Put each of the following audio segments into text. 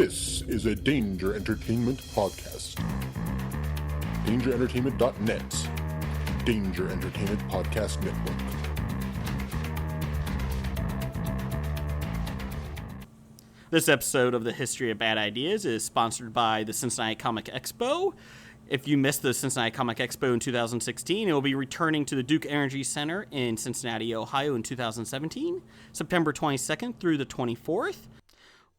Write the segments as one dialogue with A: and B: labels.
A: This is a Danger Entertainment podcast. DangerEntertainment.net. Danger Entertainment Podcast Network.
B: This episode of the History of Bad Ideas is sponsored by the Cincinnati Comic Expo. If you missed the Cincinnati Comic Expo in 2016, it will be returning to the Duke Energy Center in Cincinnati, Ohio in 2017, September 22nd through the 24th.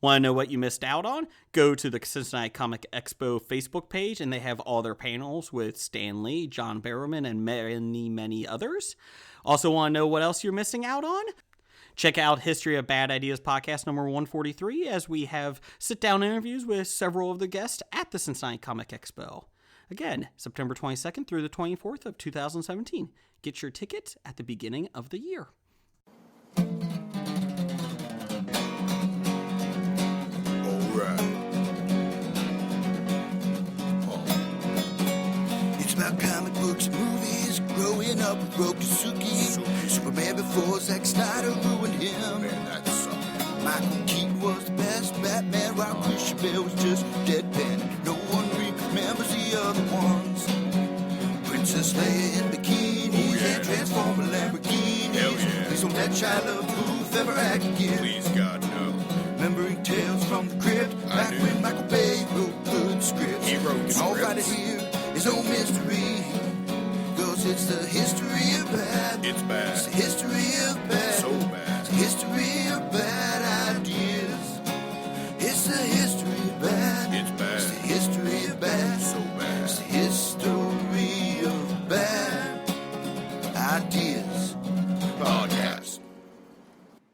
B: Want to know what you missed out on? Go to the Cincinnati Comic Expo Facebook page, and they have all their panels with Stan Lee, John Barrowman, and many, many others. Also want to know what else you're missing out on? Check out History of Bad Ideas podcast number 143, as we have sit-down interviews with several of the guests at the Cincinnati Comic Expo. Again, September 22nd through the 24th of 2017. Get your tickets at the beginning of the year.
C: It's about comic books and movies, growing up with Rokusuki. Superman before Zack Snyder ruined him. Michael Keaton was the best Batman, while Christian Bale was just deadpan. No one remembers the other ones. Princess Leia in bikinis and Transformer Lamborghinis. Please don't let Shia LaBeouf ever act again.
D: Please, God, no.
C: Remembering tales from the crypt, back when Michael Bay wrote good scripts.
D: He wrote
C: And all right
D: scripts.
C: here is no mystery, 'cause it's the history of bad.
D: It's bad.
C: It's the history of bad.
D: So bad.
C: It's the history of bad ideas. It's the history of bad.
D: It's bad.
C: It's the history of bad.
D: So bad.
C: It's the history of bad ideas.
D: Podcast.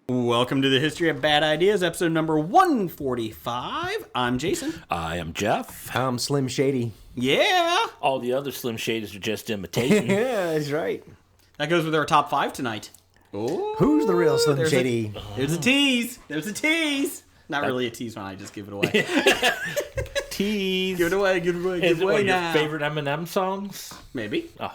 B: Welcome to the History of Bad Ideas, episode number 145. I'm Jason.
E: I am Jeff.
F: I'm Slim Shady.
B: Yeah!
E: All the other Slim Shadys are just imitating.
F: Yeah, that's right.
B: That goes with our top five tonight. Oh,
F: Who's the real Slim
B: there's
F: Shady?
B: There's a tease. There's a tease. Not really a tease when I just give it away.
E: Tease.
B: Give it away, give it away,
E: Is
B: give
E: it
B: it away
E: one of your
B: now.
E: favorite Eminem songs?
B: Maybe.
E: Oh,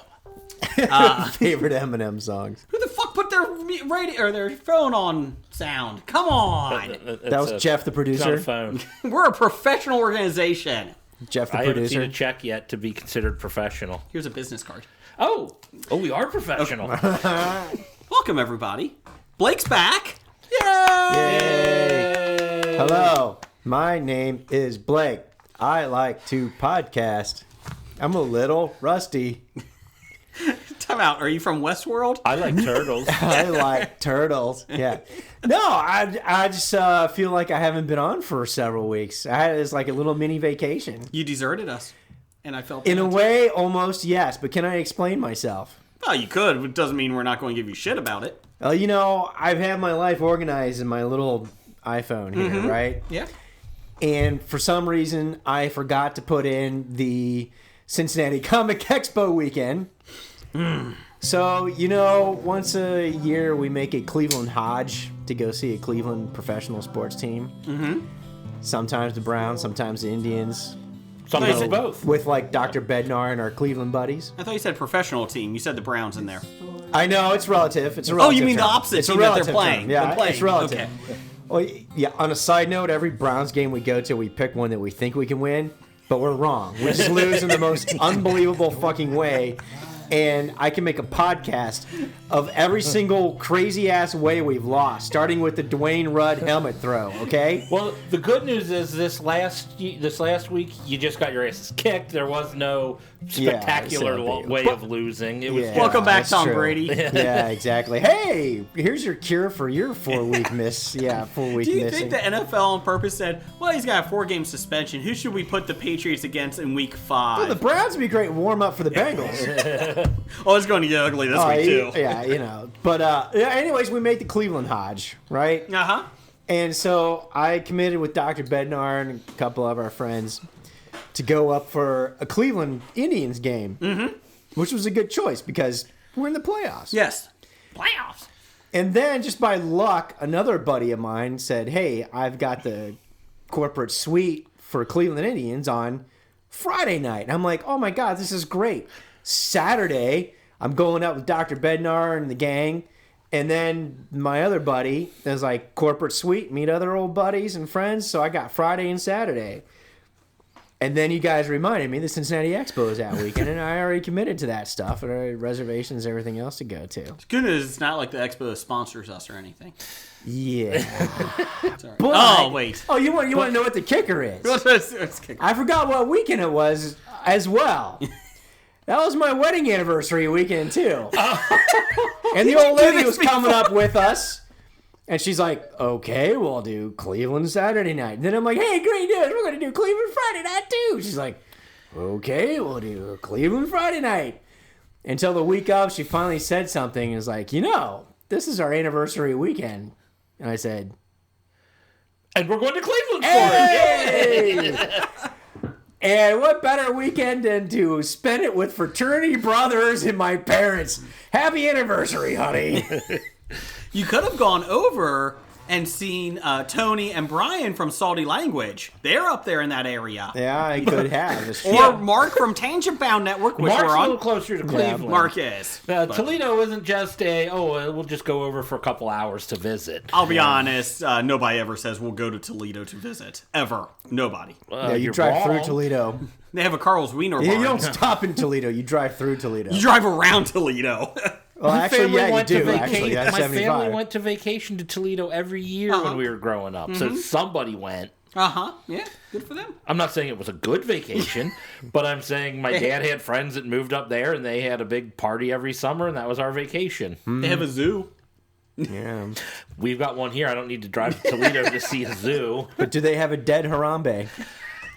F: Favorite Eminem songs.
B: Who the fuck put their radio or their phone on sound? Come on.
F: That was Jeff, the
E: It's on a
F: producer.
E: phone.
B: We're a professional organization.
F: Jeff, the
E: I haven't seen
F: producer.
E: a check yet to be considered professional.
B: Here's a business card.
E: Oh, we are professional.
B: Welcome, everybody. Blake's back. Yay!
F: Yay! Hello, my name is Blake. I like to podcast. I'm a little rusty.
B: Time out. Are you from Westworld?
E: I like turtles.
F: I like turtles. Yeah. No, I just feel like I haven't been on for several weeks. I had this like a little mini vacation.
B: You deserted us. And I felt
F: In a
B: bad.
F: way, almost yes. But can I explain myself?
B: Well, you could. It doesn't mean we're not going to give you shit about it.
F: Well, you know, I've had my life organized in my little iPhone here, right?
B: Yeah.
F: And for some reason, I forgot to put in the Cincinnati Comic Expo weekend. So, you know, once a year we make a Cleveland Hodge to go see a Cleveland professional sports team. Mm-hmm. Sometimes the Browns, sometimes the Indians.
E: Sometimes both.
F: With like Dr. Bednar and our Cleveland buddies.
B: I thought you said professional team. You said the Browns in there.
F: I know, it's relative. It's a
B: Oh,
F: relative
B: you mean the
F: term.
B: opposite
F: It's a
B: team that they're
F: relative
B: playing.
F: term. Yeah,
B: They're playing.
F: it's relative.
B: Okay.
F: Well, yeah, on a side note, every Browns game we go to, we pick one that we think we can win, but we're wrong. We just lose in the most unbelievable fucking way. And I can make a podcast of every single crazy-ass way we've lost, starting with the Dwayne Rudd helmet throw, okay?
E: Well, the good news is this last week you just got your asses kicked. There was no spectacular
F: so
E: way of losing. It was
F: Yeah.
E: just-
B: Welcome back,
F: that's
B: Tom
F: true.
B: Brady.
F: Yeah, exactly. Hey, here's your cure for your 4-week miss. Yeah, 4-week
B: Do you
F: missing.
B: think the NFL on purpose said, well, he's got a 4-game suspension. Who should we put the Patriots against in week 5?
F: Well, the Browns would be a great warm-up for the Bengals.
B: Oh, it's going to get ugly this week, too.
F: Yeah, you know. But yeah, anyways, we made the Cleveland Hodge, right?
B: Uh-huh.
F: And so I committed with Dr. Bednar and a couple of our friends to go up for a Cleveland Indians game, which was a good choice because we're in the playoffs.
B: Yes. Playoffs.
F: And then, just by luck, another buddy of mine said, hey, I've got the corporate suite for Cleveland Indians on Friday night. And I'm like, oh my God, this is great. Saturday, I'm going out with Dr. Bednar and the gang, And then my other buddy is like corporate suite, meet other old buddies and friends. So I got Friday and Saturday. And then you guys reminded me the Cincinnati Expo is that weekend, and I already committed to that stuff, and I had reservations, everything else to go to.
B: Good news, it's not like the Expo sponsors us or anything.
F: Yeah.
B: Sorry.
F: But-
B: Oh, wait.
F: Oh, you want to know what the kicker is?
B: Let's kick
F: I forgot what weekend it was as well. That was my wedding anniversary weekend too. And the old lady was coming up with us, and she's like, "Okay, we'll do Cleveland Saturday night." And then I'm like, "Hey, great news! We're gonna do Cleveland Friday night too." She's like, "Okay, we'll do Cleveland Friday night." Until the week of, she finally said something and was like, "This is our anniversary weekend." And I said,
E: And we're going to Cleveland for it.
F: "Hey!" And what better weekend than to spend it with fraternity brothers and my parents? Happy anniversary, honey.
B: You could have gone over and seen Tony and Brian from Salty Language. They're up there in that area.
F: Yeah, I could have. It's true.
B: Or Mark from Tangent Bound Network, which
E: Mark's
B: we're
E: a
B: on.
E: little closer to Cleveland.
B: Mark is.
E: Toledo isn't just we'll just go over for a couple hours to visit.
B: I'll be honest, nobody ever says we'll go to Toledo to visit. Ever. Nobody.
F: Yeah, you
E: You're
F: drive through
E: wrong.
F: Toledo.
B: They have a Carl's Wiener
F: Yeah,
B: bar.
F: you don't stop in Toledo. You drive through Toledo.
B: You drive around Toledo.
F: Well,
E: My
F: actually,
E: family
F: yeah, you
E: went to
F: do.
E: vacation.
F: Actually, that's
E: My
F: 75.
E: family went to vacation to Toledo every year when we were growing up. So somebody went.
B: Uh-huh. Yeah, good for them.
E: I'm not saying it was a good vacation, but I'm saying my dad had friends that moved up there and they had a big party every summer, and that was our vacation.
B: They have a zoo.
F: Yeah.
E: We've got one here. I don't need to drive to Toledo to see a zoo.
F: But do they have a dead Harambe?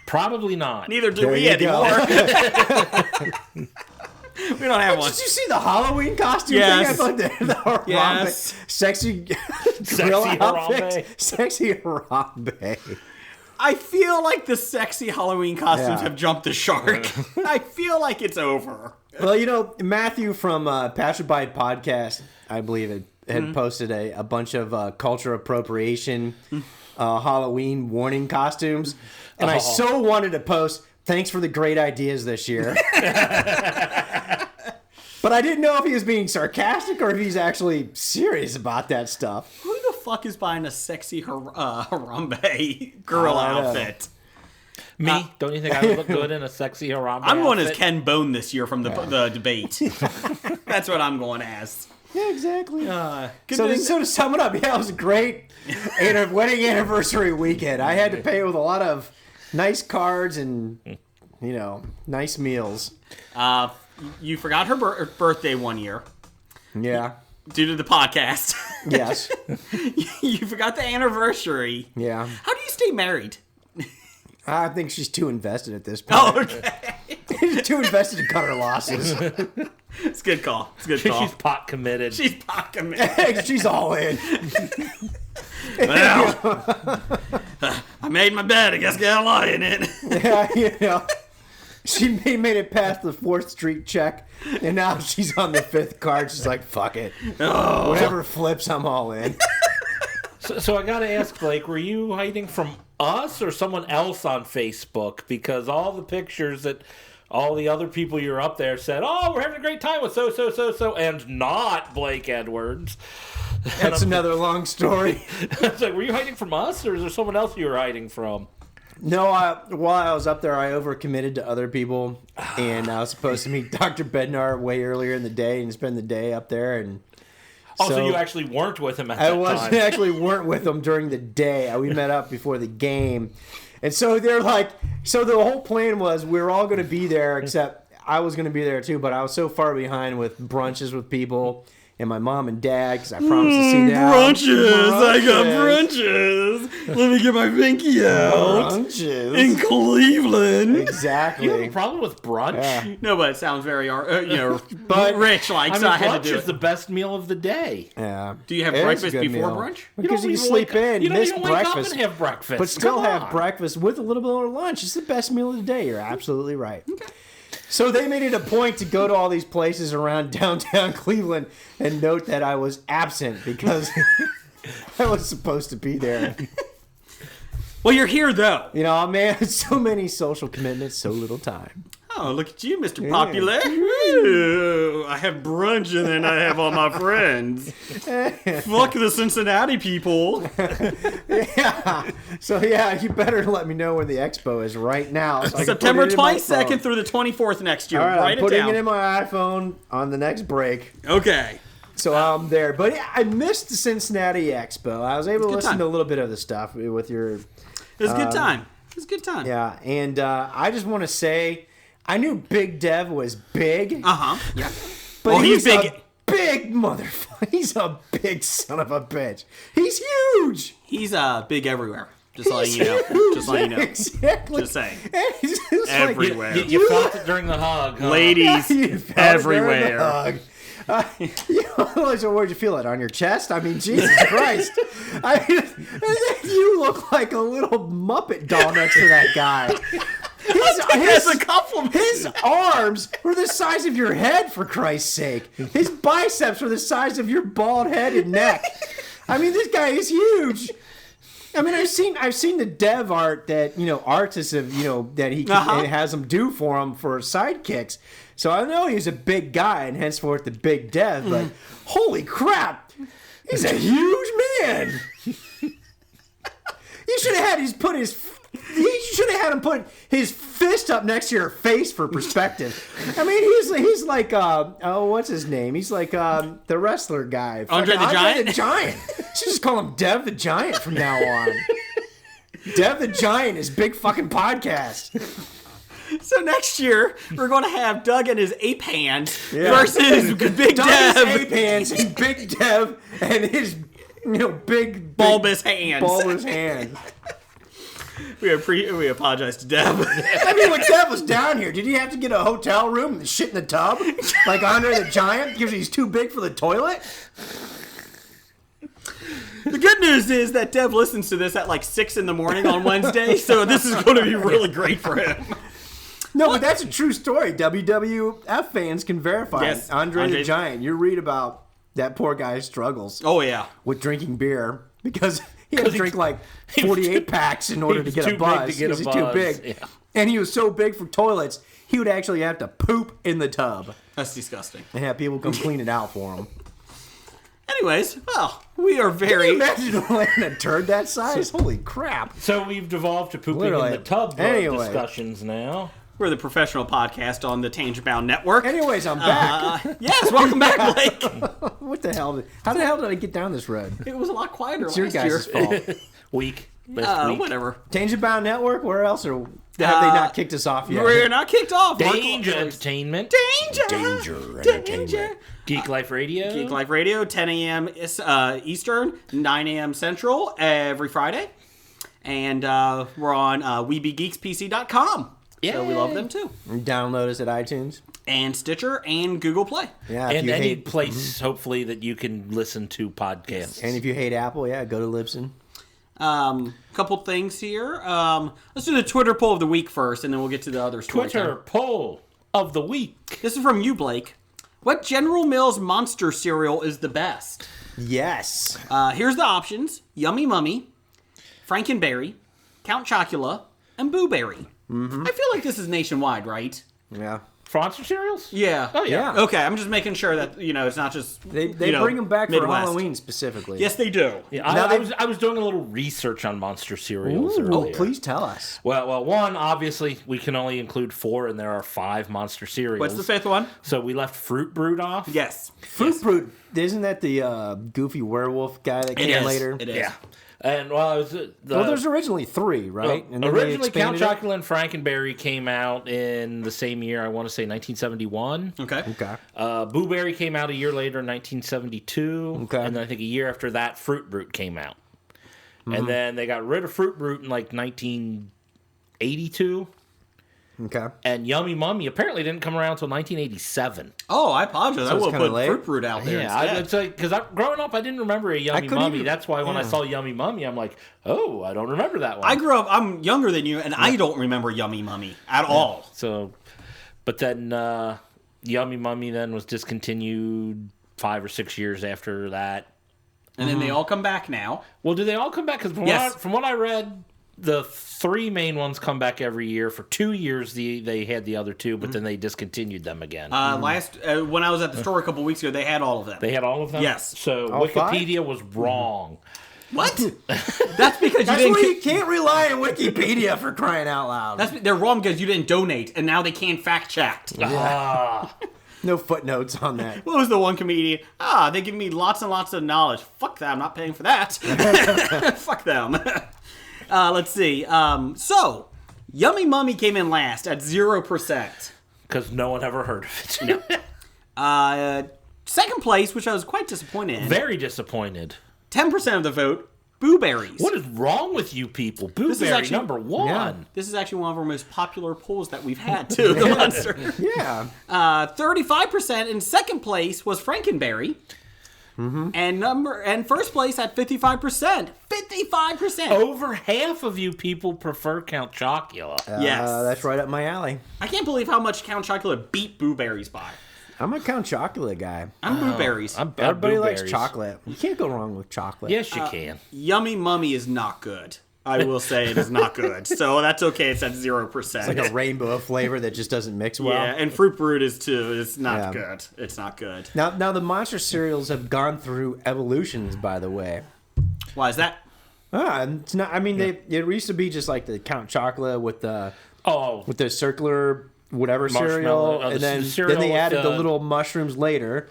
E: Probably not.
B: Neither do
F: There
B: we
F: you go.
B: anymore. We don't have one.
F: Did you see the Halloween costume
B: Yes.
F: thing? I thought the Harambe.
B: Yes.
F: Sexy
E: Sexy
F: gorilla
E: Harambe.
F: outfits. Sexy Harambe.
B: I feel like the sexy Halloween costumes
F: Yeah.
B: have jumped the shark. I feel like it's over.
F: Well, Matthew from Pastor Bite Podcast, I believe it, had posted a bunch of culture appropriation Halloween warning costumes. And I so wanted to post, "Thanks for the great ideas this year." But I didn't know if he was being sarcastic or if he's actually serious about that stuff.
B: Who the fuck is buying a sexy Harambe gorilla
F: I don't know.
B: outfit?
E: Me? Don't you think I would look good in a sexy Harambe
B: I'm going as
E: outfit?
B: Ken Bone this year from the debate. That's what I'm going as.
F: Yeah, exactly.
B: Good
F: So
B: thing-
F: to sum it up, yeah, it was a great wedding anniversary weekend. I had to pay with a lot of nice cards and, nice meals.
B: You forgot her birthday one year
F: Yeah.
B: due to the podcast.
F: Yes.
B: You forgot the anniversary.
F: Yeah.
B: How do you stay married?
F: I think she's too invested at this point.
B: Oh, okay.
F: She's too invested to cut her losses.
B: It's a good call. It's a good call.
E: She's pot committed.
B: She's pot committed.
F: She's all in.
B: Well, I made my bed. I guess got a lie in it.
F: Yeah, She made it past the 4th Street check, and now she's on the 5th card. She's like, fuck it. Whatever flips, I'm all in.
E: So I gotta ask, Blake, were you hiding from us or someone else on Facebook? Because all the pictures that all the other people you're up there said, "Oh, we're having a great time with so," and not Blake Edwards.
F: That's another long story.
E: It's like, were you hiding from us, or is there someone else you were hiding from?
F: No, while I was up there, I overcommitted to other people, and I was supposed to meet Dr. Bednar way earlier in the day and spend the day up there. And
E: So you actually weren't with him at
F: I
E: that time.
F: actually weren't with them during the day. We met up before the game, and so they're like, so the whole plan was we were all going to be there, except I was going to be there too, but I was so far behind with brunches with people. And my mom and dad, because I promised to see them.
B: brunches. Let me get my pinky out.
F: Brunches.
B: In Cleveland.
F: Exactly.
E: You have a problem with brunch?
F: Yeah.
B: No, but it sounds very,
F: But-
B: rich. Like,
E: I mean,
B: so I had
E: brunch
B: to do
E: is
B: it.
E: the best meal of the day.
F: Yeah.
B: Do you have
F: It is a
B: breakfast
F: good
B: before
F: meal.
B: brunch?
F: Because you
E: even
F: sleep
E: wake up-
F: in,
E: you don't
F: miss
E: even wake
F: breakfast,
E: up and have breakfast.
F: but still
E: Come
F: have
E: on.
F: breakfast with a little bit of lunch. It's the best meal of the day. You're absolutely right. Okay. So they made it a point to go to all these places around downtown Cleveland and note that I was absent because I was supposed to be there.
B: Well, you're here, though.
F: You know, man, so many social commitments, so little time.
B: Oh, look at you, Mr. Popular. Ew, I have brunch and then I have all my friends. Fuck the Cincinnati people.
F: Yeah. So yeah, you better let me know when the expo is right now. So I can
B: September
F: put it in my
B: 22nd
F: phone.
B: through the 24th next year.
F: All right,
B: Write
F: I'm
B: it
F: putting
B: down.
F: it in my iPhone on the next break.
B: Okay.
F: So I'm there. But yeah, I missed the Cincinnati Expo. I was able to
B: Good
F: listen
B: time.
F: to a little bit of the stuff with your...
B: It was a good time. It was a good time.
F: Yeah, and I just want to say, I knew Big Dev was big.
B: Uh-huh. Yeah.
F: But
B: Well, he's big.
F: a big motherfucker. He's a big son of a bitch. He's huge.
B: He's big everywhere. Just letting you know.
F: Huge.
B: Just letting you know.
F: Exactly.
B: Just saying.
F: And he's just
B: Everywhere.
E: You felt it during the hug, huh?
B: Ladies
F: You felt it during the
B: everywhere.
F: hug. Where'd you feel it? On your chest? I mean, Jesus Christ. You look like a little Muppet doll next to that guy.
B: That's a compliment.
F: His arms were the size of your head, for Christ's sake. His biceps were the size of your bald head and neck. I mean, this guy is huge. I mean, I've seen the dev art that artists have that he has them do for him for sidekicks. So I know he's a big guy and henceforth the big dev. But holy crap, he's a huge man. You should have had him put his fist up next to your face for perspective. I mean, he's like what's his name? He's like the wrestler guy,
B: Andre the Giant?
F: The Giant. You should just call him Dev the Giant from now on. Dev the Giant is big fucking podcast.
B: So next year, we're going to have Doug and his ape hand versus Big
F: Doug's
B: Dev.
F: ape hands and Big Dev and his big
B: Bulbous hands.
F: bulbous hands.
B: We apologize to Dev.
F: I mean, when Dev was down here, did he have to get a hotel room and shit in the tub like Andre the Giant because he's too big for the toilet?
B: The good news is that Dev listens to this at like 6 in the morning on Wednesday, so this is going to be really great for him.
F: No, but that's a true story. WWF fans can verify.
B: Yes,
F: Andre
B: Andre-
F: the Giant. You read about that poor guy's struggles
B: Oh, yeah.
F: with drinking beer because he had to drink like 48 packs in order to
E: was
F: get a
E: too big
F: buzz.
E: to get a
F: because he's too
E: buzz,
F: big.
E: yeah.
F: And he was so big for toilets, he would actually have to poop in the tub
B: That's disgusting.
F: and have people come clean it out for him.
B: Anyways, well, we are
F: Can
B: very...
F: you imagine landing a turd that size? Holy crap.
E: So we've devolved to pooping
F: Literally.
E: in the tub
F: Anyway.
E: discussions now.
B: We're the professional podcast on the Tangent Bound Network.
F: Anyways, I'm back.
B: Yes, welcome back, Blake.
F: What the hell? How the hell did I get down this road?
B: It was a lot quieter
F: It's your
B: last year.
F: guys' fault.
E: Week. Best week.
B: Whatever.
F: Tangent Bound Network? Where else have they not kicked us off yet?
B: We're not kicked off.
E: Danger Entertainment.
B: Danger.
E: Geek Life Radio.
B: Geek Life Radio, 10 a.m. Eastern, 9 a.m. Central every Friday. And we're on WeBeGeeksPC.com.
E: Yeah.
B: So we love them too.
F: Download us at iTunes.
B: And Stitcher and Google Play.
F: Yeah, if
E: And
F: you
E: any
F: hate,
E: place, hopefully, that you can listen to podcasts.
F: and if you hate Apple, yeah, go to Libsyn.
B: Couple things here. Let's do the Twitter poll of the week first, and then we'll get to the other stories.
E: Twitter poll of the week.
B: This is from you, Blake. What General Mills monster cereal is the best?
F: Yes.
B: Here's the options: Yummy Mummy, Frankenberry, Count Chocula, and Boo Berry. I feel like this is nationwide, right?
F: Yeah.
E: Monster cereals?
B: Yeah.
E: Oh, yeah.
B: Okay, I'm just making sure that it's not just
F: They
B: you know,
F: bring them back for
B: Midwest.
F: Halloween specifically.
B: Yes, they do.
E: Yeah,
F: Now
E: I was doing a little research on monster cereals
F: Oh,
E: earlier.
F: please tell us.
E: Well, one, obviously, we can only include 4, and there are 5 monster cereals.
B: What's the fifth one?
E: So we left Fruit Brute off.
B: Yes.
F: Fruit Brute. Isn't that the goofy werewolf guy that
B: It
F: came
B: is.
F: later?
B: It is.
E: Yeah. And, well, it was...
F: Well, there's originally 3, right? And then they
E: originally, Count
F: expanded it?
E: Chocula and Frankenberry came out in the same year, I want to say 1971.
B: Okay.
F: Okay.
E: Boo Berry came out a year later in 1972.
F: Okay.
E: And then I think a year after that, Fruit Brute came out. And then they got rid of Fruit Brute in like 1982.
F: Okay.
E: And Yummy Mummy apparently didn't come around until 1987.
B: Oh, I apologize. I
F: it's
B: will
F: kinda
B: put
F: late?
B: Fruit Brute out there
E: Yeah,
B: instead.
E: it's like, because growing up, I didn't remember a Yummy
F: couldn't
E: Mummy.
F: even-
E: That's why when I saw Yummy Mummy, I'm like, oh, I don't remember that one.
B: I grew up. I'm younger than you, and I don't remember Yummy Mummy at all.
E: So, but then Yummy Mummy then was discontinued 5 or 6 years after that.
B: And then they all come back now.
E: Well, do they all come back? Because
B: Yes.
E: from what I read, the three main ones come back every year. For 2 years, they had the other two, but then they discontinued them again.
B: When I was at the store a couple weeks ago, they had all of them.
E: They had all of them?
B: Yes.
E: So
F: All
E: Wikipedia was wrong.
B: What? That's because
F: That's why you can't rely on Wikipedia for crying out loud.
B: They're wrong because you didn't donate, and now they can't fact check.
F: No footnotes on that.
B: What was the one comedian? They give me lots and lots of knowledge. Fuck that, I'm not paying for that. Fuck them. Let's see. So, Yummy Mummy came in last at 0%.
E: Because no one ever heard of it.
B: Second place, which I was quite disappointed in.
E: Very disappointed.
B: 10% of the vote, Boo Berries.
E: What is wrong with you people? Boo
B: This is
E: Berry,
B: actually-
E: number one.
F: Yeah.
B: This is actually one of our most popular polls that we've had, too, the monster.
F: Yeah.
B: 35% in second place was Frankenberry. And first place at 55%. 55%.
E: Over half of you people prefer Count Chocula.
B: Yes.
F: That's right up my alley.
B: I can't believe how much Count Chocolate beat Boo Berries by.
F: I'm a Count Chocolate guy.
B: I'm Boo Berries.
E: I'm
F: Everybody
E: Boo
F: likes
E: Berries.
F: chocolate. You can't go wrong with chocolate.
E: Yes, you can.
B: Yummy Mummy is not good. I will say it is not good. So that's okay. It's at 0%.
F: It's like a rainbow of flavor that just doesn't mix well.
B: yeah, and Fruit Brute is too. It's not
F: Yeah.
B: good. It's not good.
F: Now the monster cereals have gone through evolutions, by the way.
B: Why is that?
F: It's not. I mean, it used to be just like the Count Chocolate with the
E: Oh,
F: circular whatever
E: Marshmallow.
F: cereal,
E: Oh,
F: and
E: the
F: then
E: cereal
F: they
E: with
F: added the
E: the-
F: little mushrooms later,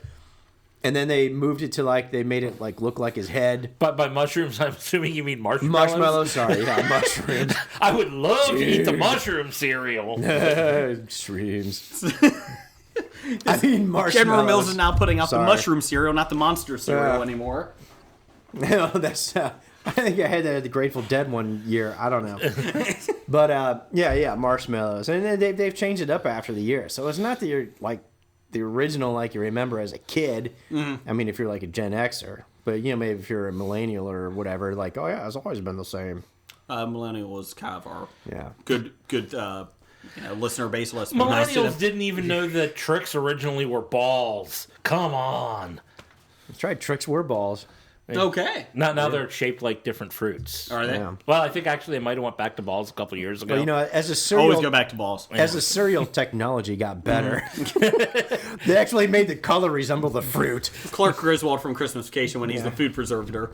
F: and then they moved it to like they made it like look like his head.
E: but by mushrooms, I'm assuming you mean marshmallows.
F: Marshmallows, sorry, yeah, mushrooms.
E: I would love to eat the mushroom cereal.
F: Streams. I mean, marshmallows.
B: General Mills is now putting out
F: Sorry.
B: the mushroom cereal, not the monster cereal
F: Yeah.
B: anymore.
F: No, that's. I think I had that at the Grateful Dead one year. I don't know, but yeah, marshmallows, and then they've changed it up after the year. So it's not that you're like the original, like you remember as a kid.
B: Mm-hmm.
F: I mean, if you're like a Gen Xer, but maybe if you're a millennial or whatever, like oh yeah, it's always been the same.
B: Millennial was kind of our
F: Yeah.
B: good listener base. Let's be nice to
E: Millennials
B: them.
E: didn't even know that tricks originally were balls. Come on.
F: That's right. Tricks were balls.
B: Okay.
E: Now they're shaped like different fruits.
B: Are they?
F: Yeah.
E: Well, I think actually they might have went back to balls a couple years ago.
F: But as a cereal,
B: Always go back to balls.
F: as the cereal technology got better,
B: Mm-hmm.
F: they actually made the color resemble the fruit.
B: Clark Griswold from Christmas Vacation when he's the food preservator.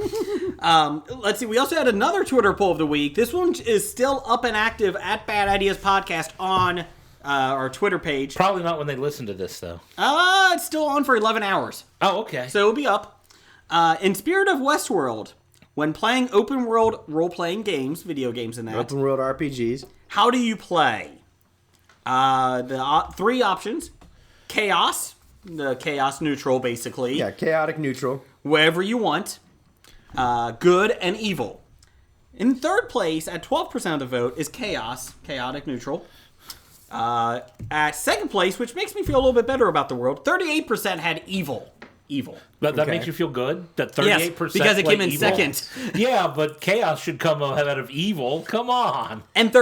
B: Let's see. We also had another Twitter poll of the week. This one is still up and active at Bad Ideas Podcast on our Twitter page.
E: Probably not when they listen to this, though.
B: It's still on for 11 hours.
E: Oh, okay.
B: So it'll be up. In Spirit of Westworld, when playing open world role-playing games, video games and that,
F: Open world RPGs.
B: how do you play? The three options. Chaos. The chaos neutral, basically.
F: Yeah, chaotic neutral.
B: Wherever you want. Good and evil. In third place, at 12% of the vote, is chaos. Chaotic neutral. At second place, which makes me feel a little bit better about the world, 38% had evil. Evil.
E: That
F: Okay.
E: makes you feel good? That 38%?
B: Yes, because it came in
E: evil?
B: second.
E: Yeah, but chaos should come out of evil. Come on.
B: And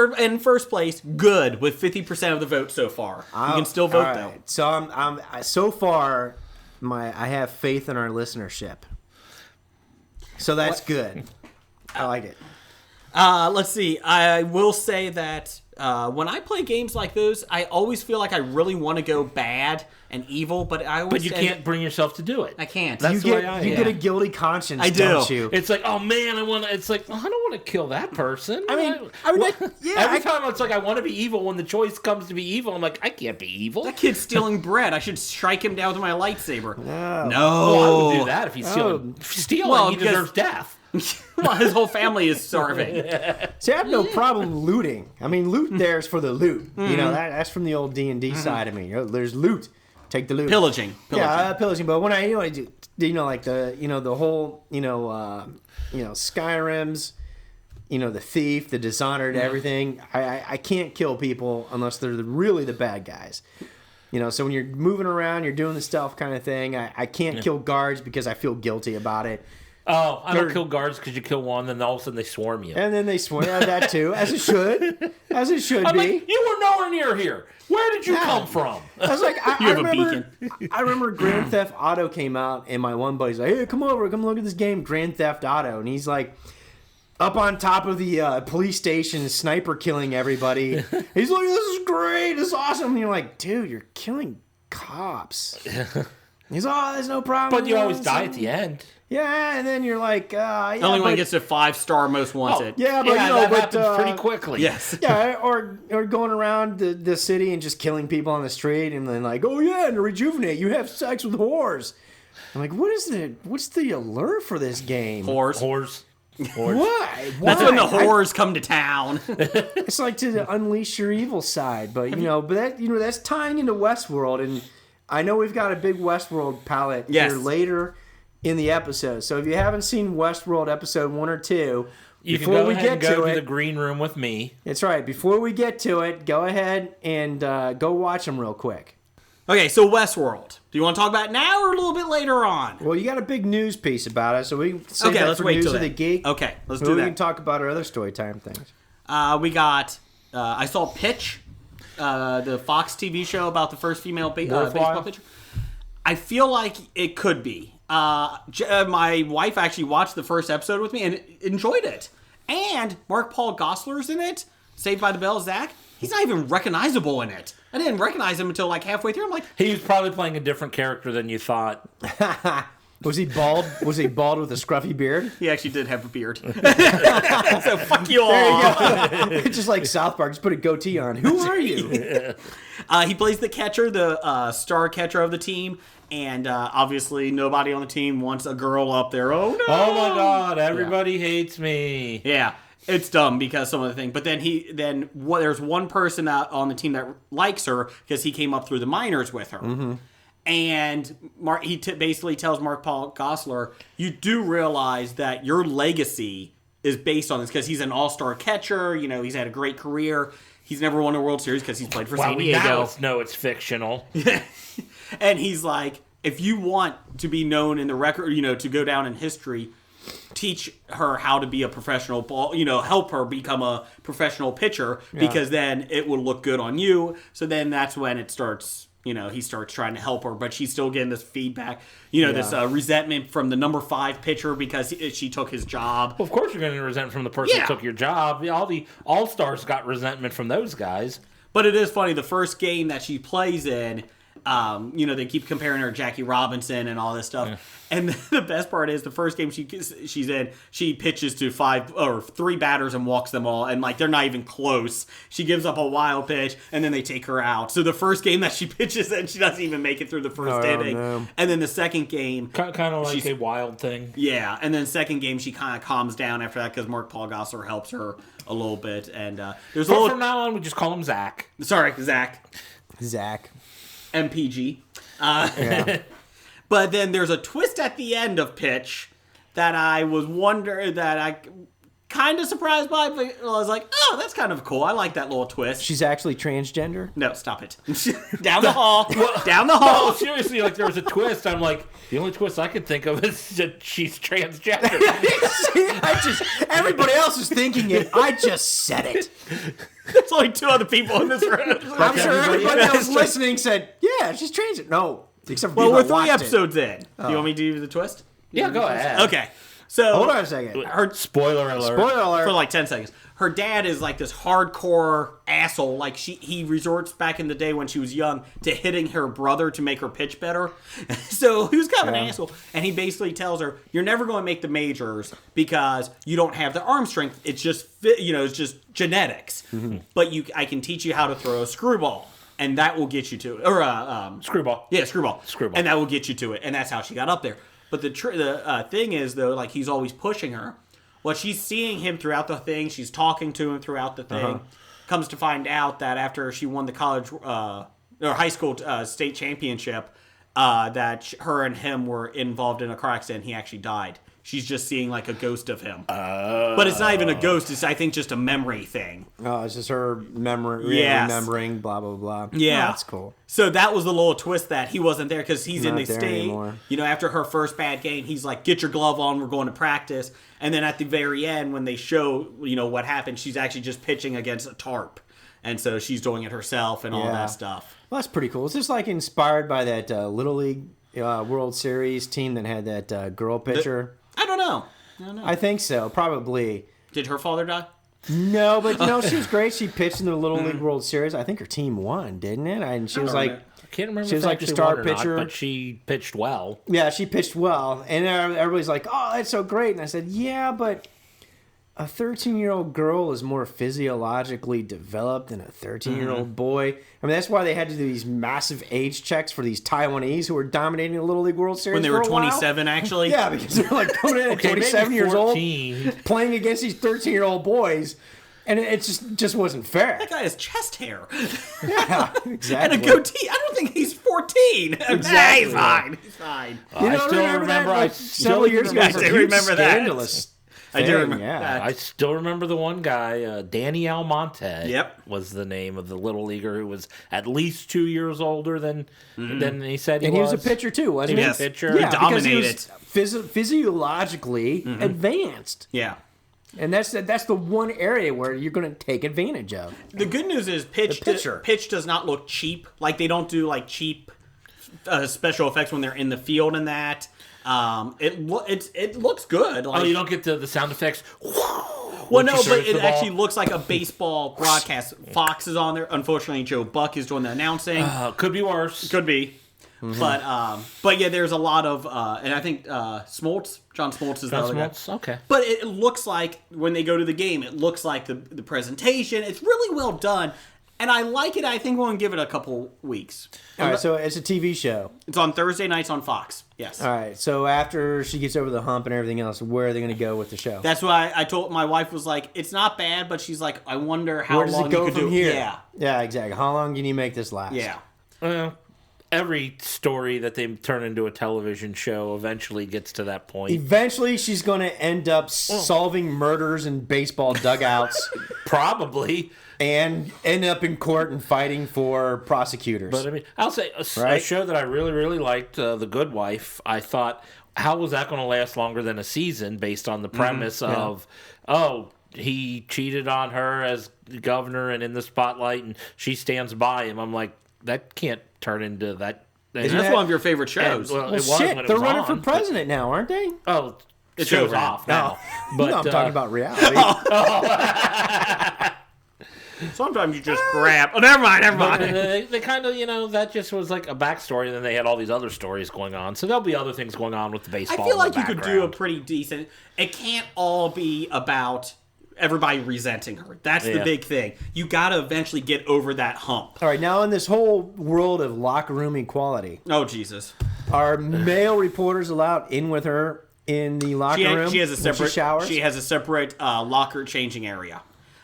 B: first place, good, with 50% of the vote so far. You can still vote
F: All
B: though.
F: right. So I'm so far, I have faith in our listenership. So that's good. I like it.
B: Let's see. I will say that when I play games like those, I always feel like I really want to go bad and evil, but I always
E: But you can't bring yourself to do it.
B: I can't.
E: That's
F: You
E: the way I
F: get
E: am.
F: a guilty conscience,
B: I do.
F: don't you?
E: It's like, oh man, I want to. It's like, oh, I don't want to kill that person.
F: Well,
E: Every time it's like, I want to be evil. When the choice comes to be evil, I'm like, I can't be evil.
B: That kid's stealing bread. I should strike him down with my lightsaber. No.
E: Oh, I would do that if he's stealing. Stealing,
B: Well,
E: he
B: because-
E: deserves death.
B: Well, his whole family is starving.
F: See, I have no problem looting. I mean, loot there's for the loot. You know, that's from the old D&D side of me. There's loot. Take the loot.
B: Pillaging.
F: Yeah, pillaging. But when I do, like the whole, Skyrim's, the thief, the Dishonored, everything. I can't kill people unless they're really the bad guys. So when you're moving around, you're doing the stealth kind of thing. I can't kill guards because I feel guilty about it.
E: Oh, I don't
F: They're-
E: kill guards because you kill one, then all of a sudden they swarm you.
F: And then they swear that too, as it should,
E: I'm
F: be.
E: like, you were nowhere near here. Where did you
F: Yeah.
E: come from?
F: I was like, I
B: have a
F: remember, I remember Grand Theft Auto came out, and my one buddy's like, "Hey, come over, come look at this game, Grand Theft Auto." And he's like, up on top of the police station, sniper killing everybody. He's like, "This is great. This is awesome." And you're like, "Dude, you're killing cops." He's, "Oh, there's no problem."
E: But you always die at the end.
F: Yeah, and then you're like, yeah,
B: The only one
F: but-
B: gets a 5-star most wanted.
F: Yeah, but
E: Yeah,
F: you know,
E: that
F: but
E: happens pretty quickly.
B: Yes.
F: yeah, or going around the city and just killing people on the street, and then like, "Oh yeah, and to rejuvenate, you have sex with whores." I'm like, what's the allure for this game?
B: Whores.
E: Whores.
F: Why?
B: That's when the
F: Why?
B: whores come to town.
F: It's like to unleash your evil side, but that's tying into Westworld, and I know we've got a big Westworld palette
B: Yes.
F: here later in the episode. So if you haven't seen Westworld episode 1 or 2,
E: You
F: before
E: can go
F: we
E: ahead
F: get
E: and go
F: to
E: to the
F: it,
E: green room with me.
F: that's right. Before we get to it, go ahead and go watch them real quick.
B: Okay, so Westworld. Do you want to talk about it now or a little bit later on?
F: Well, you got a big news piece about it, so we can save
B: Okay,
F: that
B: let's
F: for
B: wait
F: news
B: till
F: of the
B: then.
F: geek.
B: Okay, let's
F: Or
B: do
F: we
B: that.
F: can talk about our other story time things.
B: We got. I saw Pitch, the Fox TV show about the first female baseball
E: Worthwhile?
B: pitcher. I feel like it could be. My wife actually watched the first episode with me and enjoyed it. And Mark Paul Gosselaar's in it. Saved by the Bell, Zach. He's not even recognizable in it. I didn't recognize him until like halfway through. I'm like,
E: He was probably playing a different character than you thought.
F: Was he bald? Was he bald with a scruffy beard?
B: he actually did have a beard. So fuck you all.
F: Just like South Park, just put a goatee on. Who are you?
B: He plays the catcher, the star catcher of the team. And obviously nobody on the team wants a girl up there. Oh no!
E: Oh my god, everybody hates me.
B: Yeah, it's dumb because some of the thing. But then there's one person out on the team that likes her because he came up through the minors with her. And he basically tells Mark Paul Gosselaar, you do realize that your legacy is based on this because he's an all-star catcher. You know, he's had a great career. He's never won a World Series because he's played for
E: Well,
B: San
E: we now
B: Diego.
E: know it's fictional.
B: And he's like, if you want to be known in the record, you know, to go down in history, teach her how to be a professional ball, you know, help her become a professional pitcher because then it will look good on you. So then that's when it starts, you know, he starts trying to help her, but she's still getting this feedback, you know, this resentment from the number 5 pitcher because she took his job.
E: Well, of course you're going to resent from the person
B: Yeah.
E: who took your job. All the all-stars got resentment from those guys.
B: But it is funny, the first game that she plays in, you know, they keep comparing her to Jackie Robinson and all this stuff. Yeah. And the best part is the first game she's in, she pitches to 3 batters and walks them all. And, like, they're not even close. She gives up a wild pitch, and then they take her out. So the first game that she pitches in, she doesn't even make it through the first inning.
F: No.
B: And then the second game...
E: Kind of like a wild thing.
B: Yeah, and then second game, she kind of calms down after that because Mark Paul Gosselaar helps her a little bit. And there's a
E: But
B: little...
E: from now on, we just call him Zach.
B: Sorry, Zach.
F: Zach.
B: MPG.
F: Yeah.
B: But then there's a twist at the end of Pitch that I kind of surprised by, but I was like, oh, that's kind of cool. I like that little twist.
F: She's actually transgender.
B: No, stop it. Down the hall. Down the hall.
E: Oh, seriously, like there was a twist. I'm like, the only twist I could think of is that she's transgender.
F: Everybody else is thinking it. I just said it.
B: There's only 2 other people in this room.
F: I'm sure everybody else listening said, "Yeah, she's transgender." No, except for
B: Well,
F: people
B: we're
F: that
B: 3
F: watched
B: episodes in. Do you want me to do the twist?
E: Yeah, go ahead.
B: Okay. So
F: Hold on a second.
B: her
E: Spoiler alert.
F: Spoiler alert.
B: for like 10 seconds. Her dad is like this hardcore asshole. Like he resorts back in the day when she was young to hitting her brother to make her pitch better. So he was kind of an asshole. And he basically tells her, you're never going to make the majors because you don't have the arm strength. It's just, it's just genetics. But I can teach you how to throw a screwball. And that will get you to it. Or
E: Screwball.
B: yeah, screwball.
E: Screwball.
B: And that will get you to it. And that's how she got up there. But the thing is, though, like, he's always pushing her. Well, she's seeing him throughout the thing. She's talking to him throughout the thing. Comes to find out that after she won the college or high school state championship, that her and him were involved in a car accident. He actually died. She's just seeing like a ghost of him. But it's not even a ghost. It's, I think, just a memory thing.
F: Oh, it's just her memory,
B: Yes.
F: remembering, blah, blah, blah.
B: Yeah.
F: Oh, that's cool.
B: So that was the little twist that he wasn't there because he's in
F: Not
B: the
F: there
B: state.
F: anymore.
B: You know, after her first bad game, he's like, get your glove on, we're going to practice. And then at the very end, when they show, what happened, she's actually just pitching against a tarp. And so she's doing it herself and all
F: Yeah.
B: that stuff.
F: Well, that's pretty cool. It's just like inspired by that Little League World Series team that had that girl pitcher.
B: I don't know.
F: I think so, probably.
B: Did her father die?
F: No, but she was great. She pitched in the Little League World Series. I think her team won, didn't it? And she was like,
E: I can't remember.
F: She was
E: if
F: like the
E: actually
F: star
E: won or not,
F: pitcher.
E: but she pitched well.
F: yeah, she pitched well, and everybody's like, "Oh, that's so great." And I said, "Yeah, but a 13-year-old girl is more physiologically developed than a 13-year-old boy." I mean, that's why they had to do these massive age checks for these Taiwanese who were dominating the Little League World Series
B: When they
F: for
B: were
F: a while.
B: 27, actually?
F: Yeah, because they're like coming in at
E: Okay, maybe
F: 27 years old,
E: 14.
F: playing against these 13-year-old boys, and it just wasn't fair.
B: That guy has chest hair.
F: Yeah,
B: And
F: exactly.
B: a goatee. I don't think he's 14.
F: Exactly.
B: Nah, he's fine. He's fine.
F: You
E: I
F: know,
E: still
F: remember that?
E: remember.
F: Like,
E: I
F: several
E: still
F: years ago,
B: I
F: it was a
B: do
F: huge
B: remember that.
F: scandalous
B: I do
F: thing,
B: remember
F: yeah.
B: that.
E: I still remember the one guy, Danny Almonte.
B: Yep.
E: Was the name of the little leaguer who was at least 2 years older than he said he
F: And he
E: was.
F: was a pitcher too, wasn't he?
B: Yes.
E: pitcher.
F: Yeah,
B: He
F: because he
B: dominated.
F: was physiologically advanced,
B: Yeah.
F: and that's the one area where you're going to take advantage of.
B: The good news is pitch
F: pitcher.
B: pitch does not look cheap. Like, they don't do, like, cheap special effects when they're in the field and that. It looks good. Like,
E: Oh, you don't get the sound effects.
B: well, no,
E: When she
B: but
E: throws
B: it
E: the ball.
B: actually looks like a baseball broadcast. Fox is on there. Unfortunately, Joe Buck is doing the announcing.
E: Could be worse.
B: Could be. But yeah, there's a lot of, and I think Smoltz, John Smoltz is the other guy.
E: Okay.
B: But it looks like when they go to the game, it looks like the presentation. It's really well done, and I like it. I think we'll give it a couple weeks.
F: All right, so it's a TV show.
B: It's on Thursday nights on Fox. Yes.
F: All right, so after she gets over the hump and everything else, where are they going to go with the show?
B: That's why I told my wife was like, it's not bad, but she's like, I wonder how
F: Where does
B: long
F: it go
B: you could
F: from
B: do.
F: here?
B: Yeah.
F: Yeah, exactly. How long can you make this last?
B: Yeah.
E: Well, every story that they turn into a television show eventually gets to that point.
F: Eventually, she's going to end up solving murders in baseball dugouts
E: Probably.
F: and end up in court and fighting for prosecutors.
E: But I mean, I'll say a
F: Right.
E: show that I really, really liked, The Good Wife. I thought, how was that going to last longer than a season based on the premise of, he cheated on her as the governor and in the spotlight, and she stands by him. I'm like, that can't turn into that.
B: That's
F: that-
B: one of your favorite shows.
E: Well,
F: well,
E: it was
F: shit,
E: when it
F: they're
E: was
F: running
E: on,
F: for
E: but-
F: president now, aren't they?
E: Oh, it
B: It's
E: shows
B: over
E: off
B: now.
E: now. But
F: no, I'm talking about reality.
B: Sometimes you just grab. Oh, never mind.
E: But they kind of, that just was like a backstory, and then they had all these other stories going on. So there'll be other things going on with the
B: I
E: baseball.
B: feel
E: in
B: like
E: the
B: you could do a
E: background.
B: pretty decent. It can't all be about everybody resenting her. That's the
E: Yeah.
B: big thing. You got to eventually get over that hump.
F: All right, now in this whole world of locker room equality,
B: Oh, Jesus.
F: are male reporters allowed in with her in the locker room?
B: She has a
F: when
B: separate.
F: she showers?
B: She has a separate locker changing area.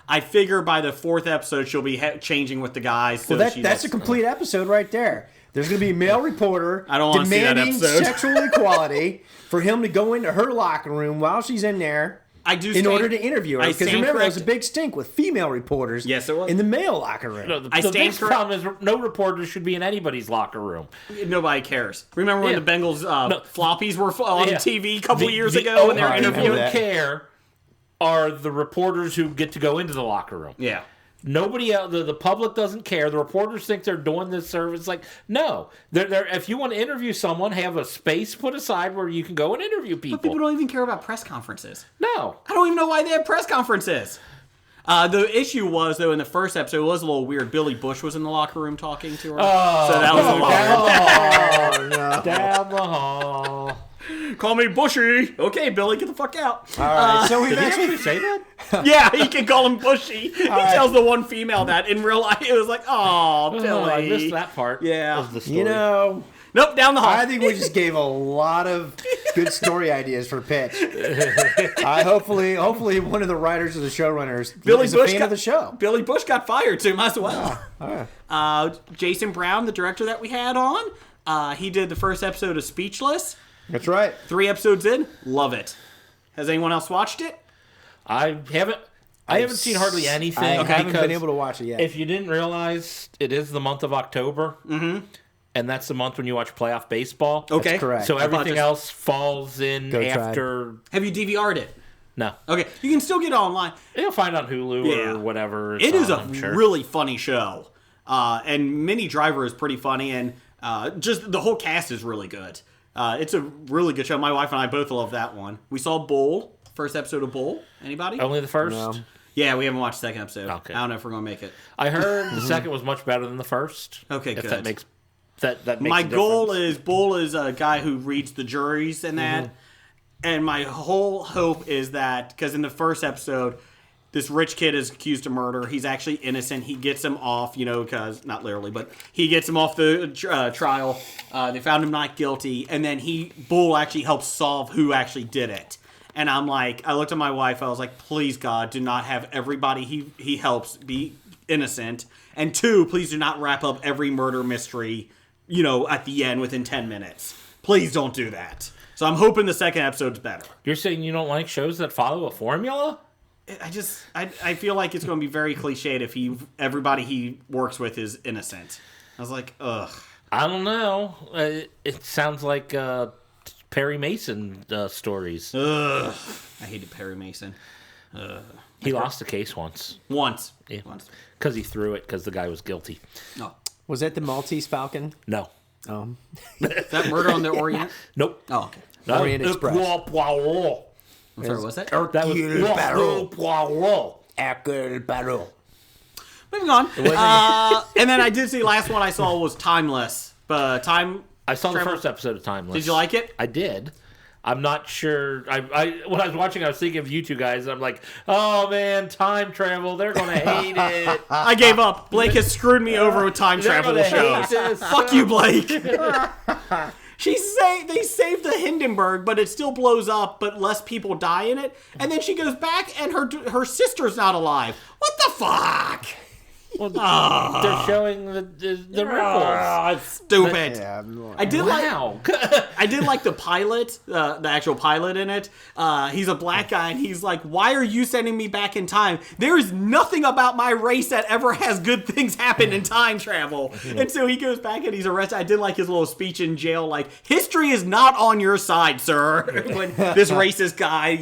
B: I figure by the fourth episode she'll be changing with the guys. So
F: Well,
B: she
F: that's a complete episode right there. There's going to be a male reporter
B: I don't wanna see that
F: demanding
B: episode.
F: sexual equality for him to go into her locker room while she's in there
B: I do
F: in
B: stand-
F: order to interview her.
B: I
F: Because
B: stand
F: remember, there was a
B: corrected.
F: big stink with female reporters
B: Yes, it was.
F: in the male locker room.
E: No, the
B: I stand
E: biggest
B: correct-
E: problem is no reporter should be in anybody's locker room.
B: Nobody cares. Remember when
E: Yeah.
B: the Bengals floppies were on
E: Yeah.
B: TV a couple years
E: The
B: ago when they were
F: I
E: only
F: remember
E: people
B: interviewing?
E: who
F: that.
E: care are the reporters who get to go into the locker room.
B: Yeah.
E: Nobody else, the public doesn't care. The reporters think they're doing this service. Like, no. They're, if you want to interview someone, have a space put aside where you can go and interview people.
B: But people don't even care about press conferences.
E: No.
B: I don't even know why they have press conferences. The issue was, though, in the first episode, it was a little weird. Billy Bush was in the locker room talking to her. So that was a little weird.
F: Oh, no.
E: Down the hall.
B: Call me Bushy. Okay, Billy, get the fuck out.
F: All right, so we've
E: Did he
F: actually
E: actually say that?
B: Yeah, he can call him Bushy. He tells the one female that. In real life, it was like, oh, Billy.
E: Oh, I missed that part.
B: Yeah.
E: Of the story.
F: You know,
B: Nope, down the hall.
F: I think we just gave a lot of good story ideas for pitch. Hopefully one of the writers or the showrunners
B: Billy
F: is
B: Bush
F: a fan
B: got,
F: of the show.
B: Billy Bush got fired, too. Might as well. Jason Brown, the director that we had on, he did the first episode of Speechless.
F: That's right.
B: 3 episodes in, love it. Has anyone else watched it?
E: I haven't seen hardly anything.
F: I haven't
E: because
F: been able to watch it yet.
E: If you didn't realize, it is the month of October. Mm-hmm. And that's the month when you watch playoff baseball.
B: Okay.
F: That's correct.
E: So
B: I thought
E: everything
B: just-
E: else falls in
F: Go Tribe.
E: after.
B: Have you DVR'd it?
E: No.
B: Okay, you can still get it online.
E: You'll find it on Hulu
B: Yeah.
E: or whatever. It's
B: It is
E: on,
B: a
E: I'm sure.
B: really funny show. And Minnie Driver is pretty funny, and just the whole cast is really good. It's a really good show. My wife and I both love that one. We saw Bull First episode of Bull. Anybody?
E: Only the first?
F: No.
B: Yeah, we haven't watched the second episode.
E: Okay.
B: I don't know if we're going to make it.
E: I heard the second was much better than the first.
B: Okay,
E: if
B: good.
E: that makes that makes
B: My
E: a
B: goal
E: difference.
B: is Bull is a guy who reads the juries and that. And my whole hope is that, because in the first episode, this rich kid is accused of murder. He's actually innocent. He gets him off, because, not literally, but he gets him off the trial. They found him not guilty. And then Bull actually helps solve who actually did it. And I'm like, I looked at my wife. I was like, please, God, do not have everybody he helps be innocent. And 2, please do not wrap up every murder mystery, at the end within 10 minutes. Please don't do that. So I'm hoping the second episode's better.
E: You're saying you don't like shows that follow a formula?
B: I feel like it's going to be very cliched if everybody he works with is innocent. I was like, ugh.
E: I don't know. It sounds like Perry Mason stories.
B: Ugh. I hated Perry Mason.
E: He lost the case once.
B: Once.
E: Yeah.
B: Once.
E: Because he threw it because the guy was guilty.
B: No.
F: Was that the Maltese Falcon?
E: No.
B: Is that Murder on the Orient?
E: Nope.
B: Oh, okay.
E: No.
F: Orient Express.
B: I'm sorry, what's that?
E: That was
F: Hercule Poirot.
B: Moving on. And then I did see, last one I saw was Timeless. But
E: I saw the
B: Travel-
E: first episode of Timeless.
B: Did you like it?
E: I did. I'm not sure. I when I was watching, I was thinking of you two guys. I'm like, oh man, time travel. They're gonna hate it.
B: I gave up. Blake has screwed me over with time
E: They're
B: travel
E: gonna
B: shows.
E: hate this.
B: Fuck you, Blake. They saved the Hindenburg, but it still blows up, but less people die in it. And then she goes back, and her sister's not alive. What the fuck?
E: Well, they're showing the ripples.
B: Stupid.
F: Yeah.
B: I did
E: Wow.
B: I did like the pilot, the actual pilot in it. He's a black guy, and he's like, "Why are you sending me back in time? There is nothing about my race that ever has good things happen in time travel." And so he goes back and he's arrested. I did like his little speech in jail, like, "History is not on your side, sir." When this racist guy,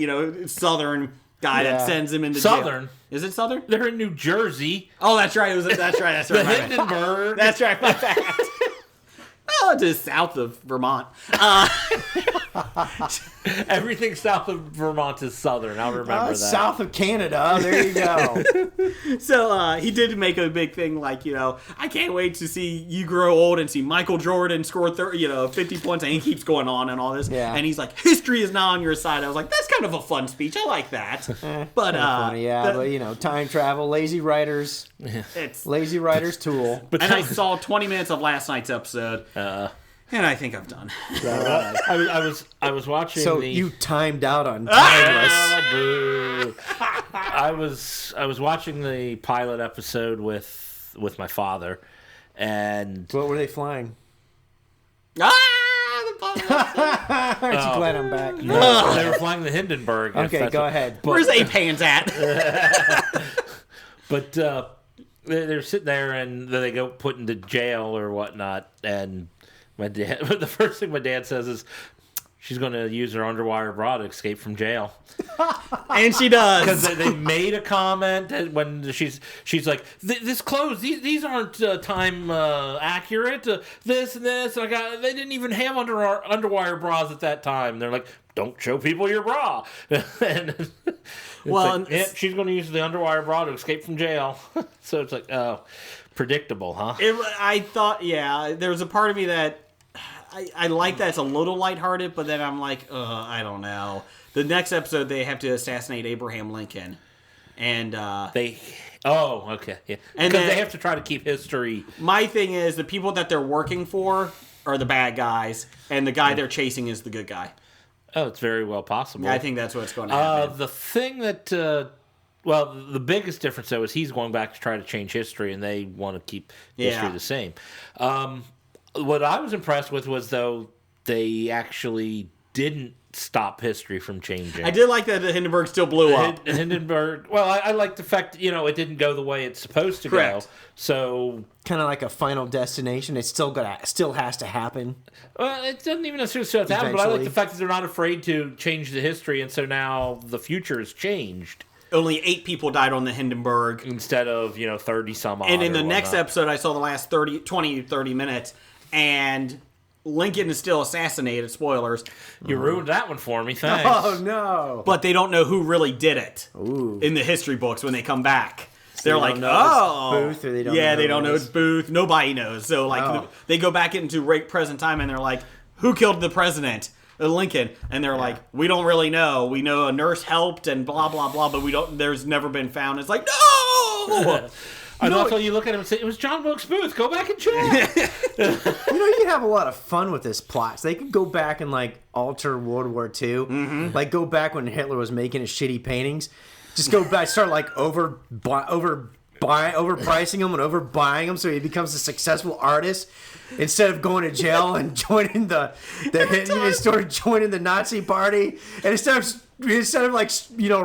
B: Southern guy that sends him into
E: Southern?
B: jail. Is it Southern?
E: They're in New Jersey.
B: Oh, that's right. That's right.
E: The
B: my bad.
E: Hindenburg.
B: That's right. My bad. Oh, just south of Vermont.
E: Everything south of Vermont is southern. I'll remember that.
F: South of Canada. There you go.
B: So he did make a big thing, like, I can't wait to see you grow old and see Michael Jordan score 50 points, and he keeps going on and all this.
F: Yeah.
B: And he's like, history is not on your side. I was like, that's kind of a fun speech. I like that. But
F: Funny, yeah, but time travel, lazy writers tool.
E: But
B: and I saw 20 minutes of last night's episode, and I think I'm done.
E: I was watching.
F: So
E: the...
F: you timed out on Timeless.
E: Oh, boo. I was watching the pilot episode with my father, and
F: What were they flying?
B: The pilot.
F: Aren't you glad I'm back?
E: they were flying the Hindenburg. if
F: Okay,
E: that's
F: go
E: what-
F: ahead.
B: Where's Ape Hands at?
E: But they're sitting there, and then they go put into jail or whatnot. And my dad, the first thing my dad says is, "She's going to use her underwire bra to escape from jail."
B: And she does.
E: Because they made a comment when she's like, "This clothes, these aren't time accurate. This and this, and they didn't even have underwire bras at that time." They're like, "Don't show people your bra." And she's going to use the underwire bra to escape from jail. So it's like, oh, predictable, huh?
B: I thought, there was a part of me that I like that it's a little lighthearted, but then I'm like, I don't know. The next episode, they have to assassinate Abraham Lincoln. And
E: Okay, yeah.
B: And
E: Because
B: then-
E: they have to try to keep history.
B: my thing is, the people that they're working for are the bad guys, and the guy they're chasing is the good guy.
E: Oh, it's very well possible.
B: I think that's what's going to happen.
E: The thing that, the biggest difference, though, is he's going back to try to change history, and they want to keep history
B: Yeah.
E: the same. What I was impressed with was, though, they actually didn't stop history from changing.
B: I did like that the Hindenburg still blew up.
E: Hindenburg. Well, I like the fact that, it didn't go the way it's supposed to
B: Correct.
E: go. So,
F: Kind of like a final destination. It still has to happen.
E: it doesn't even necessarily have to happen, but I like
F: Eventually.
E: the fact that they're not afraid to change the history, and so now the future has changed
B: Only 8 people died on the Hindenburg.
E: instead of 30 some odd.
B: And in
E: or
B: the next
E: whatnot.
B: episode, I saw the last 30 minutes, and Lincoln is still assassinated. Spoilers.
E: You ruined that one for me. Thanks.
F: Oh no!
B: But they don't know who really did it in the history books when they come back. They're
F: they
B: like,
F: don't know
B: oh,
F: it's Booth, or they don't
B: yeah,
F: know
B: they
F: who
B: don't
F: it
B: know
F: is?
B: it's Booth. Nobody knows. So like,
F: Oh.
B: they go back into right present time and they're like, who killed the president? Lincoln. And they're like, we don't really know. We know a nurse helped and blah blah blah, but we don't. There's never been found. It's like, no.
E: And also, you look at him and say, "It was John Wilkes Booth. Go back and check."
F: You know, you can have a lot of fun with this plot. So they could go back and like alter World War II, like go back when Hitler was making his shitty paintings. Just go back, start like overpricing them and overbuying them, so he becomes a successful artist instead of going to jail and joining joining the Nazi party. And instead of like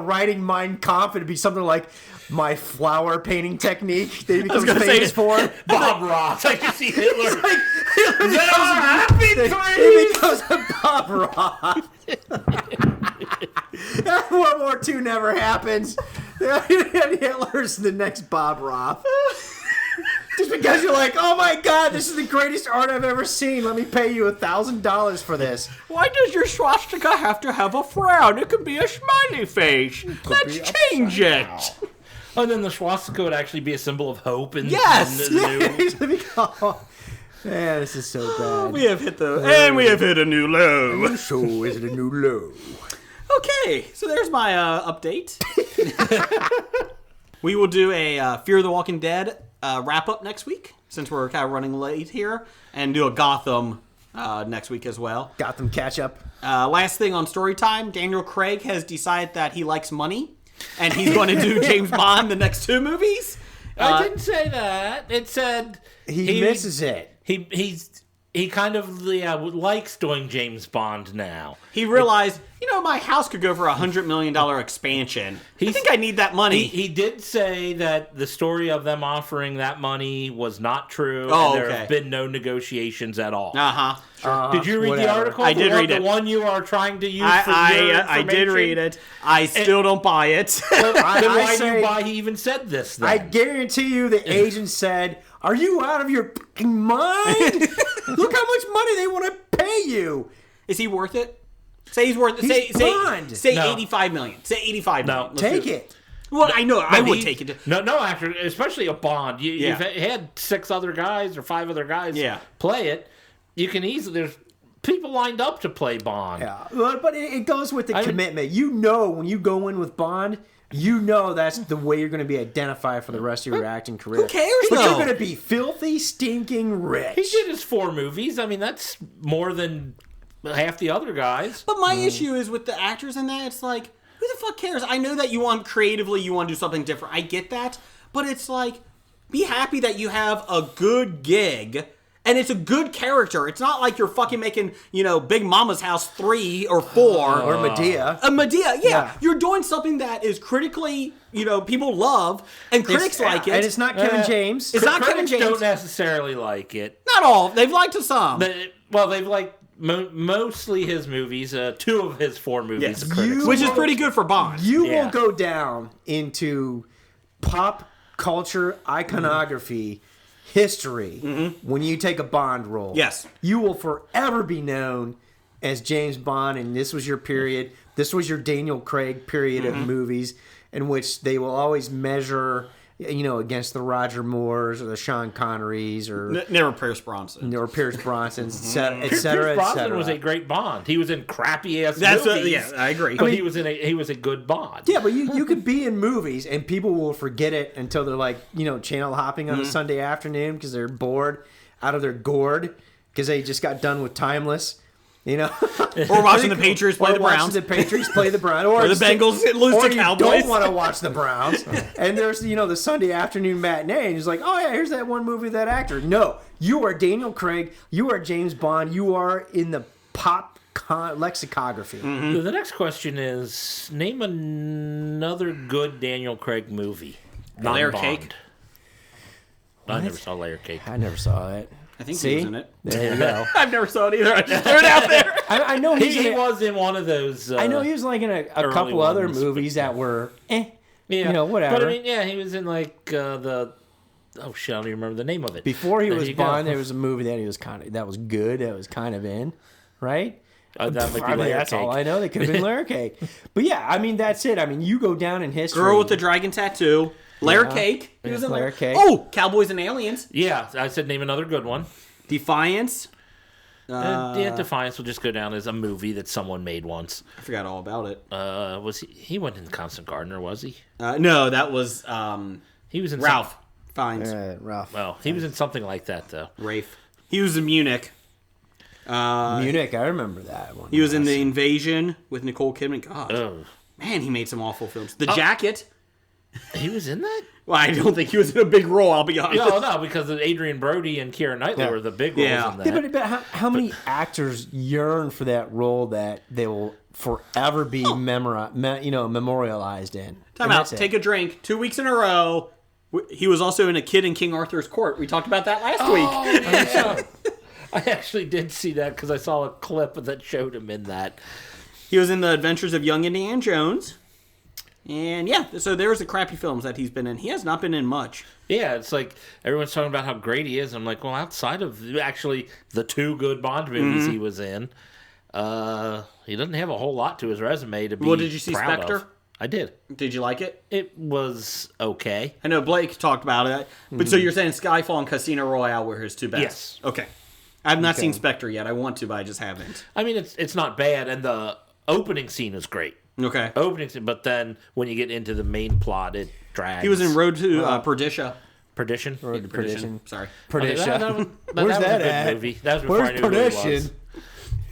F: writing Mein Kampf, it'd be something like my flower painting technique that he becomes famous for.
E: Bob Ross. I can see Hitler.
F: Like, he becomes a Bob Ross. World War II never happens. Hitler's the next Bob Ross. Just because you're like, oh my god, this is the greatest art I've ever seen. Let me pay you $1,000 for this.
B: Why does your swastika have to have a frown? It could be a smiley face. Let's change it.
E: And then the swastika would actually be a symbol of hope. And
B: Yes!
F: Man, this is so bad.
B: We have hit a new low.
F: So is it a new low?
B: Okay, so there's my update. We will do a Fear the Walking Dead wrap up next week, since we're kind of running late here, and do a Gotham next week as well.
F: Gotham catch up.
B: Last thing on story time, Daniel Craig has decided that he likes money, and he's going to do James Bond the next 2 movies.
E: I didn't say that. It said
F: He misses it.
E: He kind of likes doing James Bond now.
B: He realized, my house could go for $100 million expansion. I think I need that money.
E: He did say that the story of them offering that money was not true,
B: Oh,
E: and there
B: okay.
E: have been no negotiations at all.
B: Uh-huh.
E: Did you read
F: whatever.
E: the article?
B: I did read it.
E: The one you are trying to use for your
B: I did
E: information?
B: read it. I still don't buy it.
E: Then why do
F: say-
E: you buy he even said this then?
F: I guarantee you the agent said, are you out of your fucking mind? Look how much money they want to pay you.
B: Is he worth it? Say he's worth it.
F: He's Bond.
B: Say
E: No.
B: $85 million. Say $85 million. Let's
F: Take
B: do
F: it.
B: Well, I know. I would
E: He-
B: take it.
E: No, actor, especially a Bond. You've had 6 other guys or 5 other guys play it. You can easily. There's people lined up to play Bond.
F: Yeah, but it goes with the commitment. When you go in with Bond, that's the way you're going to be identified for the rest of your acting career.
B: Who cares,
F: But
B: though?
F: you're going to be filthy, stinking rich.
E: He did his 4 movies. I mean, that's more than half the other guys.
B: But my issue is with the actors in that. It's like, who the fuck cares? I know that you want to do something different. I get that. But it's like, be happy that you have a good gig. And it's a good character. It's not like you're fucking making, Big Mama's House 3 or 4.
F: Or Medea.
B: Medea, yeah.
F: Yeah.
B: You're doing something that is critically, people love, and critics like it.
F: And it's not Kevin James.
B: It's not Kevin
E: Critics
B: James.
E: don't necessarily like it.
B: Not all. They've liked it some.
E: They've liked mostly his movies. 2 of his 4 movies.
B: Yes.
E: the critics
B: Which is
E: like.
B: pretty good for Bond.
F: You
E: Yeah.
F: will go down into pop culture iconography history when you take a Bond role.
B: Yes.
F: You will forever be known as James Bond, and this was your period. This was your Daniel Craig period of movies in which they will always measure, against the Roger Moores or the Sean Connerys or
B: Never Pierce Bronson.
F: Pierce Bronsons, et cetera, et
E: Pierce
F: cetera, et
E: Brosnan
F: cetera.
E: was a great Bond. He was in crappy ass
B: That's
E: movies.
B: I agree.
E: But he was a good Bond.
F: Yeah, but you could be in movies and people will forget it until they're like, channel hopping on a Sunday afternoon because they're bored out of their gourd because they just got done with Timeless.
B: Or watching the Patriots play the Browns.
F: Watching the Patriots play the Browns. Or
B: the Bengals lose
F: or
B: to
F: you
B: Cowboys.
F: don't want to watch the Browns. And there's, the Sunday afternoon matinee. And he's like, oh, yeah, here's that one movie with that actor. No, you are Daniel Craig. You are James Bond. You are in the pop lexicography.
E: So the next question is, name another good Daniel Craig movie.
B: Layer
E: Non-Bond.
B: Cake.
E: I never saw Layer Cake.
F: I never saw it.
B: I think
F: See?
B: he was in it.
F: There you go.
B: I've never saw it either. I just threw it out there.
F: I know he's
E: He
F: in it.
E: was in one of those.
F: I know he was like in a
E: early
F: couple other
E: ones,
F: movies that were,
E: yeah.
F: whatever.
E: But I mean, yeah, he was in like the oh shit, I don't even remember the name of it.
F: Before he
E: There
F: was
E: you go.
F: Bond, there was a movie that he was that was good. That was kind of in, right?
E: That might be
F: I mean,
E: Layer
F: that's
E: Cake.
F: all I know. They could have been Layer Cake. But yeah, I mean, that's it. I mean, you go down in history.
B: Girl with the Dragon Tattoo. Layer Cake. He was in
F: Layer Cake.
B: Oh, Cowboys and Aliens.
E: Yeah, I said name another good one.
B: Defiance.
E: Defiance will just go down as a movie that someone made once.
B: I forgot all about it.
E: Was he wasn't in Constant Gardener, was he?
B: No, that was
E: He was in
B: Ralph Fiennes.
F: Ralph.
E: Well, he was in something like that though.
B: Rafe. He was in Munich.
F: Munich, I remember that one.
B: He was in The Invasion with Nicole Kidman. God,
E: Oh,
B: man, he made some awful films. The Jacket.
E: he was in that?
B: Well, I don't think he was in a big role, I'll be honest.
E: No, because Adrian Brody and Keira Knightley
F: Yeah.
E: were the big roles
B: Yeah.
E: in that.
F: Yeah, but how many actors yearn for that role that they will forever be memorialized in?
B: Time
F: And
B: out.
F: that's it.
B: Take a drink. 2 weeks in a row. He was also in A Kid in King Arthur's Court. We talked about that last week.
E: I actually did see that because I saw a clip that showed him in that.
B: He was in The Adventures of Young Indiana Jones. And yeah, so there's the crappy films that he's been in. He has not been in much.
E: Yeah, it's like everyone's talking about how great he is. I'm like, well, outside of actually the 2 good Bond movies he was in, he doesn't have a whole lot to his resume to be
B: Well, did you see
E: proud
B: Spectre?
E: of. I did.
B: Did you like it?
E: It was okay.
B: I know Blake talked about it. But so you're saying Skyfall and Casino Royale were his two best?
E: Yes.
B: Okay. I've not seen Spectre yet. I want to, but I just haven't.
E: I mean, it's not bad, and the opening scene is great.
B: Okay.
E: Opening scene, but then when you get into the main plot, it drags.
B: He was in Road to Perdition.
E: Perdition.
F: Perdition.
B: Sorry.
F: Perdition.
E: Where's
F: Where's
E: that?
F: that
E: Was a
F: at?
E: good movie. That was before
F: Where's
E: I knew who he was.
F: Perdition?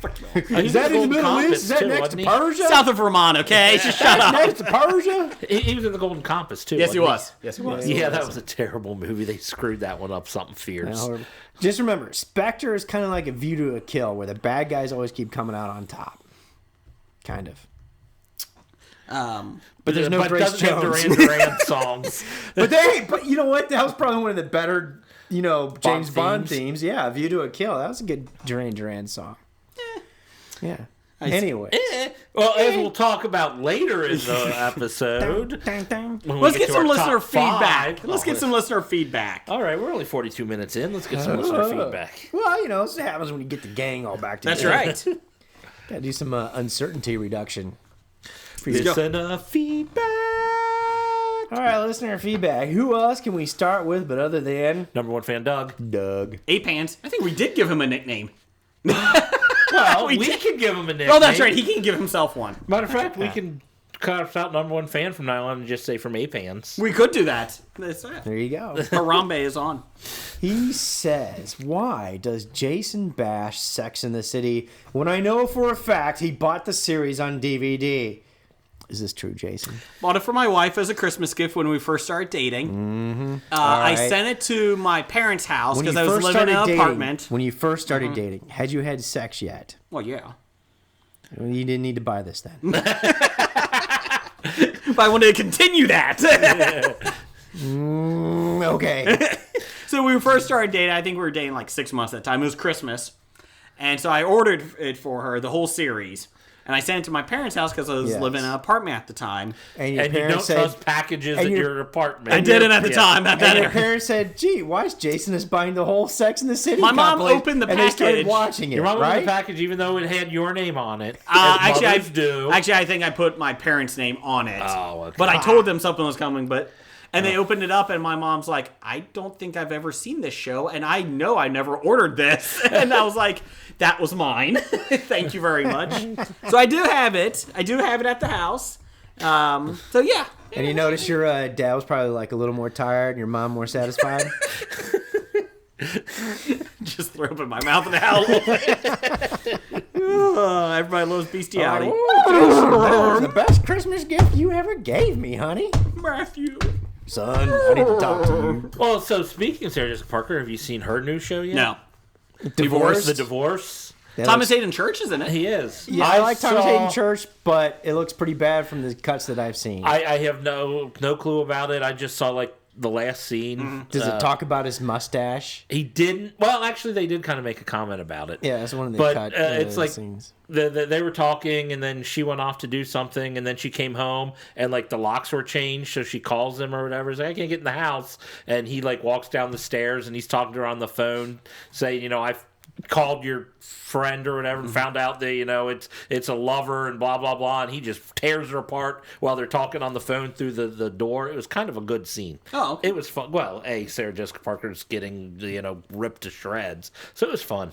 E: He
F: Is
E: was
F: that in the
E: Golden
F: Middle
E: Compass,
F: East? Is that
E: too,
F: next
E: wasn't
F: to
E: he?
F: Persia?
B: South of Vermont, okay? Just shut up.
F: Next to Persia?
E: He was in the Golden Compass too.
B: Yes, he
E: wasn't
B: was. Yes, he was.
E: Yeah, that was a terrible movie. They screwed that one up something fierce.
F: Now, just remember, Spectre is kind of like A View to a Kill, where the bad guys always keep coming out on top. Kind of. But there's no Grace
E: doesn't have
F: Jones.
E: Duran Duran songs.
F: But you know what? That was probably one of the better, James Bond
E: themes.
F: themes. Yeah, A View to a Kill. That was a good Duran Duran song. Yeah. Anyway.
E: Well, as we'll talk about later in the episode.
F: Dang, dang.
E: when we
B: Let's
E: get
B: get
E: to
B: some
E: our
B: listener
E: top five.
B: feedback. Let's get some listener feedback.
E: All right, we're only 42 minutes in. Let's get some listener feedback.
F: Well, this happens when you get the gang all back together.
B: That's right.
F: Gotta do some uncertainty reduction.
E: Listener feedback.
F: All right, listener feedback. Who else can we start with but other than
E: Number one fan, Doug.
F: Doug?
B: Ape Hands. I think we did give him a nickname.
E: Well,
B: We
E: we
B: did.
E: can give him a name.
B: Oh, that's right. He can give himself one.
E: Matter of fact, we can cut out number one fan from now on and just say from Ape Hands.
B: We could do that. That's it.
F: There you go.
B: Harambe is on.
F: He says, why does Jason bash Sex in the City when I know for a fact he bought the series on DVD? Is this true, Jason?
B: Bought it for my wife as a Christmas gift when we first started dating. Mm-hmm. I
F: right.
B: sent it to my parents' house
F: When
B: because
F: you
B: I was
F: first
B: living in
F: started
B: an
F: dating,
B: apartment.
F: when you first started dating, had you had sex yet?
B: Well, yeah.
F: Well, you didn't need to buy this then.
B: But I wanted to continue that.
F: Okay.
B: So we first started dating. I think we were dating like 6 months at the time. It was Christmas. And so I ordered it for her, the whole series. And I sent it to my parents' house because I was
F: Yes.
B: living in an apartment at the time.
F: And your
E: And you don't
F: parents said,
E: trust packages
F: and
E: in
F: your-
E: your apartment.
B: I didn't at the time. That
F: and your
B: better.
F: parents said, gee, why is Jason is buying the whole Sex in the City
B: My mom
F: compilation?"
B: opened the
F: and they started
B: package.
F: watching it,
E: Your mom
F: right?
E: opened the package even though it had your name on it.
B: Actually,
E: Mothers do.
B: I think I put my parents' name on it.
E: Oh, okay.
B: But I told them something was coming. And they opened it up, and my mom's like, I don't think I've ever seen this show, and I know I never ordered this. And I was like, that was mine. Thank you very much. So I do have it. I do have it at the house. So yeah.
F: And you notice your dad was probably like a little more tired and your mom more satisfied?
B: Just throw up in my mouth and howl. Everybody loves bestiality.
F: That was the best Christmas gift you ever gave me, honey.
B: Matthew.
F: Son, I need to talk to you.
E: Well, so speaking of Sarah Jessica Parker, have you seen her new show yet?
B: No.
F: Divorced?
E: The Divorce.
F: That
B: Thomas
F: looks-
B: Hayden Church is in it.
E: He is.
F: Yeah, I like Thomas
E: saw-
F: Hayden Church, but it looks pretty bad from the cuts that I've seen.
E: I have no clue about it. I just saw like the last scene.
F: Does it talk about his mustache?
E: He didn't. Well, actually, they did kind of make a comment about it.
F: Yeah, that's one of the
E: But
F: cut
E: it's like
F: scenes.
E: they were talking, and then she went off to do something, and then she came home, and like the locks were changed, so she calls him or whatever. He's like, I can't get in the house, and he like walks down the stairs, and he's talking to her on the phone, saying, you know, I've called your friend or whatever and found out that, you know, it's a lover and blah blah blah, and he just tears her apart while they're talking on the phone through the door. It was kind of a good scene.
B: Oh, okay.
E: It was fun. Well, Sarah Jessica Parker's getting, you know, ripped to shreds, so it was fun.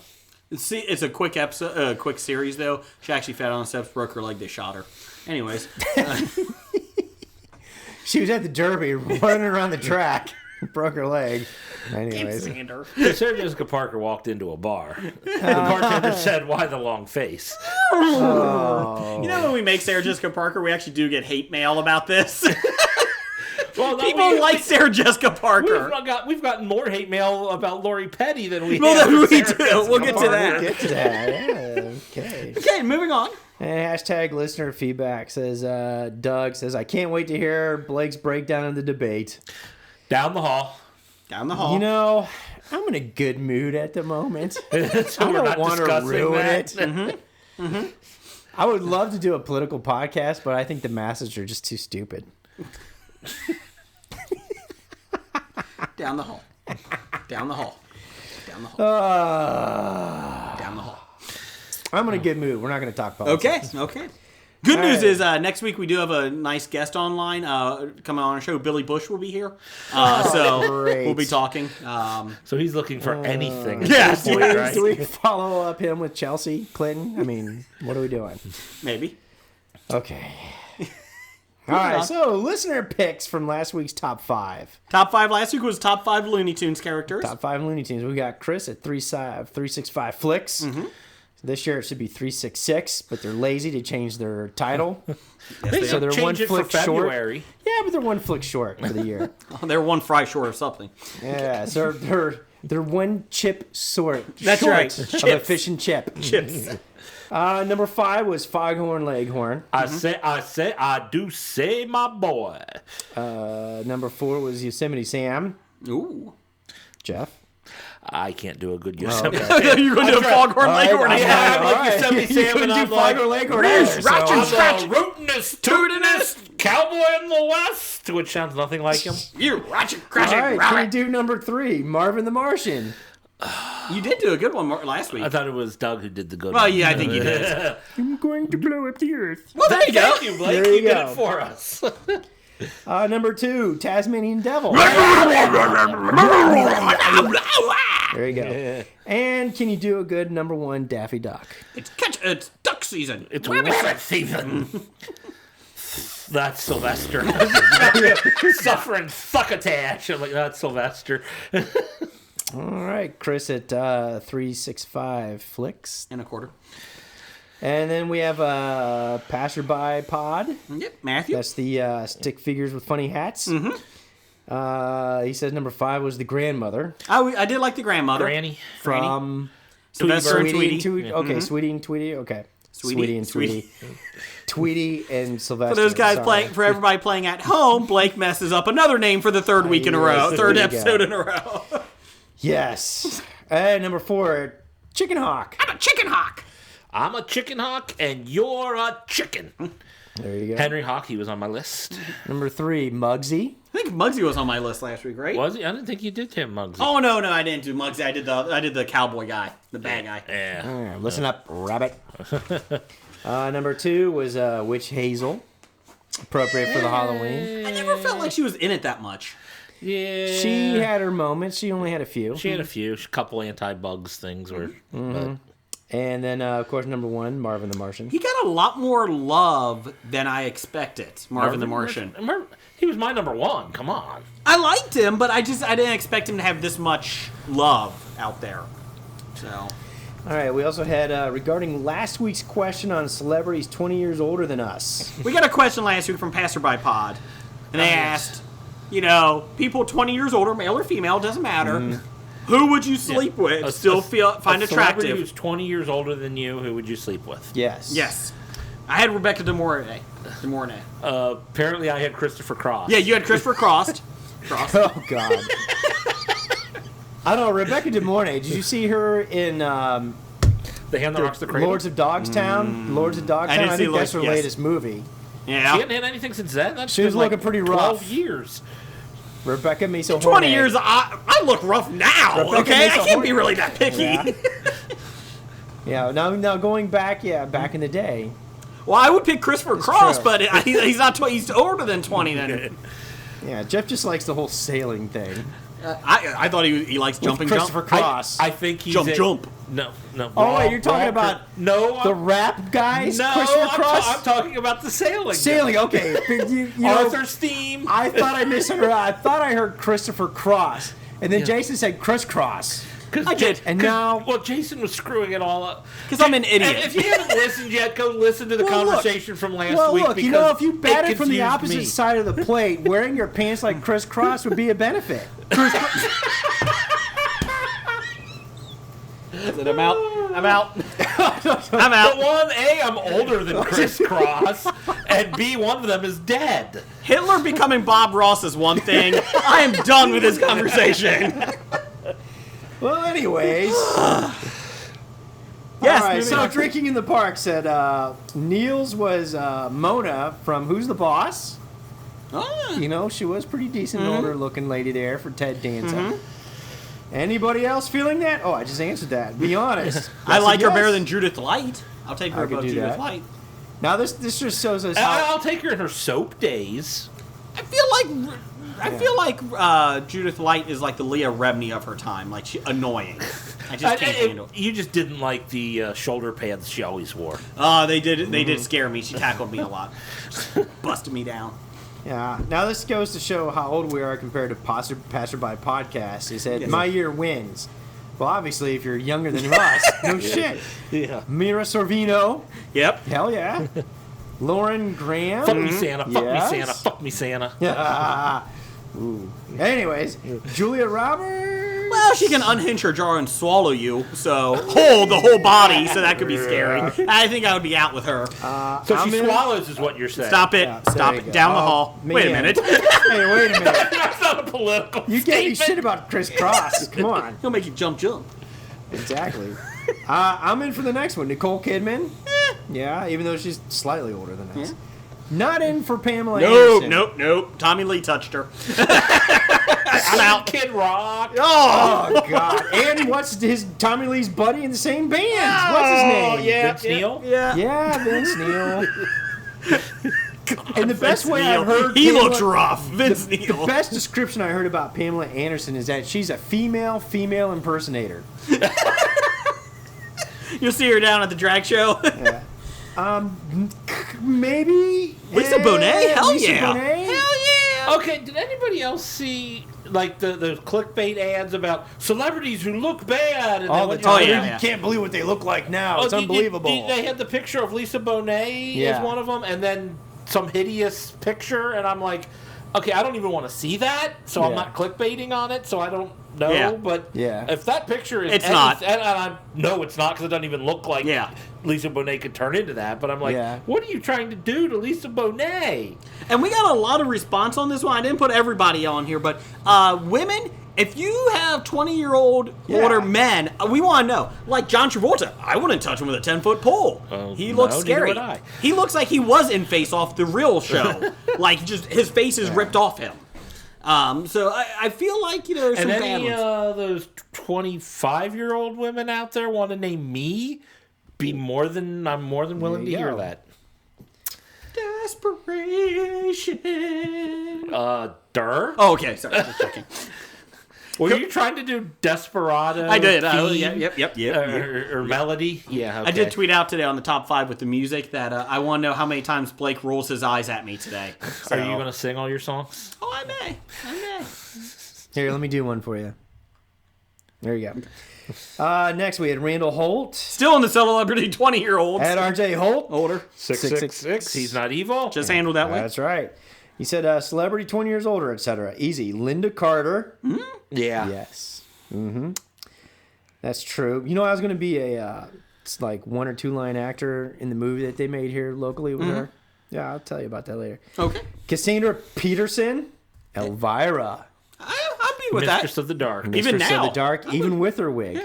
B: See, it's a quick episode, quick series though. She actually fell on the steps, broke her leg. They shot her. Anyways,
F: She was at the Derby running around the track, broke her leg. Anyways,
B: Xander.
E: Sarah Jessica Parker walked into a bar. The bartender said, "Why the long face?"
B: You know, when we make Sarah Jessica Parker, we actually do get hate mail about this.
E: Well, no,
B: People like Sarah Jessica Parker.
E: We've gotten more hate mail about Lori Petty than we
B: Well,
E: have.
B: then we
E: Sarah
B: do.
E: Jessica
B: We'll get to
E: Parker.
B: that.
F: we'll get to that. Yeah, okay.
B: Okay, moving on.
F: And hashtag listener feedback says, Doug says, I can't wait to hear Blake's breakdown of the debate.
E: Down the hall.
B: Down the hall.
F: You know, I'm in a good mood at the moment.
E: So
F: I
E: we're
F: don't
E: not
F: want to
E: discussing
F: ruin
E: that.
F: it. I would love to do a political podcast, but I think the masses are just too stupid.
B: Down the hall. Down the hall. Down the hall. Down the hall.
F: I'm in a good mood. We're not going to talk politics.
B: Okay. Good
F: All
B: news
F: right.
B: is next week we do have a nice guest online coming on our show. Billy Bush will be here. So
F: great.
B: we'll be talking.
E: So he's looking for anything. At
B: yes,
E: this point,
B: yes.
E: right?
F: Do we follow up him with Chelsea Clinton? I mean, what are we doing?
B: Maybe.
F: Okay. All right, so listener picks from last week's top 5.
B: Top 5 last week was top 5 Looney Tunes characters.
F: Top 5 Looney Tunes. We got Chris at 365 Flicks. This year it should be 366, but they're lazy to change their title.
E: They
F: So they're
E: change
F: one
E: it
F: flick
E: for
F: short.
E: February.
F: Yeah, but they're one flick short for the year.
B: They're one fry short of something.
F: Yeah, so they're one chip short.
B: That's
F: short
B: right.
F: Of
B: Chips.
F: a fish and chip.
B: Chips.
F: Number 5 was Foghorn Leghorn.
E: I do say, my boy.
F: Number 4 was Yosemite Sam.
B: Ooh.
F: Jeff.
E: I can't do a good Yosemite.
B: You're going to do a Foghorn Leghorn.
E: Yeah, I'm like
F: All right.
E: Yosemite
F: You
E: Sam,
F: couldn't
E: and
F: do
E: I'm like,
F: Foghorn Leghorn either, so-
E: I'm the rootinest, tootinest cowboy in the West, which sounds nothing like him.
B: You ratchet,
F: All
B: crashet,
F: right, can
B: rabbit.
F: you do number 3, Marvin the Martian?
B: You did do a good one last week.
E: I thought it was Doug who did the good
B: Well,
E: one.
B: yeah, I think you did.
F: I'm going to blow up the earth.
B: Well, there you go.
E: Thank you, Blake.
F: There you
E: You did
F: go.
E: it for us.
F: Number 2, Tasmanian Devil. There you go. And can you do a good number 1, Daffy Duck?
B: It's duck season.
E: It's rabbit season. That's Sylvester. Suffering succotash. I'm like, that's Sylvester.
F: All right, Chris at 365 Flicks.
B: And a quarter.
F: And then we have Passerby Pod.
B: Yep, Matthew.
F: That's the stick figures with funny hats. He says number 5 was the grandmother
B: I did like the grandmother.
E: Granny.
F: from
B: Sylvester and
F: Sweetie
B: Tweety.
F: and Okay, Sweetie and Tweety. Okay,
B: Sweetie.
F: and Tweety. Tweety and Sylvester.
B: For those guys
F: sorry.
B: playing, for everybody playing at home, Blake messes up another name for the third week in a row,
F: Yes,
B: third
F: there you
B: episode
F: go.
B: in a row.
F: Yes. And number 4, Chicken Hawk.
B: I'm a chicken hawk.
E: I'm a chicken hawk, and you're a chicken.
F: There you go.
E: Henry Hawk, he was on my list.
F: Number 3, Muggsy.
B: I think Muggsy was on my list last week, right?
E: Was he? I didn't think you did him, Muggsy.
B: Oh no, I didn't do Muggsy. I did the cowboy guy, the bad guy.
E: Yeah.
F: Listen up, rabbit. Number 2 was Witch Hazel. Appropriate for the Halloween.
B: I never felt like she was in it that much.
E: Yeah.
F: She had her moments. She only had a few.
E: She had a few. A couple anti-bugs things were. But
F: And then, of course, number 1, Marvin the Martian.
B: He got a lot more love than I expected. Marvin the Martian.
E: He was my number 1. Come on.
B: I liked him, but I didn't expect him to have this much love out there. So
F: All right, we also had, regarding last week's question on celebrities 20 years older than us.
B: we got a question last week from Passerby Pod, and they asked, people 20 years older, male or female, doesn't matter. Who would you sleep with? Find
E: A celebrity
B: attractive?
E: who's 20 years older than you, who would you sleep with?
F: Yes.
B: Yes, I had Rebecca De Mornay.
E: Apparently, I had Christopher Cross.
B: Yeah, you had Christopher Cross. Cross.
F: Oh God. I don't know. Rebecca De Mornay. Did you see her in
E: The Hand That Rocks the Cradle.
F: Lords of Dogstown? Lords of Dogtown.
B: didn't
F: I
B: see
F: think that's her
B: Lords- yes.
F: latest movie.
E: She
B: Yeah.
E: hadn't had anything since then. That's
F: She was
E: been like
F: looking pretty
E: 12
F: rough.
E: years.
F: Rebecca Miso.
B: 20 years, I look rough now,
F: Rebecca
B: okay? I
F: Mesa
B: can't be
F: Horn-
B: really that picky.
F: Yeah. Yeah. Now going back. Yeah, back in the day.
B: Well, I would pick Christopher Cross,
F: true.
B: but he's not. He's older than 20 then.
F: Yeah, Jeff just likes the whole sailing thing.
B: I thought he likes jumping
F: Christopher
B: jump.
F: Cross.
E: I think he's
B: Jump.
E: No.
F: Oh, wait, you're talking about
E: no
F: the rap guys,
E: No,
F: Christopher Cross.
E: I'm talking about the sailing.
F: Sailing. Okay. You know,
E: Arthur's theme.
F: I thought I misheard. I thought I heard Christopher Cross, and then Jason said crisscross.
B: I did.
F: And now,
E: Well, Jason was screwing it all up.
B: Because I'm an
E: And
B: idiot.
E: if you haven't listened yet, go listen to the
F: Well, look.
E: conversation from last
F: well,
E: week.
F: look,
E: because
F: you know, if you
E: it
F: batted from the
E: confused
F: opposite
E: me.
F: side of the plate, wearing your pants like crisscross would be a benefit.
B: I'm out. I'm out. I'm
E: But
B: out.
E: one, A, I'm older than Chris Cross, and B, one of them is dead.
B: Hitler becoming Bob Ross is one thing. I am done with this conversation.
F: Well, anyways.
B: Yes,
F: All right,
B: moving
F: so
B: on.
F: Drinking in the Park said Niels was Mona from Who's the Boss?
B: Ah.
F: You know, she was pretty decent,
B: Mm-hmm.
F: older looking lady there for Ted Danson. Anybody else feeling that? Oh, I just answered that. Be honest.
B: I
F: Yes,
B: like her
F: yes.
B: better than Judith Light. I'll take her
F: I could
B: above
F: do
B: Judith
F: that.
B: Light.
F: Now this just shows us
E: And
F: how.
E: I'll take her in her soap days.
B: I feel like Judith Light is like the Leah Remini of her time. Like, she annoying. I just can't handle it.
E: You just didn't like the shoulder pads she always wore.
B: They did scare me. She tackled me a lot. Busted me down.
F: Yeah. Now this goes to show how old we are compared to Passerby Podcast. He said, "My year wins." Well, obviously, if you're younger than us, no shit.
E: Yeah.
F: Mira Sorvino,
B: Yep.
F: hell yeah. Lauren Graham.
E: Fuck me, Santa. Fuck
F: Yes.
E: me, Santa. Fuck me, Santa.
F: Yeah. Ooh. Anyways, Julia Roberts.
B: Well, she can unhinge her jar and swallow you, so hold the whole body, so that could be scary. I think I would be out with her.
E: So
F: I'm
E: she
F: in-
E: swallows is what you're saying.
B: Stop it.
F: Yeah, there
B: Stop
F: you
B: it.
F: go.
B: Down the
F: Oh,
B: hall. Wait a
F: man.
B: minute.
F: Hey, wait a minute.
E: That's not a political
F: You gave me
E: statement.
F: shit about Chris Cross. Come on.
B: He'll make you jump.
F: Exactly. I'm in for the next one. Nicole Kidman. Yeah, even though she's slightly older than us. Not in for Pamela Anderson.
B: Nope. Tommy Lee touched her. I'm out.
E: Kid Rock.
F: Oh, God. And what's his Tommy Lee's buddy in the same band? What's his name?
E: Vince Neil?
B: Yeah.
F: Yeah, Vince Neil. And the best way
B: Neil.
F: I've heard
B: He
F: Pamela-
B: looks rough. Vince
F: The
B: Neil.
F: best description I heard about Pamela Anderson is that she's a female impersonator.
B: You'll see her down at the drag show.
F: Maybe
B: Lisa Bonet? Hell
F: Lisa
B: yeah.
F: Bonet?
B: Hell yeah.
E: Okay, did anybody else see like the clickbait ads about celebrities who look bad? And
F: All
E: then
F: the
E: when
F: time.
E: you-
B: yeah.
F: You can't believe what they look like now.
E: Oh,
F: It's unbelievable.
E: They had the picture of Lisa Bonet
F: Yeah.
E: as one of them, and then some hideous picture, and I'm like, okay, I don't even want to see that, so I'm
F: Yeah.
E: not clickbaiting on it, so I don't know.
B: Yeah.
E: But
F: Yeah.
E: if that picture is
B: It's not.
E: and I know it's not because it doesn't even look like
B: Yeah.
E: Lisa Bonet could turn into that. But I'm like,
F: Yeah.
E: what are you trying to do to Lisa Bonet?
B: And we got a lot of response on this one. I didn't put everybody on here, but women, if you have 20-year-old older men, we want to know. Like John Travolta, I wouldn't touch him with a 10-foot pole. He looks
E: no,
B: scary.
E: neither would I.
B: He looks like he was in Face Off, the real show. Like, just his face is ripped off him. So I feel like, there's some
E: And
B: bad
E: any
B: ones.
E: those 25-year-old women out there want to name me? I'm more than willing to
F: you
E: hear
F: go.
E: that.
B: Desperation.
E: Durr?
B: Oh, okay. Sorry. Just checking.
E: Were you trying to do Desperado?
B: I did.
E: theme,
B: Yep.
E: or Melody? Yeah, okay.
B: I did tweet out today on the top 5 with the music that I want to know how many times Blake rolls his eyes at me today.
E: Are you going to sing all your songs?
B: Oh, I may.
F: Here, let me do one for you. There you go. Next, we had Randall Holt.
B: Still in the celebrity 20-year-olds.
F: Had RJ Holt.
B: Older.
E: 666. He's not evil.
B: Just handled that way.
F: That's right. He said celebrity 20 years older, etc. Easy. Linda Carter.
E: yeah.
F: Yes. Mm-hmm. That's true. You know, I was going to be a it's like 1 or 2 line actor in the movie that they made here locally with her. Yeah, I'll tell you about that later.
B: Okay.
F: Cassandra Peterson. Elvira.
B: with
E: Mistress
B: that.
E: of the Dark.
B: Even
F: Mistress
B: now.
F: of the Dark, even with her wig.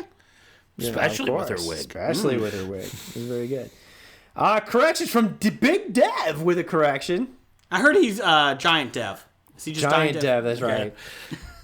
E: Especially with her wig.
F: Especially with her wig. It was very good. Corrections from Big Dev with a correction.
B: I heard he's Giant Dev. Is he just
F: Giant Dev, that's right.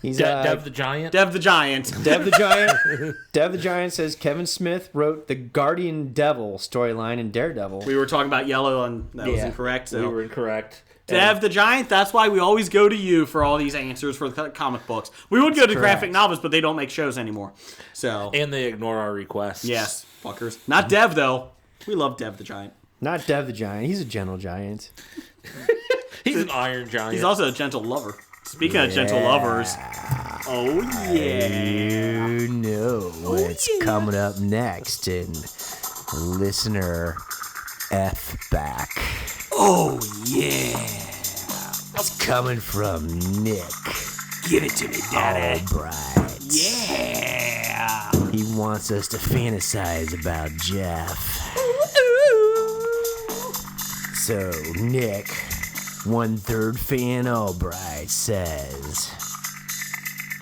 F: He's
E: Dev the Giant.
B: Dev the Giant.
F: Dev the Giant. Dev the Giant says Kevin Smith wrote the Guardian Devil storyline in Daredevil.
B: We were talking about Yellow, and that was
F: Yeah.
B: incorrect. So.
E: We were incorrect.
B: Dev the Giant, that's why we always go to you for all these answers for the comic books. We would go to graphic
F: correct.
B: novels, but they don't make shows anymore. So,
E: And they ignore our requests.
B: yes, fuckers. Not Dev, though. We love Dev the Giant.
F: Not Dev the Giant. He's a gentle giant.
E: He's an Iron Giant.
B: He's also a gentle lover. Speaking of gentle lovers, oh yeah.
F: You know what's coming up next in Listener F Back.
B: Oh yeah.
F: It's coming from Nick
B: Give it to me, Daddy.
F: Albright.
B: Yeah.
F: He wants us to fantasize about Jeff. So, Nick, 1/3 fan Albright says,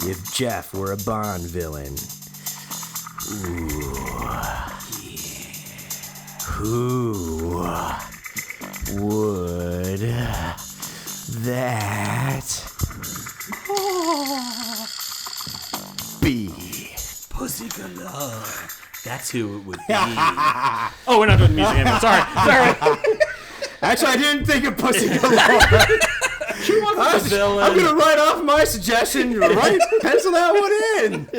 F: if Jeff were a Bond villain, who would that be?
B: Pussy galore. That's who it would be. Oh, we're not doing the music anymore. Sorry.
F: Actually, I didn't think of Pussy Galore.
E: She wasn't a villain.
F: I'm gonna write off my suggestion. Pencil that one in.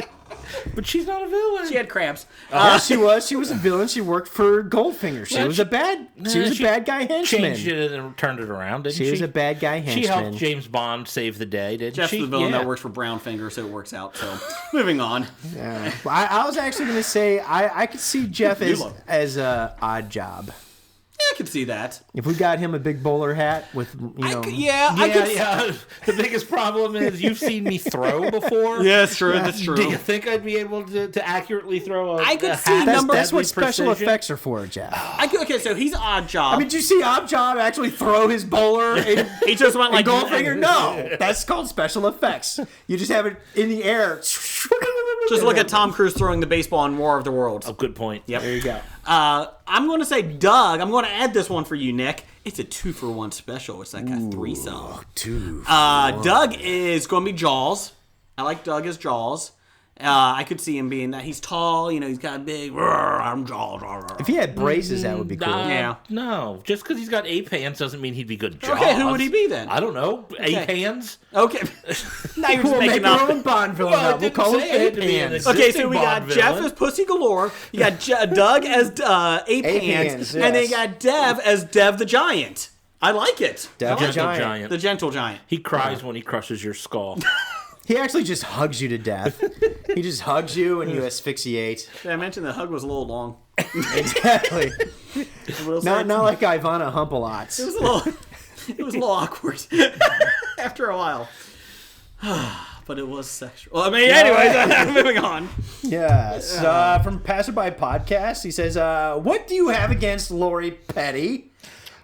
E: But she's not a villain.
B: She had cramps.
F: Yeah, she was. She was a villain. She worked for Goldfinger. She
E: Yeah,
F: was a bad. She was a bad guy henchman.
E: Changed it and turned it around, didn't she?
F: She was a bad guy henchman.
E: She helped James Bond save the day, didn't
B: Jeff's
E: she?
B: the villain
E: Yeah.
B: that works for Brownfinger, so it works out. So, moving on.
F: Yeah. I was actually gonna say I could see Jeff
B: You love it.
F: as a odd job.
B: I could see that.
F: If we got him a big bowler hat with
B: I
F: know.
B: could.
E: Yeah. The biggest problem is you've seen me throw before.
B: Yeah, it's true. That's true.
E: Do you think I'd be able to accurately throw a
B: I could
E: a
B: see
E: hat
B: number-
F: That's what
E: deadly
F: special
E: precision?
F: effects are for, Jeff.
B: Okay, so he's odd job.
F: I mean, did you see Odd Job actually throw his bowler in,
B: he just went like
F: Goldfinger? No, that's called special effects. You just have it in the air.
B: Just look at Tom Cruise throwing the baseball in War of the Worlds.
E: Oh, good point.
B: Yep.
F: There you go.
B: I'm going to say Doug. I'm going to add this one for you, Nick. It's a 2-for-1 special. It's like a threesome. Doug is going to be Jaws. I like Doug as Jaws. I could see him being that. He's tall. He's got a big. I'm Jaws.
F: If he had braces, that would be cool.
B: Yeah.
E: No, just because he's got ape hands doesn't mean he'd be good. Jaws.
B: Okay, who would he be then?
E: I don't know. Ape hands.
B: Okay. Now you're just
F: We'll make
B: making
F: our
B: up.
F: own Bond villain.
E: Well, I
F: We'll
E: didn't
F: call him
E: say it had
F: Ape
E: to be an
F: Hands.
B: Okay, so we got
E: Bond
B: Jeff
E: villain.
B: as Pussy Galore. You got Doug as Ape
F: Ape
B: Hands,
F: Hands,
B: and then you
F: yes.
B: got Dev as Dev the Giant. I like it.
F: Dev
E: Gentle
F: the Giant.
E: giant.
B: The gentle giant.
E: He cries when he crushes your skull.
F: He actually just hugs you to death. He just hugs you and you asphyxiate.
B: Did I mention the hug was a little long?
F: Exactly. Not like Ivana Humpalots.
B: It was a little awkward after a while. But it was sexual. Well, I mean, anyways, moving on.
F: Yes. From Passerby Podcast, he says, what do you have against Lori Petty?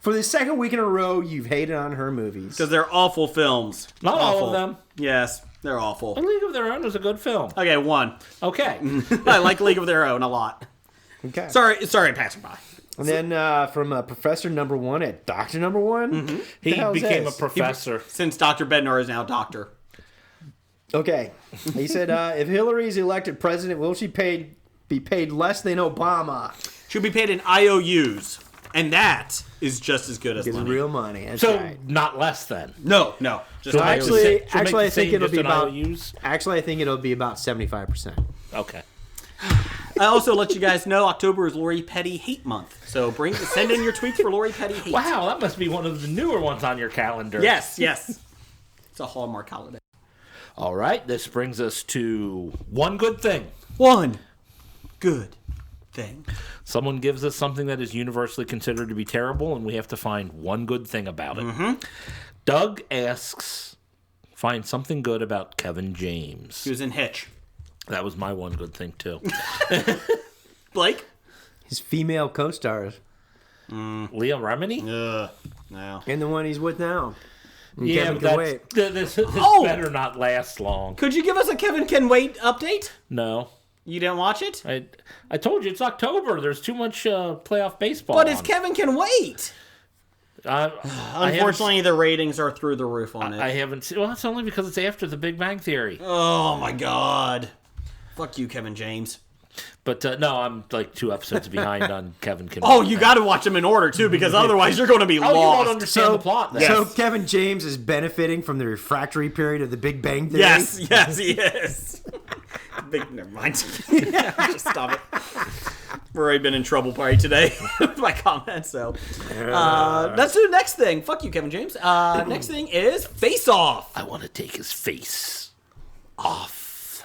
F: For the second week in a row, you've hated on her movies.
B: Because they're awful films.
E: Not all of them.
B: Yes, they're awful.
E: A League of Their Own is a good film.
B: Okay, one.
E: Okay.
B: I like League of Their Own a lot.
F: Okay.
B: Sorry, passerby.
F: And then from Professor Number One at Doctor Number One,
E: He
F: the hell is
E: became a
F: this?
E: professor.
B: Since Dr. Bednar is now doctor.
F: Okay. He said, if Hillary's elected president, will she be paid less than Obama?
B: She'll be paid in IOUs. And that is just as good as
F: It's
B: money.
F: real money. That's
E: So,
F: right.
E: not less than.
B: No. Just
E: She'll make
B: IOUs.
E: the same- she'll make
F: Actually,
E: the
F: I think
E: same
F: it'll
E: just
F: be
E: in
F: about.
E: IOUs?
F: Actually, I think it'll be about 75%.
E: Okay.
B: I also let you guys know October is Lori Petty Hate Month. So send in your tweets for Lori Petty Hate.
E: Wow, that must be one of the newer ones on your calendar.
B: Yes. It's a Hallmark holiday.
E: All right, this brings us to one good thing.
B: One good thing.
E: Someone gives us something that is universally considered to be terrible, and we have to find one good thing about it. Doug asks, find something good about Kevin James.
B: He was in Hitch.
E: That was my one good thing, too.
B: Blake?
F: His female co-stars.
E: Leah Remini?
B: No.
F: And the one he's with now. And
E: Yeah,
F: Kevin
E: but
F: can wait.
E: this
B: Oh!
E: better not last long.
B: Could you give us a Kevin Can Wait update?
E: No.
B: You didn't watch it?
E: I told you, it's October. There's too much playoff baseball
B: But it's
E: on.
B: Kevin Can Wait. Unfortunately, the ratings are through the roof on it.
E: I haven't seen... Well, that's only because it's after The Big Bang Theory.
B: Oh, my God. Fuck you, Kevin James.
E: But no, I'm like 2 episodes behind on Kevin Can
B: Oh,
E: Wait.
B: you got to watch them in order, too, because otherwise you're going to be
E: Oh, you won't
B: lost.
E: understand the plot then.
F: So Kevin James is benefiting from the refractory period of the Big Bang Theory.
B: Yes, he is. Never mind. Just stop it. We've already been in trouble probably today with my comments. So let's do the next thing. Fuck you, Kevin James. Next thing is Face Off.
E: I want to take his face off.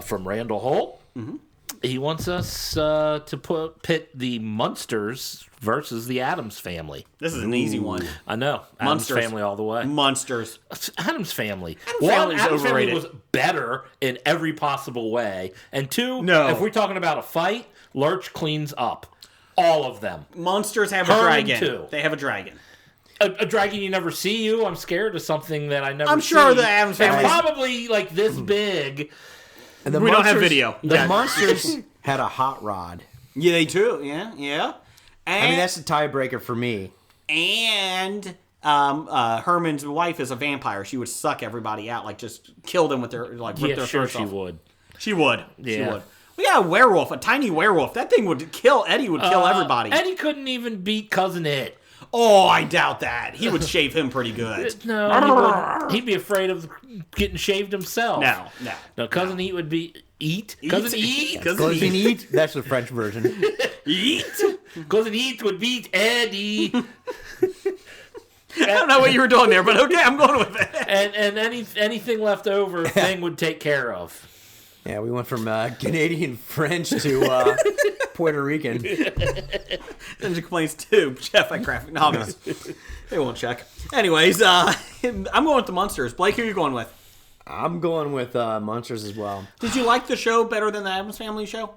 E: From Randall Holt. Mm-hmm. He wants us to pit the Munsters versus the Addams Family.
B: This is an easy one.
E: I know. Addams
B: Munsters.
E: Family all the way.
B: Monsters.
E: Addams Family.
B: Family's
E: Addams Family
B: overrated.
E: was better in every possible way. And 2,
B: No.
E: if we're talking about a fight, Lurch cleans up. All of them.
B: Monsters have a
E: Herman,
B: dragon.
E: too.
B: They have a dragon.
E: A dragon you never see you. I'm scared of something that I never
B: I'm
E: see.
B: sure the Addams Family-
E: It's probably like this big.
F: And the
B: We don't have
F: monsters-
B: video.
F: The
B: Yeah.
F: monsters had a hot rod.
B: Yeah, they do. Yeah. And,
F: I mean, that's the tiebreaker for me.
B: and Herman's wife is a vampire. She would suck everybody out, like just kill them with their rip
E: Yeah,
B: their
E: sure
B: throats
E: she
B: off.
E: would.
B: She would. She
E: Yeah.
B: would. We got a werewolf, a tiny werewolf. That thing would kill. Eddie would kill everybody.
E: Eddie couldn't even beat Cousin It.
B: Oh, I doubt that. He would shave him pretty good.
E: No, he wouldn't. He'd be afraid of getting shaved himself.
B: No.
E: No, Cousin Eat would be Cousin Eat.
B: Cousin
F: Cousin
B: Eat.
F: Eat, that's the French version.
B: Eat.
E: Cousin Eat would beat Eddie.
B: I don't know what you were doing there, but okay, I'm going with it.
E: and anything left over, Thing would take care of.
F: Yeah, we went from Canadian French to Puerto Rican.
B: Ninja complaints too. Jeff at Graphic Novice. They won't check. Anyways, I'm going with the Munsters. Blake, who are you going with?
F: I'm going with Monsters as well.
B: Did you like the show better than the Addams Family show?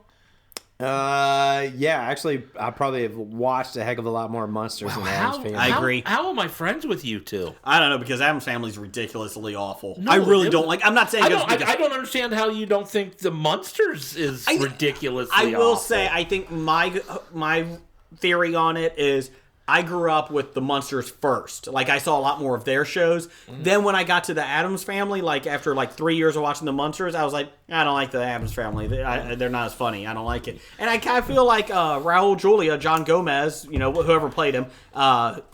F: Yeah, actually, I probably have watched a heck of a lot more Monsters than Addams Family.
B: I agree.
E: How am I friends with you two?
B: I don't know, because Addams Family's ridiculously awful.
E: No,
B: I really
E: it
B: don't
E: was-
B: like. I'm not saying
E: I
B: it's
E: don't.
B: because
E: I don't understand how you don't think the Munsters is ridiculously.
B: I will
E: awful.
B: say, I think my theory on it is I grew up with the Munsters first. Like, I saw a lot more of their shows. Then when I got to the Addams Family, like after like 3 years of watching the Munsters, I was like, I don't like the Addams Family. They're not as funny. I don't like it. And I kind of feel like Raul Julia, John Gomez, you know, whoever played him,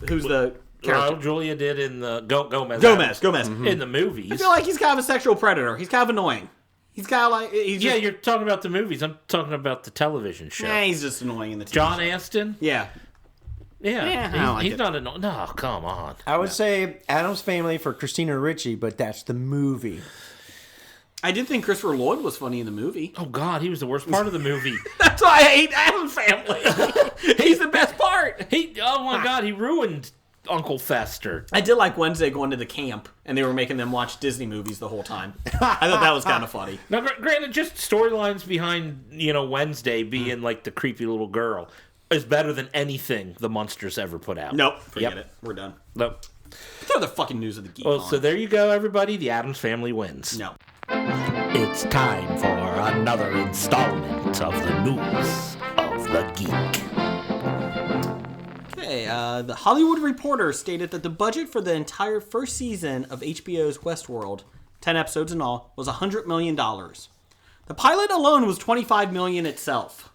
B: who's the character?
E: Julia did in the Gomez.
B: Gomez.
E: In the movies.
B: I feel like he's kind of a sexual predator. He's kind of annoying. He's kind of like
E: Yeah, you're talking about the movies. I'm talking about the television show.
B: he's just annoying in the TV
E: John
B: show.
E: Aston?
B: Yeah.
E: Yeah.
B: I don't like
E: he's
B: it.
E: not annoying. No, come on.
F: I would say Addams Family for Christina Ricci, but that's the movie.
B: I did think Christopher Lloyd was funny in the movie.
E: Oh, God, he was the worst part of the movie.
B: That's why I hate Addams Family. He's the best part.
E: Oh, my God, he ruined Uncle Fester.
B: I did like Wednesday going to the camp, and they were making them watch Disney movies the whole time. I thought that was kind of funny.
E: Now, granted, just storylines behind, Wednesday being like the creepy little girl is better than anything the Munsters ever put out.
B: Nope, forget
E: Yep.
B: it. We're done.
E: Nope.
B: Throw the fucking news of the geek
E: Well,
B: on.
E: so there you go, everybody. The Addams Family wins.
B: No.
E: It's time for another installment of the news of the geek.
B: Okay, the Hollywood Reporter stated that the budget for the entire first season of HBO's Westworld, 10 episodes in all, was $100 million. The pilot alone was $25 million itself.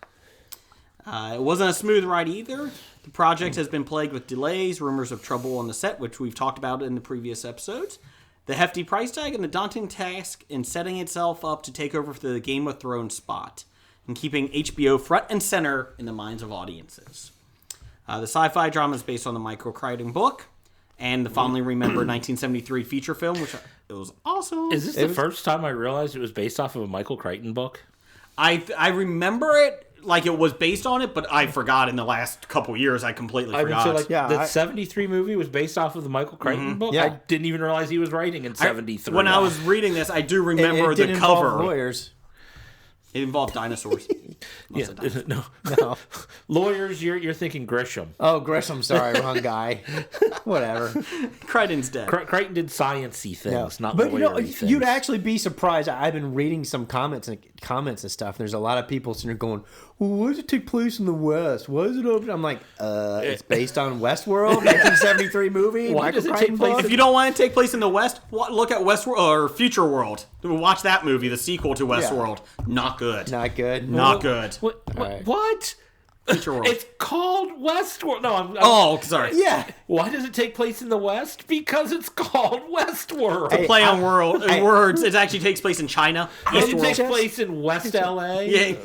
B: It wasn't a smooth ride either. The project has been plagued with delays, rumors of trouble on the set, which we've talked about in the previous episodes, the hefty price tag, and the daunting task in setting itself up to take over for the Game of Thrones spot, and keeping HBO front and center in the minds of audiences. The sci-fi drama is based on the Michael Crichton book and the fondly remembered 1973 feature film, which it was awesome.
E: Is this the first time I realized it was based off of a Michael Crichton book?
B: I remember it like it was based on it, but I forgot in the last couple years. I completely
E: I would
B: forgot.
E: say like
F: Yeah,
E: the
F: I-
E: 73 movie was based off of the Michael Crichton book.
F: Yeah.
E: I didn't even realize he was writing in 73.
B: When I was reading this, I do remember
F: it
B: the
F: did involve
B: cover.
F: lawyers.
B: It involved dinosaurs.
E: Yeah, no.
F: No.
E: Lawyers, you're thinking Grisham.
F: Oh, Grisham, sorry, wrong guy. Whatever.
B: Crichton's dead.
E: Crichton did sciencey things, not
F: But
E: lawyery things.
F: you'd actually be surprised. I've been reading some comments and stuff. There's a lot of people sitting there going, well, why does it take place in the West? Why is it over? I'm like, it's based on Westworld, 1973 movie.
E: Why
F: Michael
E: does it take
F: Crichton
E: place
F: book.
B: If you don't want to take place in the West, look at Westworld or Future World. Watch that movie, the sequel to Westworld. Not good.
F: Not good.
B: Not good.
E: What?
F: Right.
E: What?
B: Future World.
E: It's called Westworld. No, I'm
B: Oh, sorry.
F: Yeah.
E: Why does it take place in the West? Because it's called Westworld.
F: Hey,
B: Play on words. It actually takes place in China.
E: And it
B: Eastworld.
E: takes place in West LA.
B: Yeah.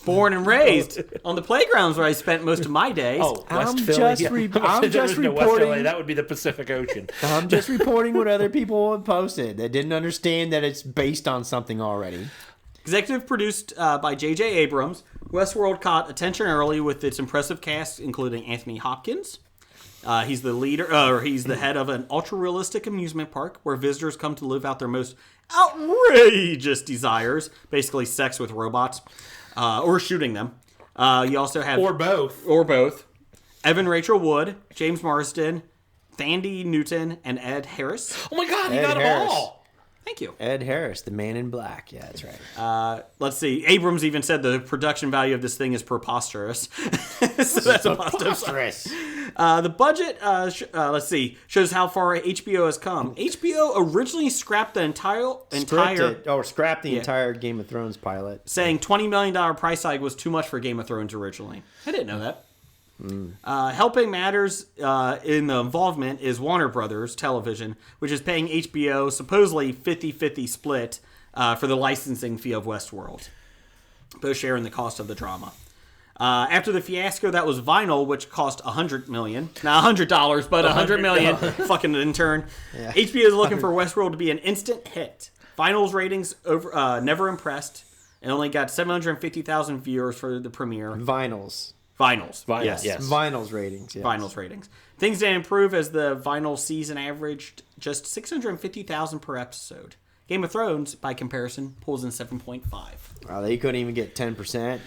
B: Born and raised on the playgrounds where I spent most of my days.
E: Oh, West
F: I'm
E: Philly.
F: just
E: Yeah.
F: re-
E: There
F: I'm
E: is
F: just
E: no West LA.
F: reporting-
E: That would be the Pacific Ocean.
F: I'm just reporting what other people have posted. They didn't understand that it's based on something already.
B: Executive produced by J.J. Abrams, Westworld caught attention early with its impressive cast, including Anthony Hopkins. He's the leader, he's the head of an ultra-realistic amusement park where visitors come to live out their most outrageous desires, basically sex with robots, or shooting them. You also have
E: Or both.
B: Evan Rachel Wood, James Marsden, Thandie Newton, and Ed Harris.
E: Oh my God, you
F: Ed
E: got them
F: Harris.
E: all.
B: Thank you.
F: Ed Harris, the man in black. Yeah, that's right.
B: Let's see. Abrams even said the production value of this thing is preposterous. So that's a positive sign. The budget, let's see, shows how far HBO has come. HBO originally scrapped the entire
F: Scrap the entire Game of Thrones pilot.
B: saying $20 million price tag was too much for Game of Thrones originally. I didn't know that. Helping matters in the involvement is Warner Brothers Television, which is paying HBO supposedly 50-50 split for the licensing fee of Westworld, both sharing the cost of the drama. After the fiasco that was Vinyl, which cost $100 million, not $100, but $100 million, fucking intern.
F: Yeah.
B: HBO is looking for Westworld to be an instant hit. Vinyl's ratings never impressed, and only got 750,000 viewers for the premiere.
F: Vinyls.
B: Vinyls.
E: Yes.
F: Vinyls ratings. Yes.
B: Vinyls ratings. Things didn't improve as the Vinyl season averaged just 650,000 per episode. Game of Thrones, by comparison, pulls in 7.5.
F: Wow, they couldn't even get 10%.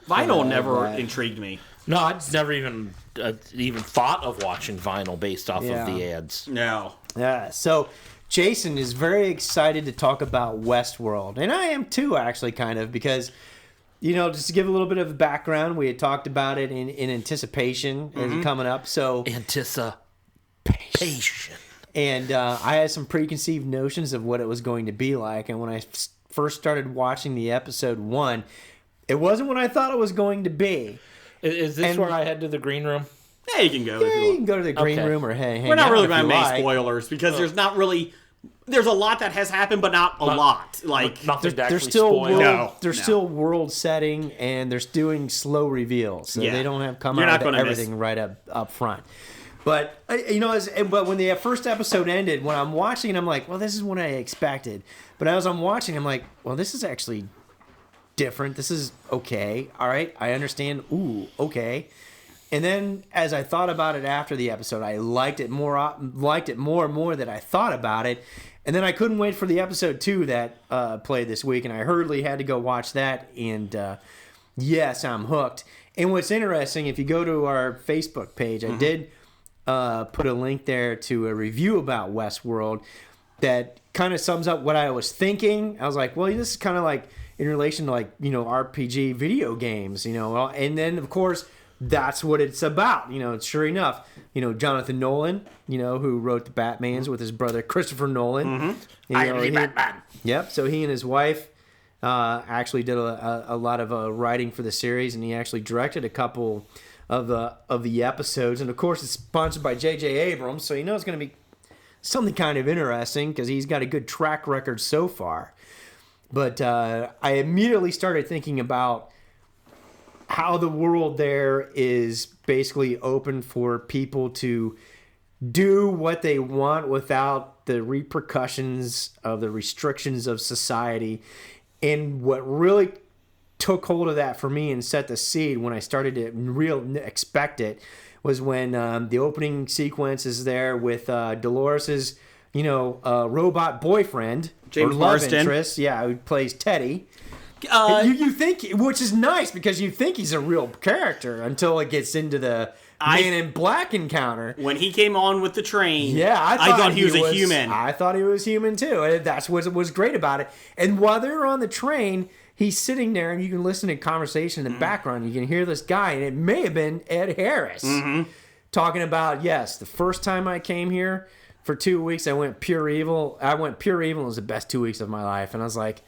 B: Vinyl never
F: right.
B: intrigued me.
E: No, I'd never even thought of watching Vinyl based off
F: Yeah.
E: of the ads.
B: No.
F: Yeah, so Jason is very excited to talk about Westworld. And I am too, actually, kind of, because, you know, just to give a little bit of background, we had talked about it in anticipation as coming up. So,
E: Anticipation.
F: and I had some preconceived notions of what it was going to be like. And when I first started watching the episode 1, it wasn't what I thought it was going to be.
E: Is this
F: And-
E: where I head to the green room?
B: Yeah, you can go if
F: Yeah,
B: you
F: you
B: want.
F: can go to the green
E: Okay.
F: room or hang
B: We're not
F: out
B: really
F: if
B: going to
F: you
B: make
F: like.
B: spoilers because there's not really... There's a lot that has happened, but not a lot. Like,
E: Nothing to
F: They're
E: actually
F: still
E: spoil.
B: No.
F: they're still world setting, and they're doing slow reveals, so
B: Yeah.
F: they don't have come
B: You're
F: out
B: not
F: with
B: gonna miss.
F: everything right up front. But you know, but when the first episode ended, when I'm watching, I'm like, well, this is what I expected. But as I'm watching, I'm like, well, this is actually different. This is okay. All right, I understand. Ooh, okay. And then as I thought about it after the episode, I liked it more and more that I thought about it. And then I couldn't wait for the episode 2 that played this week, and I hurriedly had to go watch that. And yes, I'm hooked. And what's interesting, if you go to our Facebook page, I did put a link there to a review about Westworld that kind of sums up what I was thinking. I was like, well, this is kind of like in relation to, like, you know, RPG video games, you know. And then, of course, that's what it's about. You know, sure enough, you know, Jonathan Nolan, you know, who wrote the Batmans with his brother Christopher Nolan. You know,
E: Batman.
F: Yep. So he and his wife actually did a lot of writing for the series, and he actually directed a couple of the episodes. And of course, it's sponsored by J.J. Abrams, so you know it's going to be something kind of interesting because he's got a good track record so far. But I immediately started thinking about how the world there is basically open for people to do what they want without the repercussions of the restrictions of society. And what really took hold of that for me and set the seed when I started to expect it was when the opening sequence is there with Dolores's, you know, robot boyfriend,
B: James
F: or love
B: Marsden.
F: interest, who plays Teddy. You think, which is nice because you think he's a real character until it gets into the Man in Black encounter.
B: When he came on with the train,
F: Yeah, I thought
B: he was a human.
F: I thought he was human too. And that's what was great about it. And while they're on the train, he's sitting there, and you can listen to conversation in the background. You can hear this guy, and it may have been Ed Harris talking about, yes, the first time I came here for 2 weeks, I went pure evil. It was the best 2 weeks of my life. And I was like,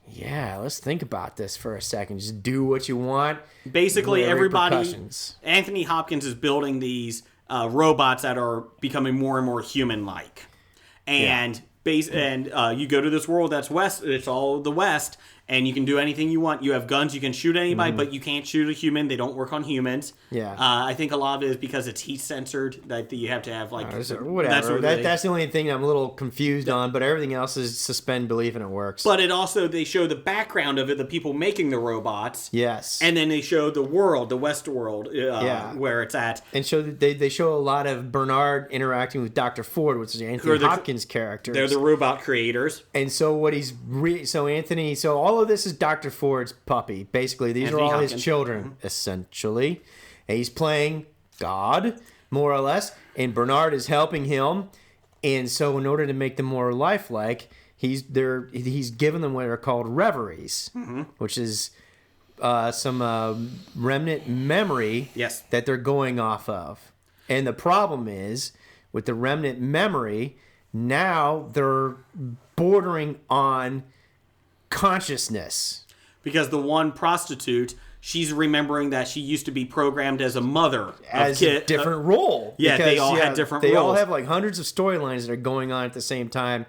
F: yeah, let's think about this for a second. Just do what you want.
B: Basically,
F: No
B: everybody.
F: repercussions.
B: Anthony Hopkins is building these robots that are becoming more and more human-like, and you go to this world that's west. It's all the West, and you can do anything you want. You have guns. You can shoot anybody, but you can't shoot a human. They don't work on humans.
F: Yeah.
B: I think a lot of it is because it's heat censored. That you have to have
F: Whatever. That's the only thing I'm a little confused on, but everything else is suspend belief and it works.
B: But it also, they show the background of it, the people making the robots.
F: Yes.
B: And then they show the world, the West world, where it's at.
F: And they show a lot of Bernard interacting with Dr. Ford, which is Anthony Hopkins' character.
B: They're the robot creators.
F: And so what so all of this is Dr. Ford's puppy. Basically, these
B: Anthony
F: are all
B: Hopkins.
F: his children, essentially. And he's playing God, more or less, and Bernard is helping him. And so in order to make them more lifelike, he's given them what are called reveries, which is some remnant memory
B: Yes.
F: that they're going off of. And the problem is, with the remnant memory, now they're bordering on consciousness.
B: Because the one prostitute, she's remembering that she used to be programmed as a mother.
F: As a different role.
B: Yeah, they all had different roles.
F: They all have like hundreds of storylines that are going on at the same time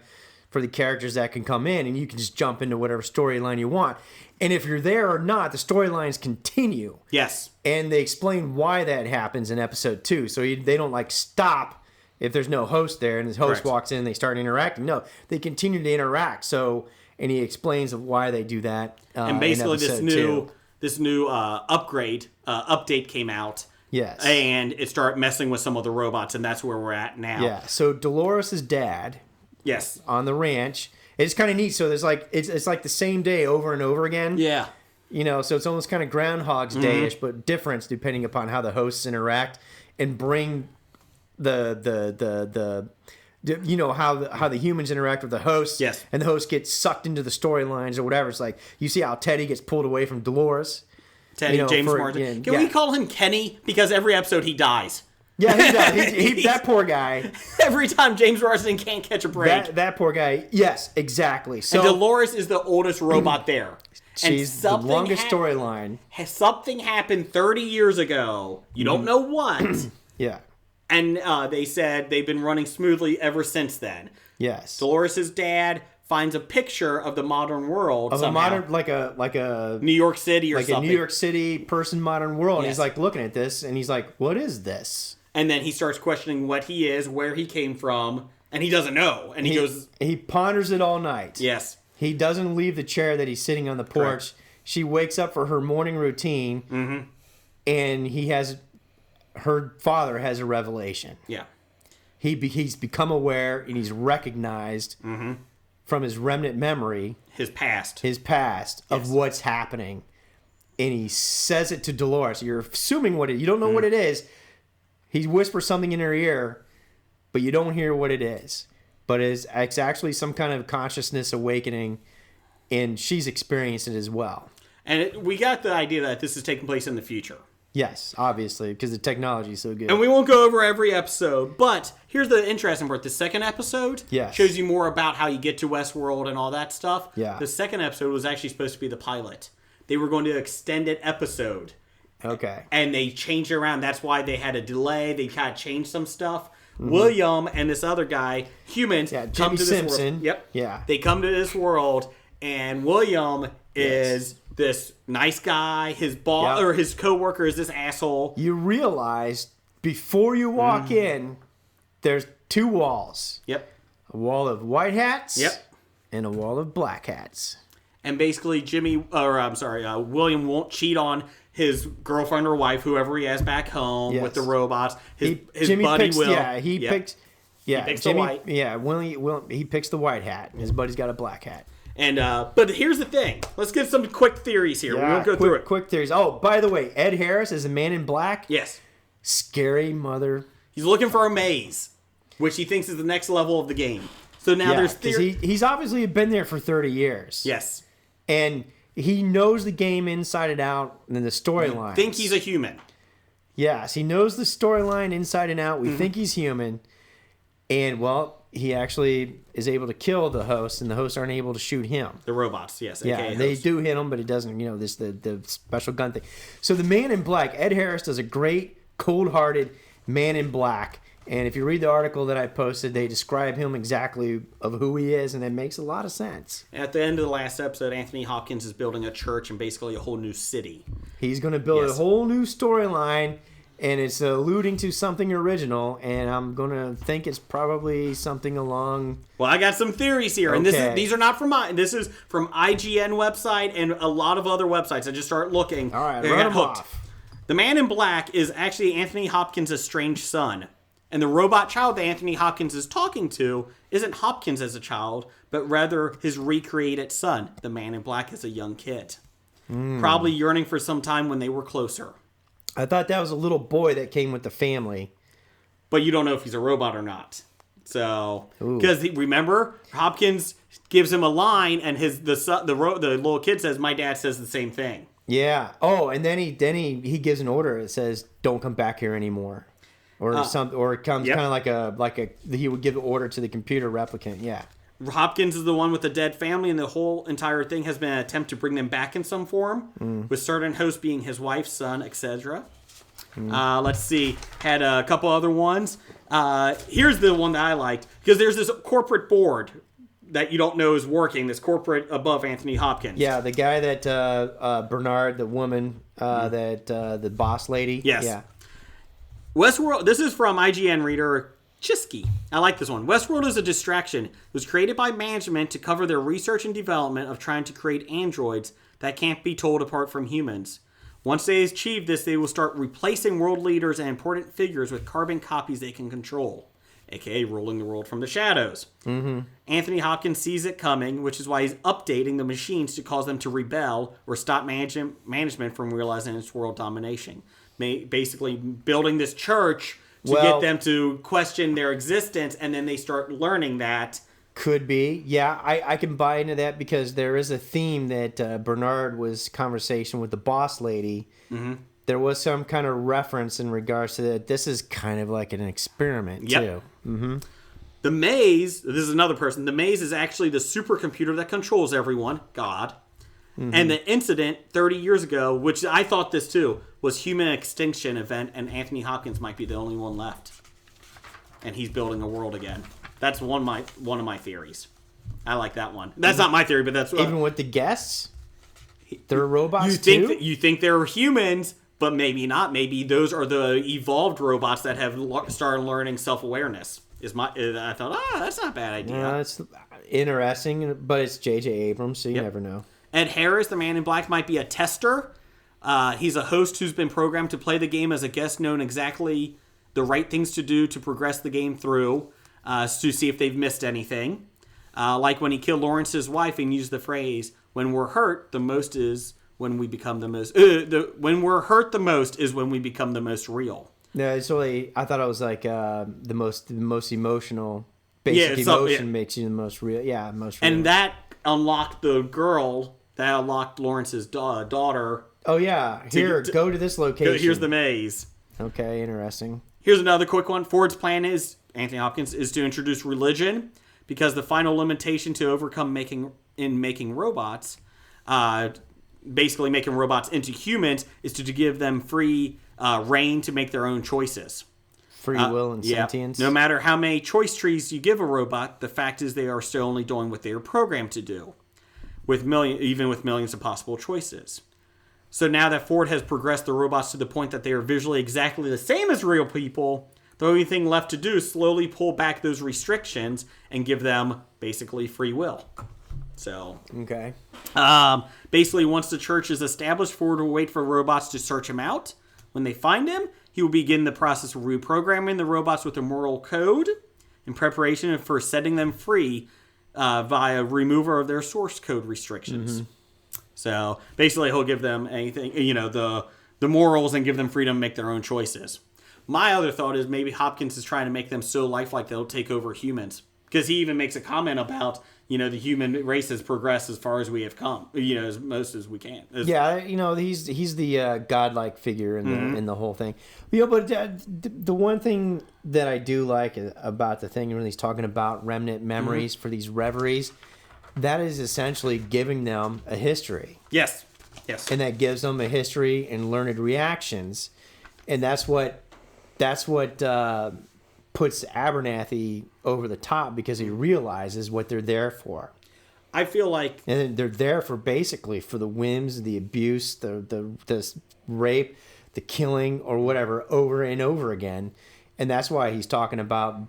F: for the characters that can come in, and you can just jump into whatever storyline you want. And if you're there or not, the storylines continue.
B: Yes.
F: And they explain why that happens in episode 2. So they don't like stop if there's no host there and the host
B: Correct.
F: walks in and they start interacting. No, they continue to interact. So, and he explains of why they do that.
B: And basically
F: in episode
B: this new update came out.
F: Yes.
B: And it started messing with some of the robots, and that's where we're at now.
F: Yeah. So Dolores' dad
B: Yes.
F: on the ranch. It's kind of neat. So there's like it's like the same day over and over again.
B: Yeah.
F: You know, so it's almost kind of Groundhog's Day-ish, but different depending upon how the hosts interact and bring the you know how the humans interact with the hosts.
B: Yes.
F: And the host gets sucked into the storylines or whatever. It's like you see how Teddy gets pulled away from Dolores.
B: Teddy,
F: You know,
B: James
F: for-
B: Marsden.
F: yeah,
B: Can we
F: yeah.
B: call him Kenny? Because every episode he dies.
F: Yeah, he does. That poor guy.
B: Every time James Marsden can't catch a break.
F: That poor guy. Yes, exactly. So
B: And Dolores is the oldest robot there.
F: she's the longest storyline.
B: Something happened 30 years ago. You don't know what.
F: Yeah.
B: And they said they've been running smoothly ever since then.
F: Yes.
B: Dolores' dad finds a picture of the modern world
F: Of
B: somehow.
F: a modern, like a
B: New York City or
F: like
B: something.
F: a New York City person, modern world. And
B: Yes.
F: he's like looking at this, and he's like, "What is this?"
B: And then he starts questioning what he is, where he came from, and he doesn't know. And he goes,
F: He ponders it all night.
B: yes.
F: He doesn't leave the chair that he's sitting on the porch.
B: Correct.
F: She wakes up for her morning routine, and her father has a revelation.
B: Yeah.
F: He's become aware, and he's recognized from his remnant memory,
B: His past.
F: his past, of
B: Yes.
F: what's happening. And he says it to Dolores. You're assuming you don't know what it is. He whispers something in her ear, but you don't hear what it is. But it's actually some kind of consciousness awakening, and she's experienced it as well.
B: And we got the idea that this is taking place in the future.
F: Yes, obviously, because the technology is so good.
B: And we won't go over every episode, but here's the interesting part. The second episode
F: Yes.
B: shows you more about how you get to Westworld and all that stuff.
F: Yeah.
B: The second episode was actually supposed to be the pilot. They were going to extend it episode,
F: Okay.
B: and they changed it around. That's why they had a delay. They kind of changed some stuff. William and this other guy, humans,
F: Yeah,
B: come
F: Jimmy
B: to this
F: Simpson.
B: world. Yep.
F: Yeah.
B: They come to this world, and William is this nice guy. His boss
F: Yep.
B: or his coworker is this asshole.
F: You realize before you walk in, there's two walls.
B: Yep.
F: A wall of white hats
B: Yep.
F: and a wall of black hats.
B: And basically, William won't cheat on his girlfriend or wife, whoever he has back home
F: Yes.
B: with the robots. His
F: Jimmy
B: buddy
F: picks,
B: will.
F: Yeah,
B: Yep.
F: picks. Yeah,
B: picks the
F: Jimmy.
B: white.
F: Yeah, he picks the white hat. His buddy's got a black hat.
B: And but here's the thing. Let's get some quick theories here.
F: Yeah,
B: We'll go through it.
F: Quick theories. Oh, by the way, Ed Harris is the Man in Black.
B: Yes.
F: Scary mother.
B: He's looking for a maze, which he thinks is the next level of the game. So now
F: Yeah,
B: there's
F: 'cause
B: theory.
F: he's obviously been there for 30 years.
B: Yes.
F: And he knows the game inside and out and the storyline.
B: Think he's a human.
F: Yes, he knows the storyline inside and out. We
B: Mm-hmm.
F: think he's human. And, well, he actually is able to kill the host, and the hosts aren't able to shoot him.
B: The robots, yes.
F: Yeah,
B: AKA
F: they
B: hosts.
F: do hit him, but he doesn't, the special gun thing. So the Man in Black, Ed Harris, does a great, cold-hearted Man in Black. And if you read the article that I posted, they describe him exactly of who he is, and it makes a lot of sense.
B: At the end of the last episode, Anthony Hopkins is building a church and basically a whole new city.
F: He's going to build a
B: Yes.
F: whole new storyline, and it's alluding to something original, and I'm going to think it's probably something along...
B: Well, I got some theories here, and
F: Okay.
B: these are not from mine. This is from IGN website and a lot of other websites. I just started looking.
F: All right,
B: I
F: run
B: got
F: them
B: hooked.
F: off.
B: The Man in Black is actually Anthony Hopkins' estranged son. And the robot child that Anthony Hopkins is talking to isn't Hopkins as a child, but rather his recreated son. The Man in Black is a young kid. Probably yearning for some time when they were closer.
F: I thought that was a little boy that came with the family.
B: But you don't know if he's a robot or not. So,
F: Ooh.
B: because remember, Hopkins gives him a line, and the little kid says, "My dad says the same thing."
F: Yeah. Oh, and then he gives an order that says, "Don't come back here anymore," or or it comes
B: Yep.
F: kind of like a he would give the order to the computer replicant. Yeah.
B: Hopkins is the one with the dead family, and the whole entire thing has been an attempt to bring them back in some form, with certain hosts being his wife, son, etc. Let's see. Had a couple other ones. Here's the one that I liked, because there's this corporate board that you don't know is working, this corporate above Anthony Hopkins.
F: Yeah, the guy that Bernard, the woman, that the boss lady.
B: Yes.
F: Yeah.
B: Westworld, this is from IGN reader Chisky. I like this one. Westworld is a distraction. It was created by management to cover their research and development of trying to create androids that can't be told apart from humans. Once they achieve this, they will start replacing world leaders and important figures with carbon copies they can control, aka ruling the world from the shadows. Mm-hmm. Anthony Hopkins sees it coming, which is why he's updating the machines to cause them to rebel or stop management from realizing its world domination. Basically building this church to get them to question their existence, and then they start learning that.
F: Could be. Yeah, I can buy into that because there is a theme that Bernard was conversation with the boss lady. Mm-hmm. There was some kind of reference in regards to that. This is kind of like an experiment,
B: Yep.
F: too. Mm-hmm.
B: The Maze, this is another person, the Maze is actually the supercomputer that controls everyone, God. Mm-hmm. And the incident 30 years ago, which I thought this too, was human extinction event, and Anthony Hopkins might be the only one left. And he's building a world again. That's one of my theories. I like that one. That's not my theory, but that's
F: Even with the guests, they're robots
B: you think
F: too.
B: you think they're humans, but maybe not. Maybe those are the evolved robots that have started learning self-awareness. I thought, that's not a bad idea.
F: It's interesting, but it's J.J. Abrams, so you never know.
B: Ed Harris, the Man in Black, might be a tester. He's a host who's been programmed to play the game as a guest, knowing exactly the right things to do to progress the game through, to see if they've missed anything. Like when he killed Lawrence's wife and used the phrase, "When we're hurt, the most is when we become the most." When we're hurt, the most is when we become the most real.
F: No, it's really. I thought it was like the most emotional. Basic
B: Yeah,
F: emotion makes you the most real. Yeah, most real.
B: And that unlocked the girl. That unlocked Lawrence's daughter.
F: Oh yeah, here, go to this location.
B: Here's the maze.
F: Okay, interesting.
B: Here's another quick one. Ford's plan is, Anthony Hopkins, is to introduce religion, because the final limitation to overcome making robots, basically making robots into humans, is to give them free reign to make their own choices.
F: Free will and sentience.
B: No matter how many choice trees you give a robot, the fact is they are still only doing what they are programmed to do, even with millions of possible choices. So now that Ford has progressed the robots to the point that they are visually exactly the same as real people, the only thing left to do is slowly pull back those restrictions and give them basically free will. So,
F: Okay.
B: basically, once the church is established, Ford will wait for robots to search him out. When they find him, he will begin the process of reprogramming the robots with a moral code in preparation for setting them free via remover of their source code restrictions. So basically, he'll give them anything, the morals, and give them freedom to make their own choices. My other thought is maybe Hopkins is trying to make them so lifelike they'll take over humans. Because he even makes a comment about, the human race has progressed as far as we have come, as most as we can.
F: Yeah, he's the godlike figure in the whole thing. But the one thing that I do like about the thing when he's talking about remnant memories for these reveries, that is essentially giving them a history.
B: Yes.
F: And that gives them a history and learned reactions, and that's what puts Abernathy over the top, because he realizes what they're there for.
B: I feel like,
F: and they're there for basically for the whims, the abuse, the rape, the killing, or whatever, over and over again, and that's why he's talking about,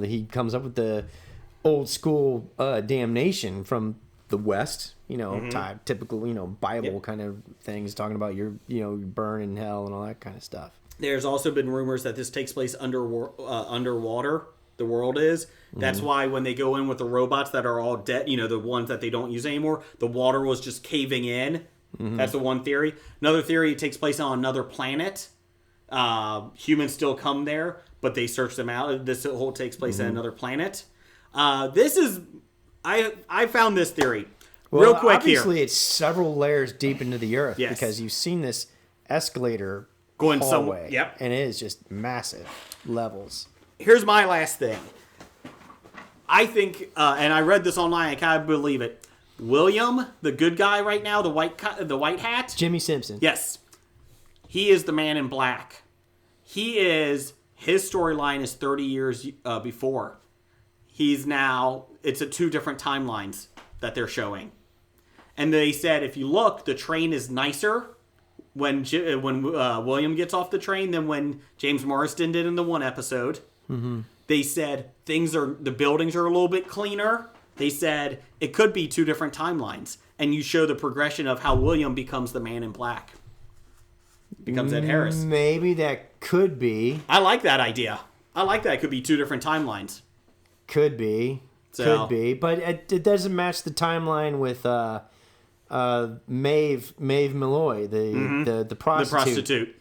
F: he comes up with the old school damnation from the West, typical, Bible kind of things, talking about your burn in hell and all that kind of stuff.
B: There's also been rumors that this takes place underwater. The world is. That's why when they go in with the robots that are all dead, the ones that they don't use anymore, the water was just caving in. That's the one theory. Another theory, it takes place on another planet. Humans still come there, but they search them out. This whole takes place on another planet. This is... I found this theory.
F: Well,
B: Real quick
F: obviously
B: here.
F: it's several layers deep into the earth,
B: Yes.
F: because you've seen this escalator
B: Going
F: hallway,
B: Yep.
F: and it is just massive levels.
B: Here's my last thing. I think, and I read this online, I kind of believe it. William, the good guy right now, the white hat.
F: Jimmy Simpson.
B: Yes. He is the Man in Black. His storyline is 30 years before. It's at 2 different timelines that they're showing. And they said, if you look, the train is nicer when William gets off the train than when James Marsden did in the one episode. They said the buildings are a little bit cleaner. They said it could be 2 different timelines. And you show the progression of how William becomes the Man in Black. Becomes Ed Harris.
F: Maybe that could be.
B: I like that idea. I like that. It could be 2 different timelines.
F: Could be.
B: So-
F: Could be. But it doesn't match the timeline with Maeve Malloy, the prostitute.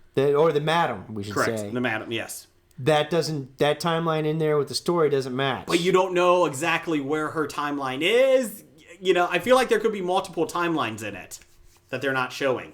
B: The prostitute.
F: Or the madam, we should
B: Correct.
F: say.
B: The madam, yes.
F: That timeline in there with the story doesn't match.
B: But you don't know exactly where her timeline is. I feel like there could be multiple timelines in it that they're not showing.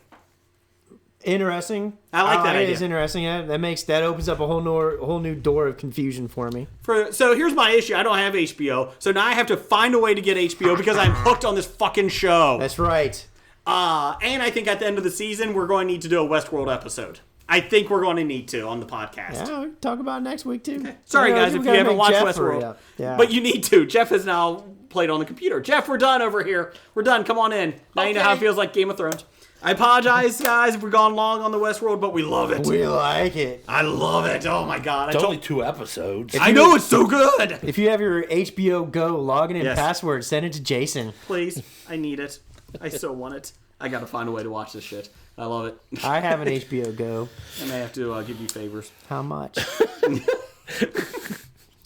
F: Interesting.
B: I like that
F: It
B: idea.
F: is interesting. That opens up a whole new door of confusion for me.
B: So here's my issue. I don't have HBO, so now I have to find a way to get HBO because I'm hooked on this fucking show.
F: That's right.
B: And I think at the end of the season, we're going to need to do a Westworld episode. I think we're going to need to on the podcast.
F: Yeah, we'll talk about it next week too.
B: Sorry, guys,
F: we
B: if you
F: gotta
B: haven't
F: make
B: watched
F: Jeff
B: Westworld.
F: hurry up. Yeah.
B: But you need to. Jeff has now played on the computer. Jeff, we're done over here. We're done. Come on in. Now you know how it feels like Game of Thrones. I apologize, guys, if we've gone long on the Westworld, but we love it.
F: We like it.
B: I love it. Oh, my God.
E: It's only 2 episodes.
B: I know it's so good.
F: If you have your HBO Go login and
B: Yes.
F: password, send it to Jason.
B: Please. I need it. I so want it. I got to find a way to watch this shit. I love it.
F: I have an HBO Go.
B: I may have to give you favors.
F: How much?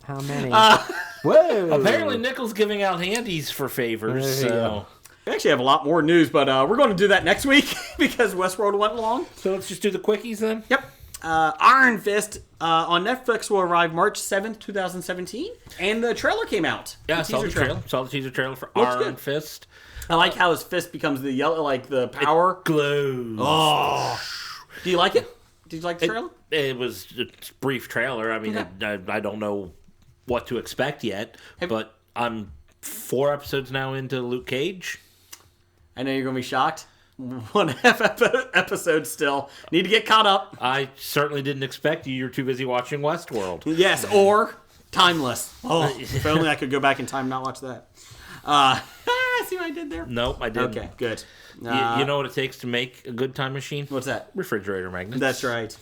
F: How many? Whoa!
E: Apparently, Nichols giving out handies for favors.
F: There you
E: So,
F: go.
B: We actually have a lot more news, but we're going to do that next week because Westworld went long.
E: so let's just do the quickies then.
B: Yep. Iron Fist on Netflix will arrive March 7th, 2017. And the trailer came out.
E: Yeah, I
B: The
E: saw the
B: teaser
E: trailer. Saw the teaser trailer for
B: Looks
E: Iron
B: good.
E: Fist.
B: I like how his fist becomes the yellow, like the power.
E: Glows.
B: Oh. Do you like it? Did you like the trailer?
E: It was a brief trailer. I mean, I don't know what to expect yet, but I'm 4 episodes now into Luke Cage.
B: I know you're going to be shocked. 1.5 episodes still. Need to get caught up.
E: I certainly didn't expect you. You're too busy watching Westworld.
B: Yes, or Timeless. Oh, if only I could go back in time and not watch that. See what I did there?
E: Nope, I didn't.
B: Okay, good.
E: You know what it takes to make a good time machine?
B: What's that?
E: Refrigerator magnets.
B: That's right.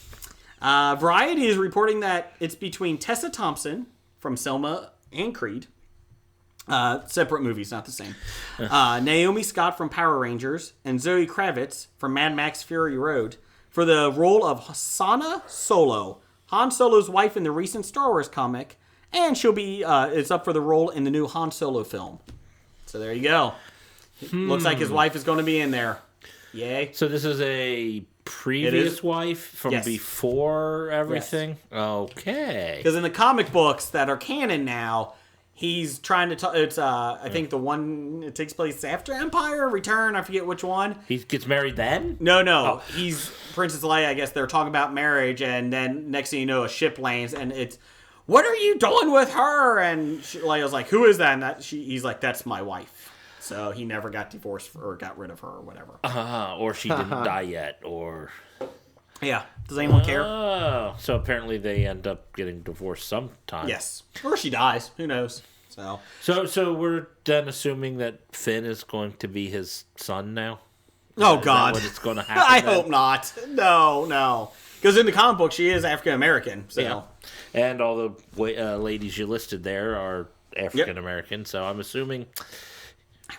B: Variety is reporting that it's between Tessa Thompson from Selma and Creed. Separate movies, not the same. Naomi Scott from Power Rangers and Zoe Kravitz from Mad Max Fury Road for the role of Sana Solo, Han Solo's wife in the recent Star Wars comic, and she'll be it's up for the role in the new Han Solo film. So there you go. Looks like his wife is going to be in there. Yay!
E: So this is a previous wife from
B: Yes.
E: before everything.
B: Yes.
E: Okay.
B: Because in the comic books that are canon now, he's trying to. It's I think the one it takes place after Empire Return. I forget which one.
E: He gets married then?
B: No. He's Princess Leia. I guess they're talking about marriage, and then next thing you know, a ship lands, and it's, what are you doing with her? And Leia's like, who is that? And he's like, that's my wife. So he never got divorced or got rid of her or whatever.
E: Or she didn't die yet, or...
B: Yeah. Does anyone care?
E: Oh, so apparently they end up getting divorced sometime.
B: Yes. Or she dies. Who knows?
E: So we're then assuming that Finn is going to be his son now?
B: Oh,
E: Is
B: God.
E: that what it's going to happen
B: I
E: then?
B: hope not. No. Because in the comic book, she is African American. So.
E: Yeah. And all the ladies you listed there are African American, so I'm assuming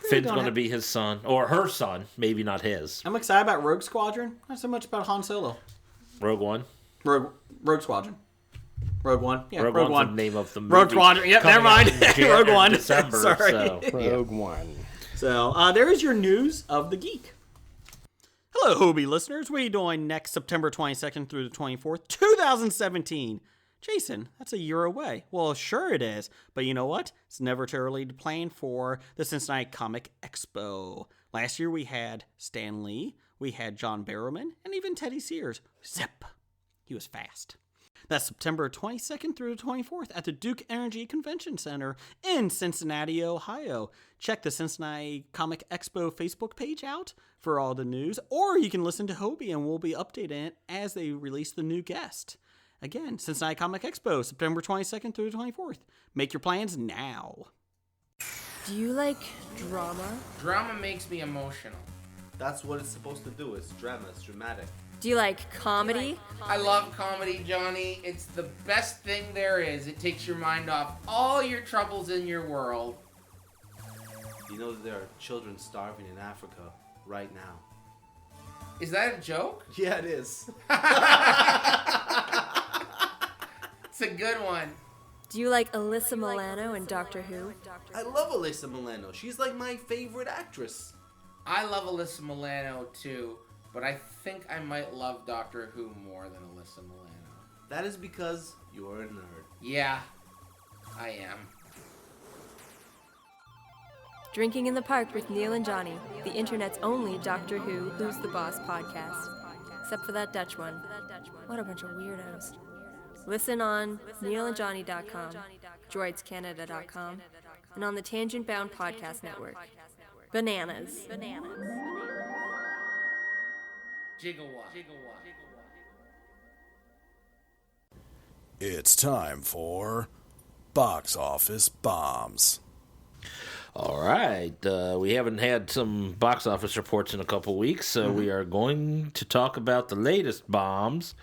E: Finn's going to be his son, or her son, maybe not his.
B: I'm excited about Rogue Squadron. Not so much about Han Solo.
E: Rogue One?
B: Rogue Squadron. Rogue One. Yeah,
E: Rogue
B: Rogue
E: One's
B: One.
E: the name of the movie.
B: Rogue Squadron. Yep, never
E: coming out
B: mind.
E: in
B: Rogue One.
E: December,
B: Sorry.
E: So.
F: Rogue One.
B: So, there is your news of the geek. Hello, Hobie listeners. What are you doing next September 22nd through the 24th, 2017? Jason, that's a year away. Well, sure it is. But you know what? It's never too early to plan for the Cincinnati Comic Expo. Last year we had Stan Lee, we had John Barrowman, and even Teddy Sears. Zip. He was fast. That's September 22nd through the 24th at the Duke Energy Convention Center in Cincinnati, Ohio. Check the Cincinnati Comic Expo Facebook page out for all the news, or you can listen to Hobie and we'll be updating it as they release the new guest. Again, Cincinnati Comic Expo, September 22nd through the 24th. Make your plans now.
G: Do you like drama?
H: Drama makes me emotional.
I: That's what it's supposed to do. It's drama. It's dramatic.
G: Do you like comedy?
H: I love comedy, Johnny. It's the best thing there is. It takes your mind off all your troubles in your world.
I: You know there are children starving in Africa right now.
H: Is that a joke?
I: Yeah, it is.
H: It's a good one.
G: Do you like Alyssa Milano and Doctor Who?
I: I love Alyssa Milano. She's like my favorite actress.
H: I love Alyssa Milano too, but I think I might love Doctor Who more than Alyssa Milano.
I: That is because you're a nerd.
H: Yeah, I am.
G: Drinking in the Park with Neil and Johnny, the internet's only Doctor Who Who's the Boss podcast. Except for that Dutch one. What a bunch of weirdos. Listen on neilandjohnny.com, droidscanada.com, and on the Tangent Bound Podcast Network. Bananas.
H: Gigawatt.
J: It's time for Box Office Bombs.
E: All right. We haven't had some box office reports in a couple weeks, so we are going to talk about the latest bombs.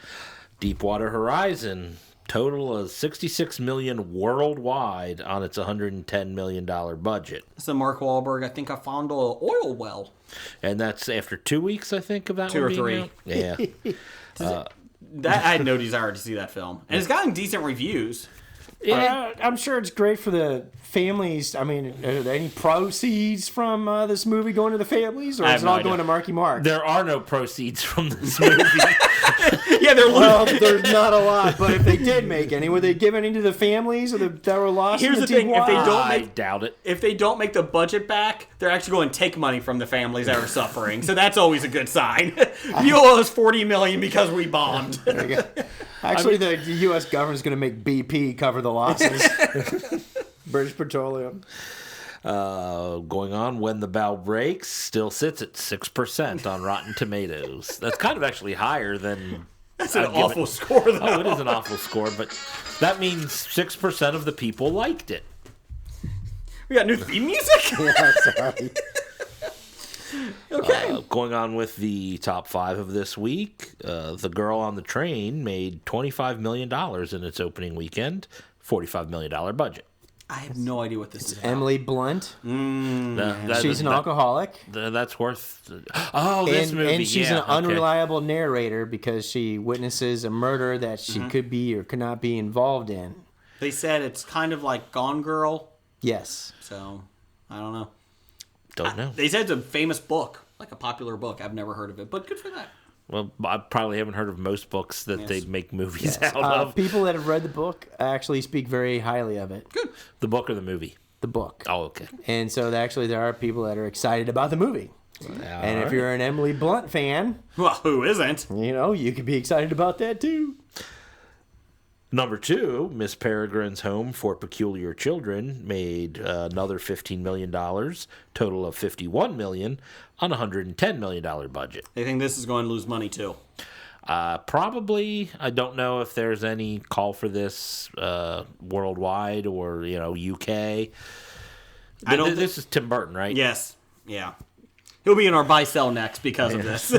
E: Deepwater Horizon, total of $66 million worldwide on its $110 million budget.
B: So Mark Wahlberg, I think I found an oil well.
E: And that's after 2 weeks, I think, of that
B: 2
E: one
B: or
E: being
B: 3.
E: out? Yeah.
B: That I had no desire to see that film. And it's gotten decent reviews.
F: I'm sure it's great for the families. I mean, are there any proceeds from this movie going to the families, or
B: I
F: is
B: have
F: it
B: no
F: all
B: idea.
F: going to Marky Mark?
E: There are no proceeds from this movie.
B: Yeah, they're
F: Well, there's not a lot, but if they did make any, were they given any to the families that were lost?
B: Here's
F: in
B: the thing, if they
F: Tijuana?
B: don't
E: I
B: make
E: doubt it.
B: if they don't make the budget back, they're actually going to take money from the families that are suffering. So that's always a good sign. You owe us $40 million because we bombed.
F: Actually, the U.S. government's going to make BP cover the losses. British Petroleum.
E: Going on, When the Bow Breaks still sits at 6% on Rotten Tomatoes. That's kind of actually higher than...
B: That's an
E: I'd give
B: awful
E: it.
B: score, though.
E: Oh, it is an awful score, but that means 6% of the people liked it.
B: We got new theme music?
F: Yeah, sorry.
B: Okay.
E: Going on with the top 5 of this week, The Girl on the Train made $25 million in its opening weekend, $45 million budget.
B: I have no idea what this is about.
F: Emily Blunt. She's an
E: that-
F: alcoholic.
E: That's worth... Oh, this movie,
F: And she's
E: yeah,
F: an
E: okay.
F: unreliable narrator because she witnesses a murder that she could be or could not be involved in.
B: They said it's kind of like Gone Girl,
F: Yes.
B: so I don't know.
E: Don't know.
B: They said it's a famous book, like a popular book. I've never heard of it, but good for that.
E: Well, I probably haven't heard of most books that they make movies
F: Yes.
E: out of.
F: People that have read the book actually speak very highly of it.
B: Good.
E: The book or the movie?
F: The book.
E: Oh, okay.
F: And so there are people that are excited about the movie. And if
E: right.
F: you're an Emily Blunt fan,
B: Well, who isn't?
F: you could be excited about that too.
E: Number 2, Miss Peregrine's Home for Peculiar Children made another $15 million, total of $51 million on a $110 million budget.
B: They think this is going to lose money too.
E: Probably. I don't know if there's any call for this worldwide or UK. This is Tim Burton, right?
B: Yes. Yeah. He'll be in our buy sell next because of this.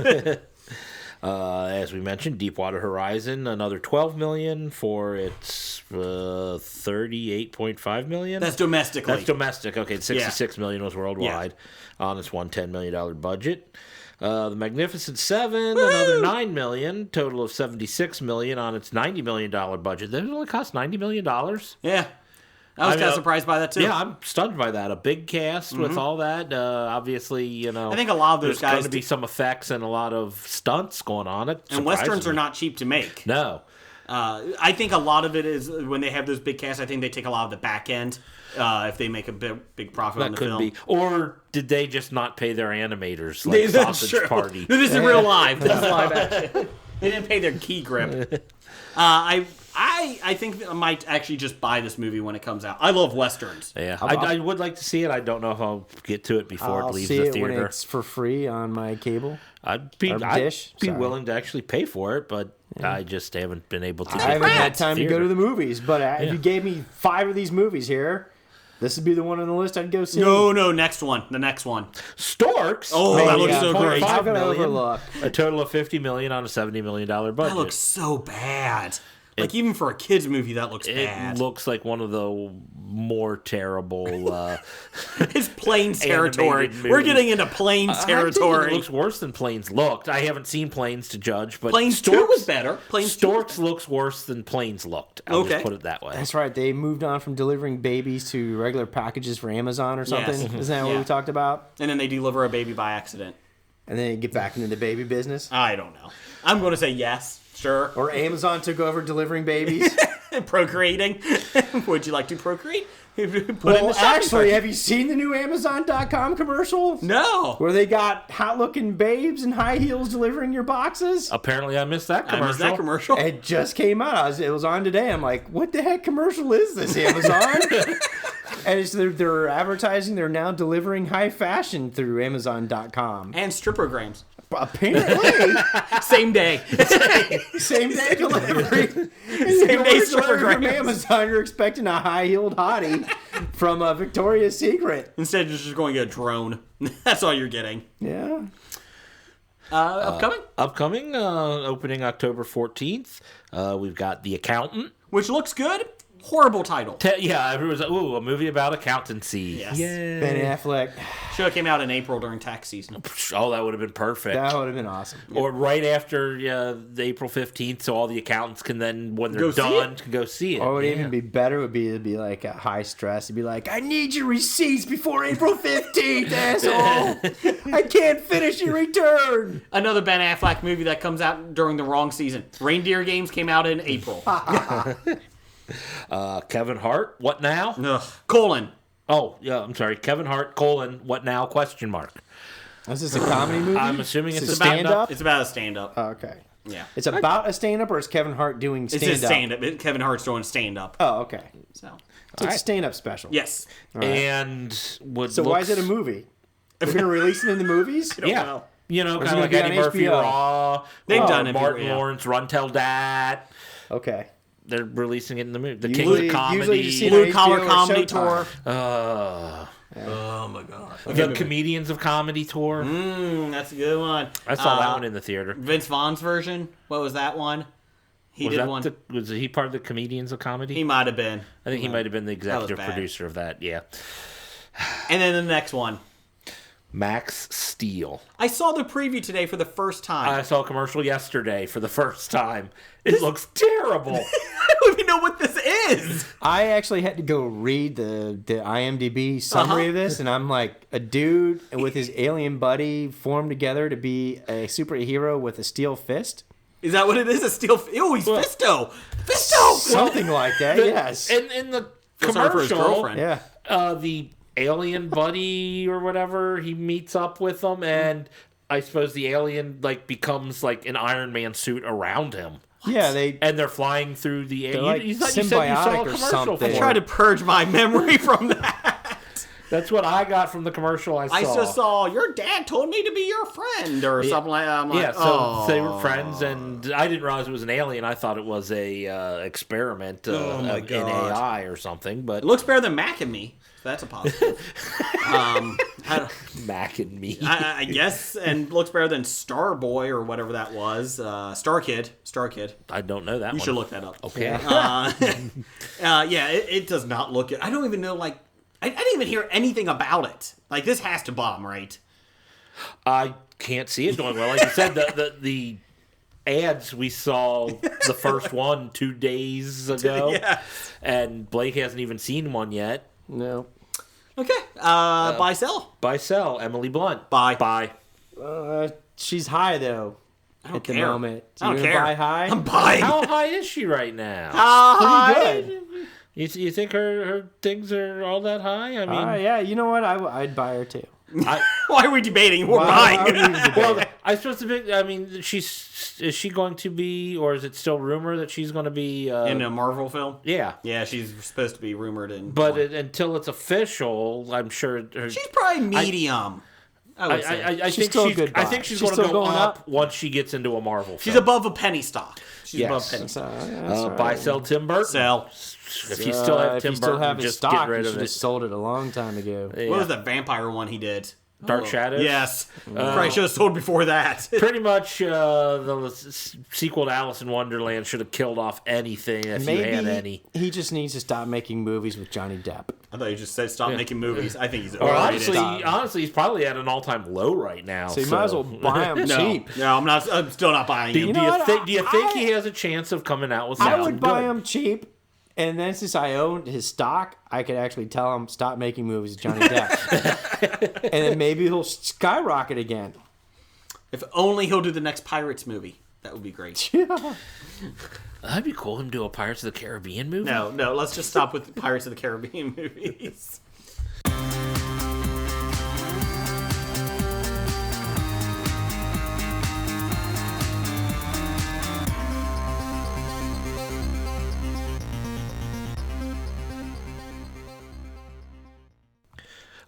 E: As we mentioned, Deepwater Horizon, another $12 million for its $38.5 million.
B: That's domestically.
E: That's domestic. Okay, $66 million was worldwide on its $110 million budget. The Magnificent Seven, another $9 million, total of $76 million on its $90 million budget. That only cost $90 million.
B: Yeah. I was kind of surprised by that too.
E: Yeah, I'm stunned by that. A big cast with all that. Obviously,
B: I think a lot of those
E: there's going
B: guys
E: to be some effects and a lot of stunts going on it.
B: And westerns are
E: surprisingly.
B: not cheap to make.
E: No.
B: I think a lot of it is when they have those big casts. I think they take a lot of the back end if they make a big profit on
E: That
B: the
E: could
B: film.
E: be. Or did they just not pay their animators like
B: That's
E: Sausage
B: true.
E: Party?
B: No, this is real live. This is live action. They didn't pay their key grip. I think I might actually just buy this movie when it comes out. I love westerns.
E: Yeah, I would like to see it. I don't know if I'll get to it before
F: I'll
E: it leaves
F: see
E: the
F: it when
E: theater.
F: it's for free on my cable.
E: I'd be
F: or dish. Sorry.
E: willing to actually pay for it, but I just haven't been able to.
F: I haven't had time to go to the movies, but if
E: Yeah.
F: you gave me 5 of these movies here, this would be the one on the list I'd go see.
B: No, next one. The next one.
E: Storks.
B: Oh, that looks so great.
F: I'm gonna
E: million,
F: overlook.
E: a total of $50 million on a $70 million budget.
B: That looks so bad. Like, even for a kid's movie, that looks bad.
E: It looks like one of the more terrible
B: It's Planes territory.
E: animated
B: We're
E: movies.
B: getting into Planes
E: I think
B: territory.
E: it looks worse than Planes looked. I haven't seen Planes to judge, but
B: Planes 2 was better. Planes 2
E: Storks looks worse than Planes looked. I'll just put it that way.
F: That's right. They moved on from delivering babies to regular packages for Amazon or something.
B: Yes.
F: Isn't that what
B: Yeah.
F: we talked about?
B: And then they deliver a baby by accident.
F: And then they get back into the baby business?
B: I don't know. I'm going to say yes. Sure.
F: Or Amazon took over delivering babies?
B: Procreating. Would you like to procreate? Put in the
F: Well,
B: shopping
F: actually,
B: cart.
F: have you seen the new Amazon.com commercial?
B: No.
F: Where they got hot-looking babes in high heels delivering your boxes?
E: Apparently, I missed that
B: I
E: commercial.
B: missed that commercial.
F: It just came out. It was on today. I'm like, what the heck commercial is this, Amazon? And they're advertising. They're now delivering high fashion through Amazon.com.
B: And stripograms.
F: Apparently,
B: Same day.
F: same day delivery.
B: Same day
F: from
B: stripograms.
F: Amazon. You're expecting a high-heeled hottie from Victoria's Secret.
B: Instead of just going a drone. That's all you're getting.
F: Yeah.
B: Upcoming?
E: Opening October 14th. We've got The Accountant.
B: Which looks good. Horrible title.
E: Yeah, everyone's like, ooh, a movie about accountancy.
B: Yes.
F: Ben Affleck.
B: Should have came out in April during tax season.
E: Oh, that would have been perfect.
F: That would have been awesome.
E: Or right after the April 15th, so all the accountants can then, when they're
B: Go see
E: done,
B: it?
E: can go see it.
F: Or what would
E: Yeah.
F: even be better would be to be like a high stress. It'd be like, I need your receipts before April 15th, asshole. I can't finish your return.
B: Another Ben Affleck movie that comes out during the wrong season. Reindeer Games came out in April.
E: Kevin Hart, what now?
B: Ugh. Colon.
E: Oh, yeah, I'm sorry. Kevin Hart, what now, question mark.
F: Is this a comedy movie?
E: I'm assuming it's a
F: stand-up?
E: stand-up.
B: It's about a stand-up.
F: Oh, okay.
B: Yeah.
F: It's about a stand-up, or is Kevin Hart doing
B: It's
F: stand-up?
B: a stand-up. Kevin Hart's doing stand-up.
F: Oh, okay.
B: So.
F: So it's a stand-up special.
B: Yes.
E: And what
F: So why is it a movie? They're going to release it in the movies?
E: Yeah.
B: know.
E: You know,
F: Or is
E: kind
F: it
E: of like
F: gonna
E: Eddie
F: be on
E: Murphy
F: HBO?
E: Raw.
B: They've
E: or
B: done it
E: Martin
B: before, yeah.
E: Lawrence, Run Tell Dat.
F: Okay.
E: They're releasing it in the movie. The
F: Usually-
E: King of Comedy.
F: usually you see it
B: Blue
F: on
B: Collar
F: HBO or
B: Comedy
F: Showtime.
B: Tour.
I: Oh my god.
E: The Comedians of Comedy Tour.
B: That's a good one.
E: I saw that one in the theater.
B: Vince Vaughn's version. What was that one? He did one.
E: Was he part of the Comedians of Comedy?
B: He might have been.
E: I think he might have been the executive
B: bad.
E: producer of that, yeah.
B: And then the next one.
E: Max Steel.
B: I saw the preview today for the first time.
E: I saw a commercial yesterday for the first time. It looks terrible.
B: I don't even know what this is.
F: I actually had to go read the IMDb summary of this, and I'm like, a dude with his alien buddy formed together to be a superhero with a steel fist?
B: Is that what it is? A steel... Oh, he's Fisto! Fisto!
F: Something like that, yes.
E: In the
B: Sorry for his
E: commercial,
B: girlfriend.
F: Yeah.
E: the alien buddy or whatever, he meets up with them, and I suppose the alien becomes like an Iron Man suit around him.
F: Yeah,
E: and they're flying through the air.
F: like
E: You said you saw a
F: symbiotic or
E: commercial
F: something.
E: for
B: I
E: it.
B: tried to purge my memory from that.
E: That's what I got from the commercial I saw.
B: I just saw, your dad told me to be your friend, or something like that. I'm like,
E: Yeah, so they were friends, and I didn't realize it was an alien. I thought it was a experiment in AI or something. But
B: It looks better than Mac and Me. So that's a positive.
E: Mac and Me.
B: I guess, and looks better than Starboy or whatever that was. Star Kid.
E: I don't know that
B: You
E: one.
B: should look that up.
E: Okay.
B: Yeah, it does not look it. I don't even know, I didn't even hear anything about it. Like, this has to bomb, right?
E: I can't see it doing well. Like you said, the ads we saw the first one 2 days ago,
B: Yeah.
E: and Blake hasn't even seen one yet.
F: No.
B: Okay. Buy, sell.
E: Buy, sell, Emily Blunt.
B: Buy.
F: She's high, though, at the
B: care.
F: moment.
B: I don't
F: You gonna
B: care.
F: buy high?
B: I'm buying.
E: How high is she right now?
F: Pretty good.
E: You think her things are all that high? I mean,
F: Yeah, you know what? I'd buy her, too.
B: Why are we debating? We're
F: Why
B: buying.
F: would we debate?
E: well, I suppose to be. I mean, is she going to be, or is it still rumor that she's going to be
B: In a Marvel film?
E: Yeah,
B: Yeah, she's supposed to be rumored in.
E: but until it's official, I'm sure.
B: She's probably medium. I would say.
E: I
F: She's
E: think
F: still a
E: she's.
F: good
E: I
F: buy.
E: think she's
F: She's
E: going to
F: still
E: go
F: going
E: up
F: up.
E: once she gets into a Marvel.
B: She's
E: film.
B: above a penny stock. She's
E: Yes.
B: above penny.
F: So, that's all right.
E: Buy, sell, Tim Burton.
B: Sell.
E: If you still have
F: if
E: Tim
F: you still
E: Burton,
F: have his
E: just
F: stock,
E: get
F: you
E: rid
F: should
E: of
F: have
E: it.
F: sold it a long time ago.
B: What was that vampire one he did?
E: Dark Shadows?
B: Yes. Probably should have sold before that.
E: Pretty much the sequel to Alice in Wonderland should have killed off anything if you had any.
F: He just needs to stop making movies with Johnny Depp.
B: I thought you just said stop making movies. I think he's
E: Or
B: overrated.
E: honestly, he's probably at an all-time low right now.
F: So you might as well buy him cheap.
B: No, I'm still not buying him.
F: You know what?
E: Do you think he has a chance of coming out with
F: I
E: something
F: would buy
E: good?
F: him cheap, and then since I owned his stock, I could actually tell him stop making movies with Johnny Depp, and then maybe he'll skyrocket again.
B: If only he'll do the next Pirates movie. That would be great.
E: That'd be cool. Him do a Pirates of the Caribbean movie.
B: No, let's just stop with the Pirates of the Caribbean movies.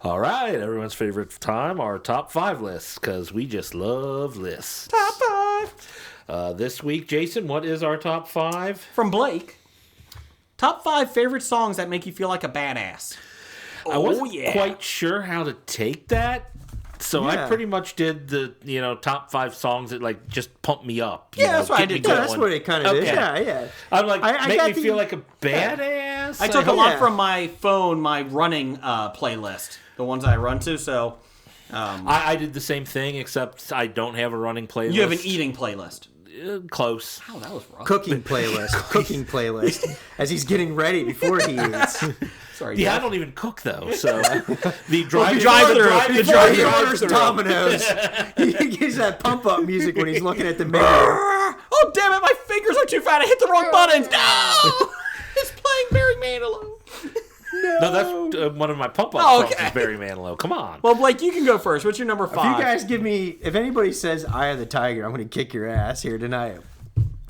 E: All right, everyone's favorite time, our top 5 lists, because we just love lists.
B: Top 5.
E: This week, Jason, what is our top 5?
B: From Blake. Top 5 favorite songs that make you feel like a badass.
E: I wasn't quite sure how to take that, so I
F: Yeah.
E: pretty much did the top 5 songs that just pump me up.
B: Yeah, that's what I
E: get me
B: did.
F: Yeah, that's
E: going.
F: what it kind of is.
E: Okay.
F: Yeah.
E: I'm like,
F: I
E: make
F: got
E: me
F: the-
E: feel like a badass.
B: I took a
E: hope-
B: lot from my phone, my running playlist, the ones I run to. So
E: I did the same thing, except I don't have a running playlist.
B: you have an eating playlist.
E: Close.
B: Oh, that was rough.
F: Cooking playlist. As he's getting ready before he eats.
B: Sorry.
E: Yeah, I
B: Jeff.
E: don't even cook though, so the drive-through.
B: drive-through.
F: Before he orders Domino's, he gets that pump up music when he's looking at the menu.
B: Oh, damn it, my fingers are too fat. I hit the wrong buttons. No! It's playing Barry Manilow.
E: No, that's one of my pump-up
B: Oh,
E: songs
B: okay.
E: is Barry Manilow. Come on.
B: Well, Blake, you can go first. What's your number 5?
F: If you guys if anybody says Eye of the Tiger, I'm going to kick your ass here tonight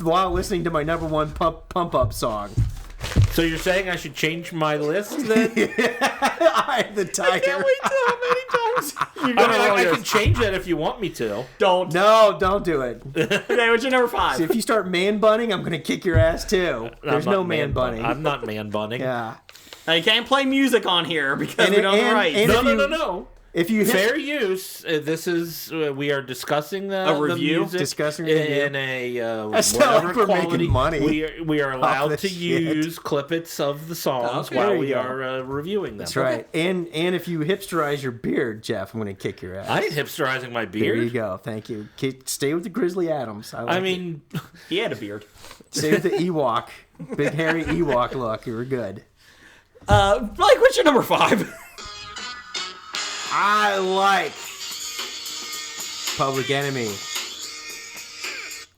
F: while listening to my number 1 pump up song.
E: So you're saying I should change my list then?
F: Eye of the Tiger.
B: I can't wait till how many times you're
E: I
B: going
E: mean, I
B: to
E: can change that if you want me to.
B: Don't.
F: No, don't do it.
B: Okay, what's your number 5?
F: See, if you start man bunning, I'm going to kick your ass too. There's
E: I'm
F: no
E: not
F: man bunning.
E: I'm not man bunning.
F: Yeah.
B: Now, you can't play music on here because
F: And
B: we don't have the
F: and-
B: rights.
F: and-
E: No,
F: If
E: no,
F: you-
E: no, no.
F: If you
E: Fair use. This is we are discussing the
B: review?
E: the music
F: Discussing a review.
E: in a
F: That's not
E: whatever
F: like we're
E: quality.
F: making money
E: We are allowed
F: this
E: to
F: shit.
E: use clippets of the songs
B: Okay.
E: while
F: There you
E: we
F: go.
E: are reviewing them.
F: That's right. And if you hipsterize your beard, Jeff, I'm going to kick your ass.
E: I ain't hipsterizing my
F: There
E: beard.
F: you go. Thank you. Stay with the Grizzly Adams.
E: I mean,
B: He had a beard.
F: stay with the Ewok. Big hairy Ewok look. You were good.
B: Blake, what's your number 5?
F: I like Public Enemy.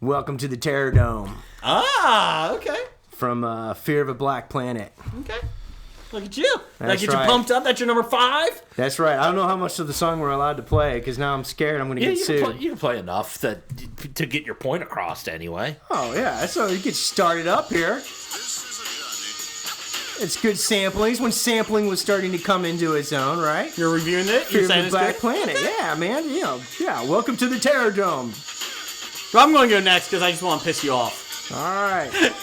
F: Welcome to the Terror Dome
B: Okay.
F: from Fear of a Black Planet.
B: Okay. Look at you.
F: That's
B: Get
F: right.
B: you pumped up. That's your number 5?
F: That's right. I don't know how much of the song we're allowed to play because now I'm scared I'm going to
E: yeah,
F: get sued.
E: you can play enough to get your point across anyway.
F: Oh, yeah. So you get started up here. It's good samplings when sampling was starting to come into its own, right?
B: You're reviewing it?
F: Fear
B: You're
F: of
B: saying
F: the
B: it's
F: Black
B: good?
F: Planet. Yeah, man. Yeah. Welcome to the Terror Dome.
B: Well, I'm going to go next because I just want to piss you off.
F: All right.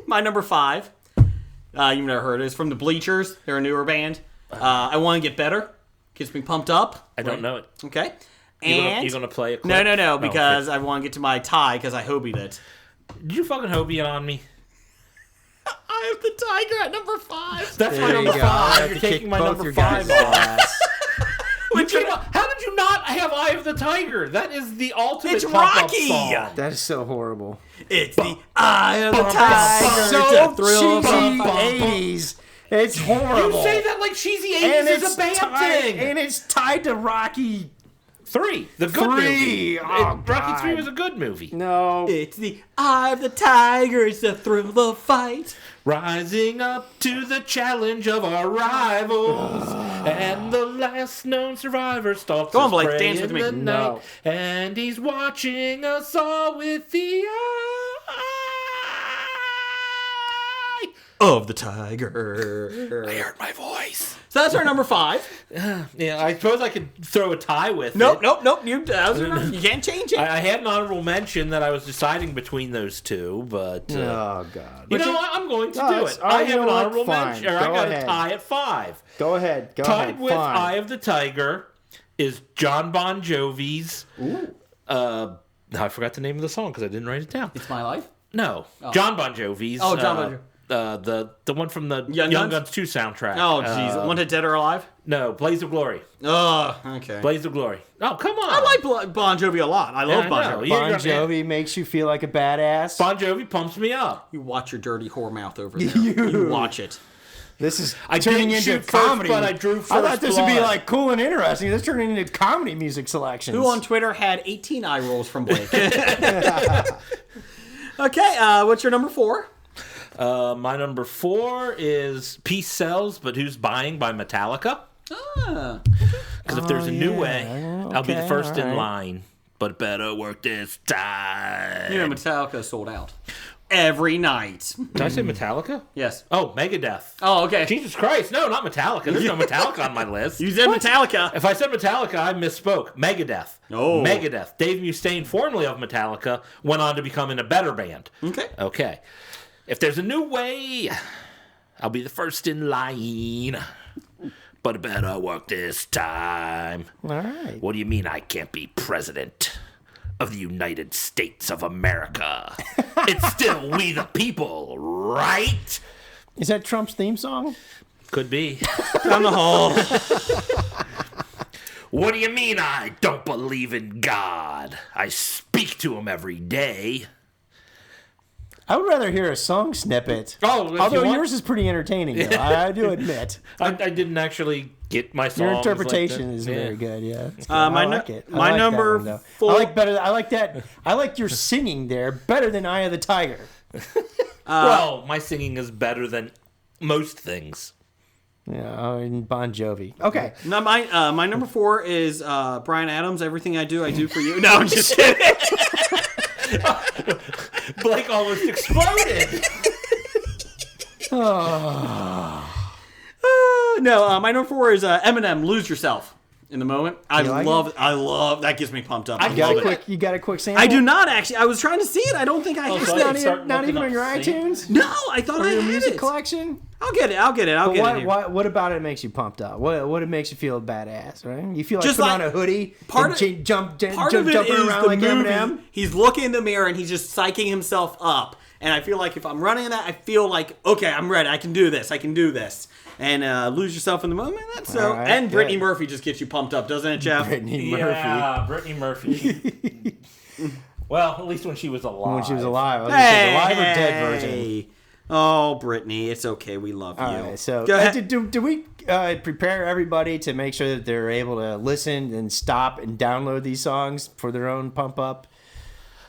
B: My number 5, you've never heard it. It's from the Bleachers. They're a newer band. I Want to Get Better. Gets me pumped up.
E: I don't know it.
B: Okay.
E: You're gonna play a clip?
B: No,
E: Oh,
B: because I want to get to my tie because I hobied it.
E: Did you fucking Hobie it on me?
B: I have the Tiger at number 5.
E: That's
F: There
E: my
F: you
E: number
F: go. I
E: 5.
F: have
E: You're
F: to kick
E: taking my
F: both
E: number
F: your
E: 5
F: guys'
E: off.
F: ass.
E: How did you not have Eye of the Tiger? That is the ultimate
B: It's
E: pump-up
B: Rocky!
E: song.
F: That is so horrible.
B: It's the Eye of the
E: bum,
B: Tiger.
F: So
B: It's a thrill of
F: cheesy
B: a-
F: 80s. It's horrible.
E: You say that like cheesy 80s
F: and
E: is
F: it's
E: a bad
F: tied,
E: thing.
F: and it's tied to Rocky
E: 3, the good
F: 3.
E: movie.
F: Oh,
E: Rocky 3
F: God.
E: was a good movie.
F: No.
B: It's the Eye of the Tiger. It's the thrill of the fight.
E: Rising up to the challenge of our rivals, and the last known survivor stalks
B: Go on,
E: his
B: Blake,
E: prey
B: dance with
E: in
B: me.
E: the
F: No.
E: night, and he's watching us all with the eye
B: Of the Tiger.
E: I heard my voice.
B: So that's our number 5.
E: Yeah, I suppose I could throw a tie with
B: Nope.
E: it.
B: You can't change it.
E: I had an honorable mention that I was deciding between those two, but
F: Oh, God.
E: you know what? I'm going to
F: No,
E: do
F: it's-
E: it. I
F: you
E: have
F: know
E: an
F: what?
E: honorable
F: Fine.
E: mention. Or I
F: Go
E: got
F: ahead.
E: a tie at 5.
F: Go ahead. Go
E: Tied
F: ahead.
E: with
F: Fine.
E: Eye of the Tiger is John Bon Jovi's. I forgot the name of the song because I didn't write it down.
B: It's My Life.
E: No, John Bon Jovi's.
B: Oh, John Bon Jovi.
E: The one from the
B: Young
E: Young
B: Guns?
E: Guns 2 soundtrack.
B: Oh, jeez. Wanted Dead or Alive?
E: No, Blaze of Glory.
B: Oh, okay.
E: Blaze of Glory. Oh, come on.
B: I like Bon Jovi a lot. I love
E: I
B: Bon
E: know.
B: Jovi.
E: Yeah.
F: Bon Jovi makes you feel like a badass.
E: Bon Jovi pumps me up.
B: You watch your dirty whore mouth over there. You watch it.
F: This is
E: I
F: turning
E: didn't
F: into
E: shoot first,
F: comedy.
E: but I drew
F: I thought
E: first
F: this would be
E: blood.
F: like cool and interesting. This is turning into comedy music selections.
B: Who on Twitter had 18 eye rolls from Blake? Okay, what's your number 4?
E: My number 4 is Peace Sells, but Who's Buying by Metallica.
B: Ah.
E: Because if there's a new
F: yeah.
E: way, I'll be the first in
F: alright.
E: line. But better work this time.
B: You know, Metallica sold out. Every night.
E: Did I say Metallica?
B: Yes.
E: Oh, Megadeth.
B: Oh, okay.
E: Jesus Christ. No, not Metallica. There's no Metallica on my list.
B: You said Metallica.
E: If I said Metallica, I misspoke. Megadeth.
B: Oh.
E: Megadeth. Dave Mustaine, formerly of Metallica, went on to become in a better band.
B: Okay.
E: Okay. If there's a new way, I'll be the first in line. But it better work this time.
F: All right.
E: What do you mean I can't be president of the United States of America? It's still we the people, right?
F: Is that Trump's theme song?
E: Could be.
B: Down the hall.
E: What do you mean I don't believe in God? I speak to him every day.
F: I would rather hear a song snippet.
E: Oh, if
F: Although
E: you want-
F: yours is pretty entertaining, though. I do admit.
E: I didn't actually get my songs.
F: Your
E: like
F: interpretation
E: that.
F: is
E: Yeah.
F: very good, yeah. It's good.
B: my
F: I
B: nu-
F: like it. I
B: my
F: like that
B: number
F: one, though.
B: 4
F: I like better. I like that. I like your singing there better than Eye of the Tiger.
E: Well, my singing is better than most things.
F: Yeah, and Bon Jovi. Okay.
B: No, my number 4 is Bryan Adams. Everything I do for you. No, I'm just kidding.
E: Blake almost exploded.
B: No, my number 4 is Eminem. Lose Yourself. In the moment, I
F: like
B: love that. Gets me pumped up.
F: You got a quick sample?
B: I do not actually. I was trying to see it. I don't think I have
F: It's not even on your iTunes?
B: No, I thought I
F: Or your
B: had
F: music
B: it.
F: collection?
B: I'll get it. I'll get it.
F: What about it makes you pumped up? What it makes you feel badass, right? You feel like
B: Just
F: putting
B: like-
F: on a hoodie
B: part
F: and
B: of-
F: jumping
B: Part of it
F: around
B: is
F: like
B: the movie.
F: Eminem?
B: He's looking in the mirror and he's just psyching himself up. And I feel like if I'm running that, I feel like, okay, I'm ready. I can do this. And lose yourself in the moment. That's so.
F: All right,
B: and Brittany
F: good.
B: Murphy just gets you pumped up, doesn't it, Jeff?
F: Brittany Murphy.
E: Yeah, Brittany Murphy. Well, at least when she was alive.
F: When she was alive. I was gonna say, alive or dead version?
B: Hey. Oh, Brittany, it's okay. We love you.
F: All right, so
B: Go ahead.
F: do we prepare everybody to make sure that they're able to listen and stop and download these songs for their own pump up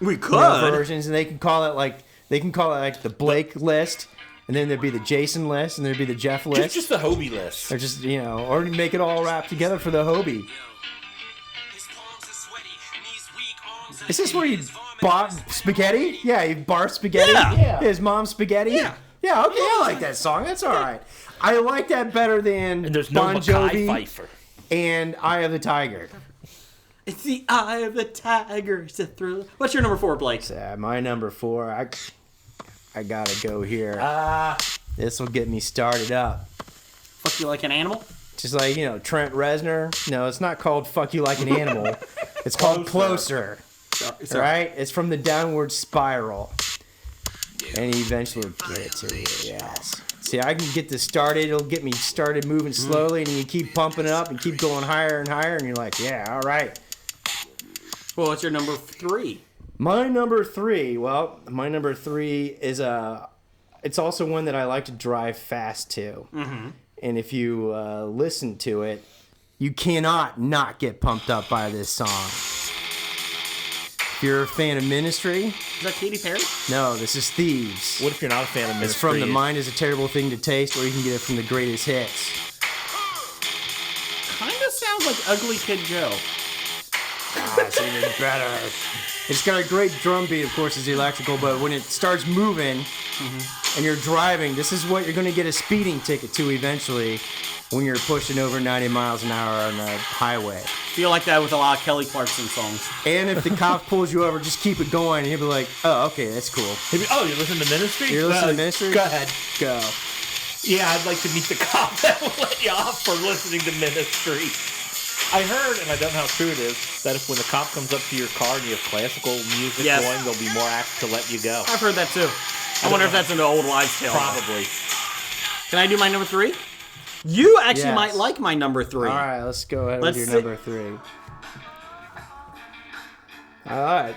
B: We could.
F: versions, and they can call it like the Blake list, and then there'd be the Jason list, and there'd be the Jeff list,
E: Just the Hobie list.
F: or just or make it all wrapped together for the Hobie. Is this where you bought spaghetti? Yeah, you barfed spaghetti.
B: Yeah.
F: His mom's spaghetti.
B: Yeah.
F: Yeah. Okay, I like that song. That's all right. I like that better than
E: And there's no
F: Bon
E: Mackay
F: Jovi
E: Pfeiffer.
F: and Eye of the Tiger.
B: It's the eye of the tiger. It's a thriller. What's your number 4, Blake?
F: My number 4. I gotta go here. This will get me started up.
B: Fuck you like an animal?
F: Just like Trent Reznor. No, it's not called "Fuck You Like an Animal." It's called "Closer."
B: Sorry.
F: Right? It's from the Downward Spiral. And he eventually will get it to you, yes. See, I can get this started. It'll get me started moving slowly, and you keep pumping it up and keep going higher and higher, and you're like, yeah, all right.
B: Well, what's your number 3?
F: My number 3 is it's also one that I like to drive fast to. Mm-hmm. And if you listen to it, you cannot not get pumped up by this song. If you're a fan of Ministry,
B: Is that Katy Perry?
F: no, this is Thieves.
E: What if you're not a fan of Ministry?
F: It's from The Mind is a Terrible Thing to Taste, or you can get it from the Greatest Hits.
B: Kind of sounds like Ugly Kid Joe.
F: It's even better. It's got a great drum beat, of course, it's electrical, but when it starts moving and you're driving, this is what you're going to get a speeding ticket to eventually when you're pushing over 90 miles an hour on the highway.
B: Feel like that with a lot of Kelly Clarkson songs.
F: And if the cop pulls you over, just keep it going, and he'll be like, oh, okay, that's cool.
E: Oh, you're listening to Ministry?
F: You're listening to Ministry?
E: Go ahead.
F: Go.
E: Yeah, I'd like to meet the cop that will let you off for listening to Ministry. I heard, and I don't know how true it is, that if when the cop comes up to your car and you have classical music
B: Yes.
E: going, they'll be more apt to let you go.
B: I've heard that too. I wonder if that's an old wives' tale.
E: Probably.
B: Can I do my number 3? You actually
F: Yes.
B: might like my number 3.
F: All right, let's go ahead
B: Let's
F: with
B: see.
F: your number 3. All right,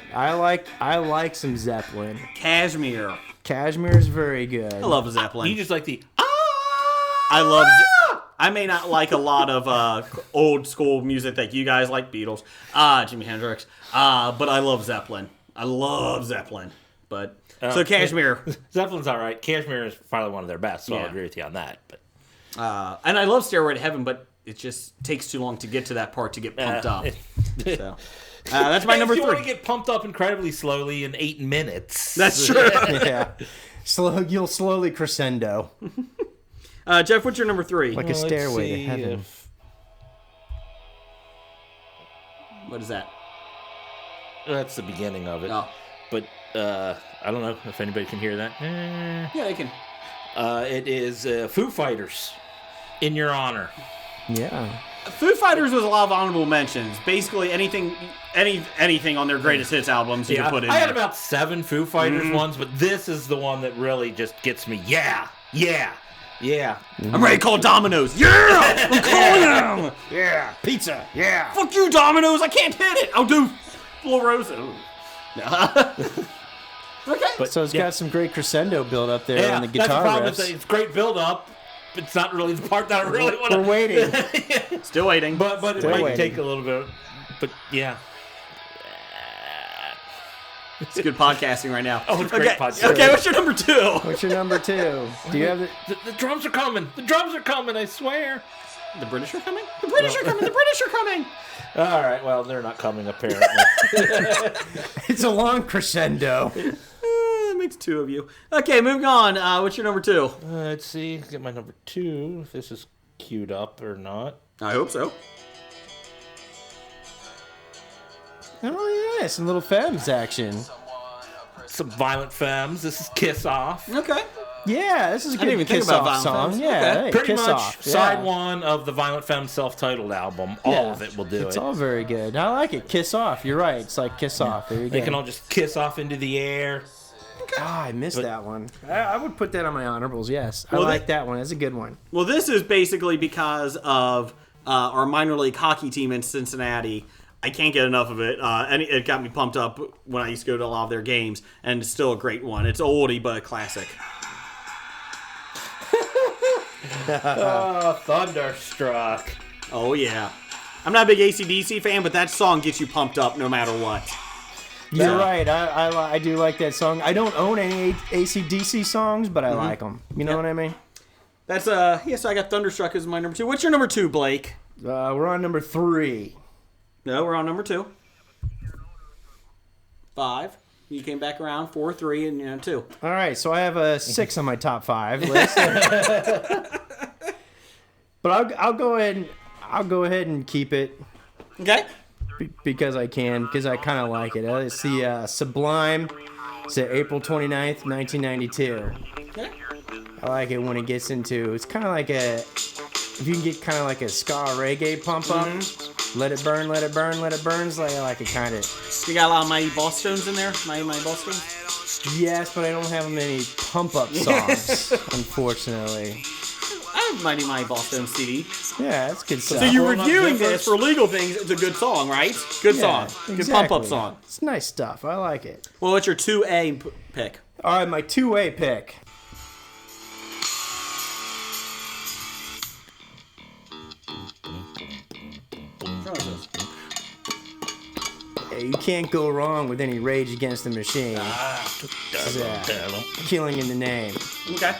F: I like some Zeppelin.
B: Cashmere.
F: Cashmere is very good.
B: I love Zeppelin.
E: You just like the...
B: I love. I may not like a lot of old school music that you guys like, Beatles, Jimi Hendrix, but I love Zeppelin. But so Cashmere,
E: Zeppelin's all right. Cashmere is probably one of their best, so
B: Yeah.
E: I'll agree with you on that. But
B: and I love Stairway to Heaven, but it just takes too long to get to that part to get pumped up. So that's my number
E: if you
B: 3.
E: want to get pumped up incredibly slowly in 8 minutes.
B: That's true.
F: Yeah, you'll slowly crescendo
B: Jeff, what's your number 3?
F: like a stairway to heaven.
B: What is that?
E: That's the beginning of it.
B: Oh.
E: But I don't know if anybody can hear that.
B: Yeah, they can.
E: It is Foo Fighters, In Your Honor.
F: Yeah,
B: Foo Fighters was a lot of honorable mentions. Basically, anything on their greatest hits albums you
E: Yeah,
B: can put in
E: I had
B: there.
E: about 7 Foo Fighters ones, but this is the one that really just gets me. Yeah.
B: I'm ready to call Domino's. Yeah, I'm calling them.
F: yeah, pizza, yeah.
B: Fuck you, Domino's. I can't hit it. I'll do Full Rosa. Okay.
E: But
F: So it's got some great crescendo build up there on the
E: that's the
F: guitar
E: problem.
F: riffs.
E: It's great build up. It's not really the part that I really want to.
F: We're waiting.
B: Still waiting.
E: But it
F: Still
E: might
F: waiting.
E: take a little bit. But yeah.
B: It's good podcasting right now.
E: Oh, it's great podcasting.
B: Okay, what's your number 2?
F: What's your number 2? Do you have the?
E: The drums are coming. The drums are coming. I swear.
B: The British are coming? The British are coming. The British are coming.
E: All right. Well, they're not coming apparently.
F: It's a long crescendo.
B: That makes 2 of you. Okay, moving on. What's your number 2?
E: Let's see. Get my number 2. If this is queued up or not.
B: I hope so.
F: Oh yeah, some little Femmes action.
E: Some Violent Femmes. This is Kiss Off.
B: Okay.
F: Yeah, this is a
B: I didn't
F: good
B: even think
F: Kiss
B: about
F: Off
B: Violent
F: song.
B: Femmes.
F: Yeah,
B: Okay.
F: hey,
E: Pretty
F: Kiss
E: much
F: Off.
E: side
F: yeah.
E: one of the Violent Femmes self-titled album. All of it will do
F: It's
E: it.
F: all very good. I like it. Kiss Off. You're right. It's like Kiss Off. There you
E: They
F: go.
E: can all just kiss off into the air.
F: I missed that one. I would put that on my honorables. Yes,
B: Well,
F: I like that one. That's a good one.
B: Well, this is basically because of our minor league hockey team in Cincinnati. I can't get enough of it. And it got me pumped up when I used to go to a lot of their games, and it's still a great one. It's oldie, but a classic.
E: Oh, Thunderstruck.
B: Oh, yeah. I'm not a big AC/DC fan, but that song gets you pumped up no matter what.
F: You're right. I do like that song. I don't own any AC/DC songs, but I like them. You know what I mean?
B: That's, so I got Thunderstruck as my number 2. What's your number 2, Blake?
F: We're on number 3.
B: No, we're on number 2. 5. You came back around 4, 3, and 2.
F: All right, so I have a 6 on my top 5 list. But I'll go ahead. I'll go ahead and keep it
B: Okay.
F: because I can. Because I kind of like it. It's the Sublime. It's April 29th, 1992.
B: Okay.
F: I like it when it gets into. It's kind of like a. If you can get kind of like a ska reggae pump up. Let it burn, let it burn, let it burn. It's like I like it kind of.
B: You got a lot of Mighty Boss Stones in there? Mighty Boss Stones?
F: Yes, but I don't have many pump up songs, unfortunately.
B: I have Mighty Boss Stones CD.
F: Yeah, that's good stuff.
B: So you're
E: Grown Up
B: reviewing
E: Zippers.
B: this for legal things. It's a good song, right? Good song. Good pump-up song.
F: It's nice stuff. I like it.
B: Well, what's your 2A pick?
F: All right, my 2A pick. Yeah, you can't go wrong with any Rage Against the Machine. Killing in the Name.
B: Okay.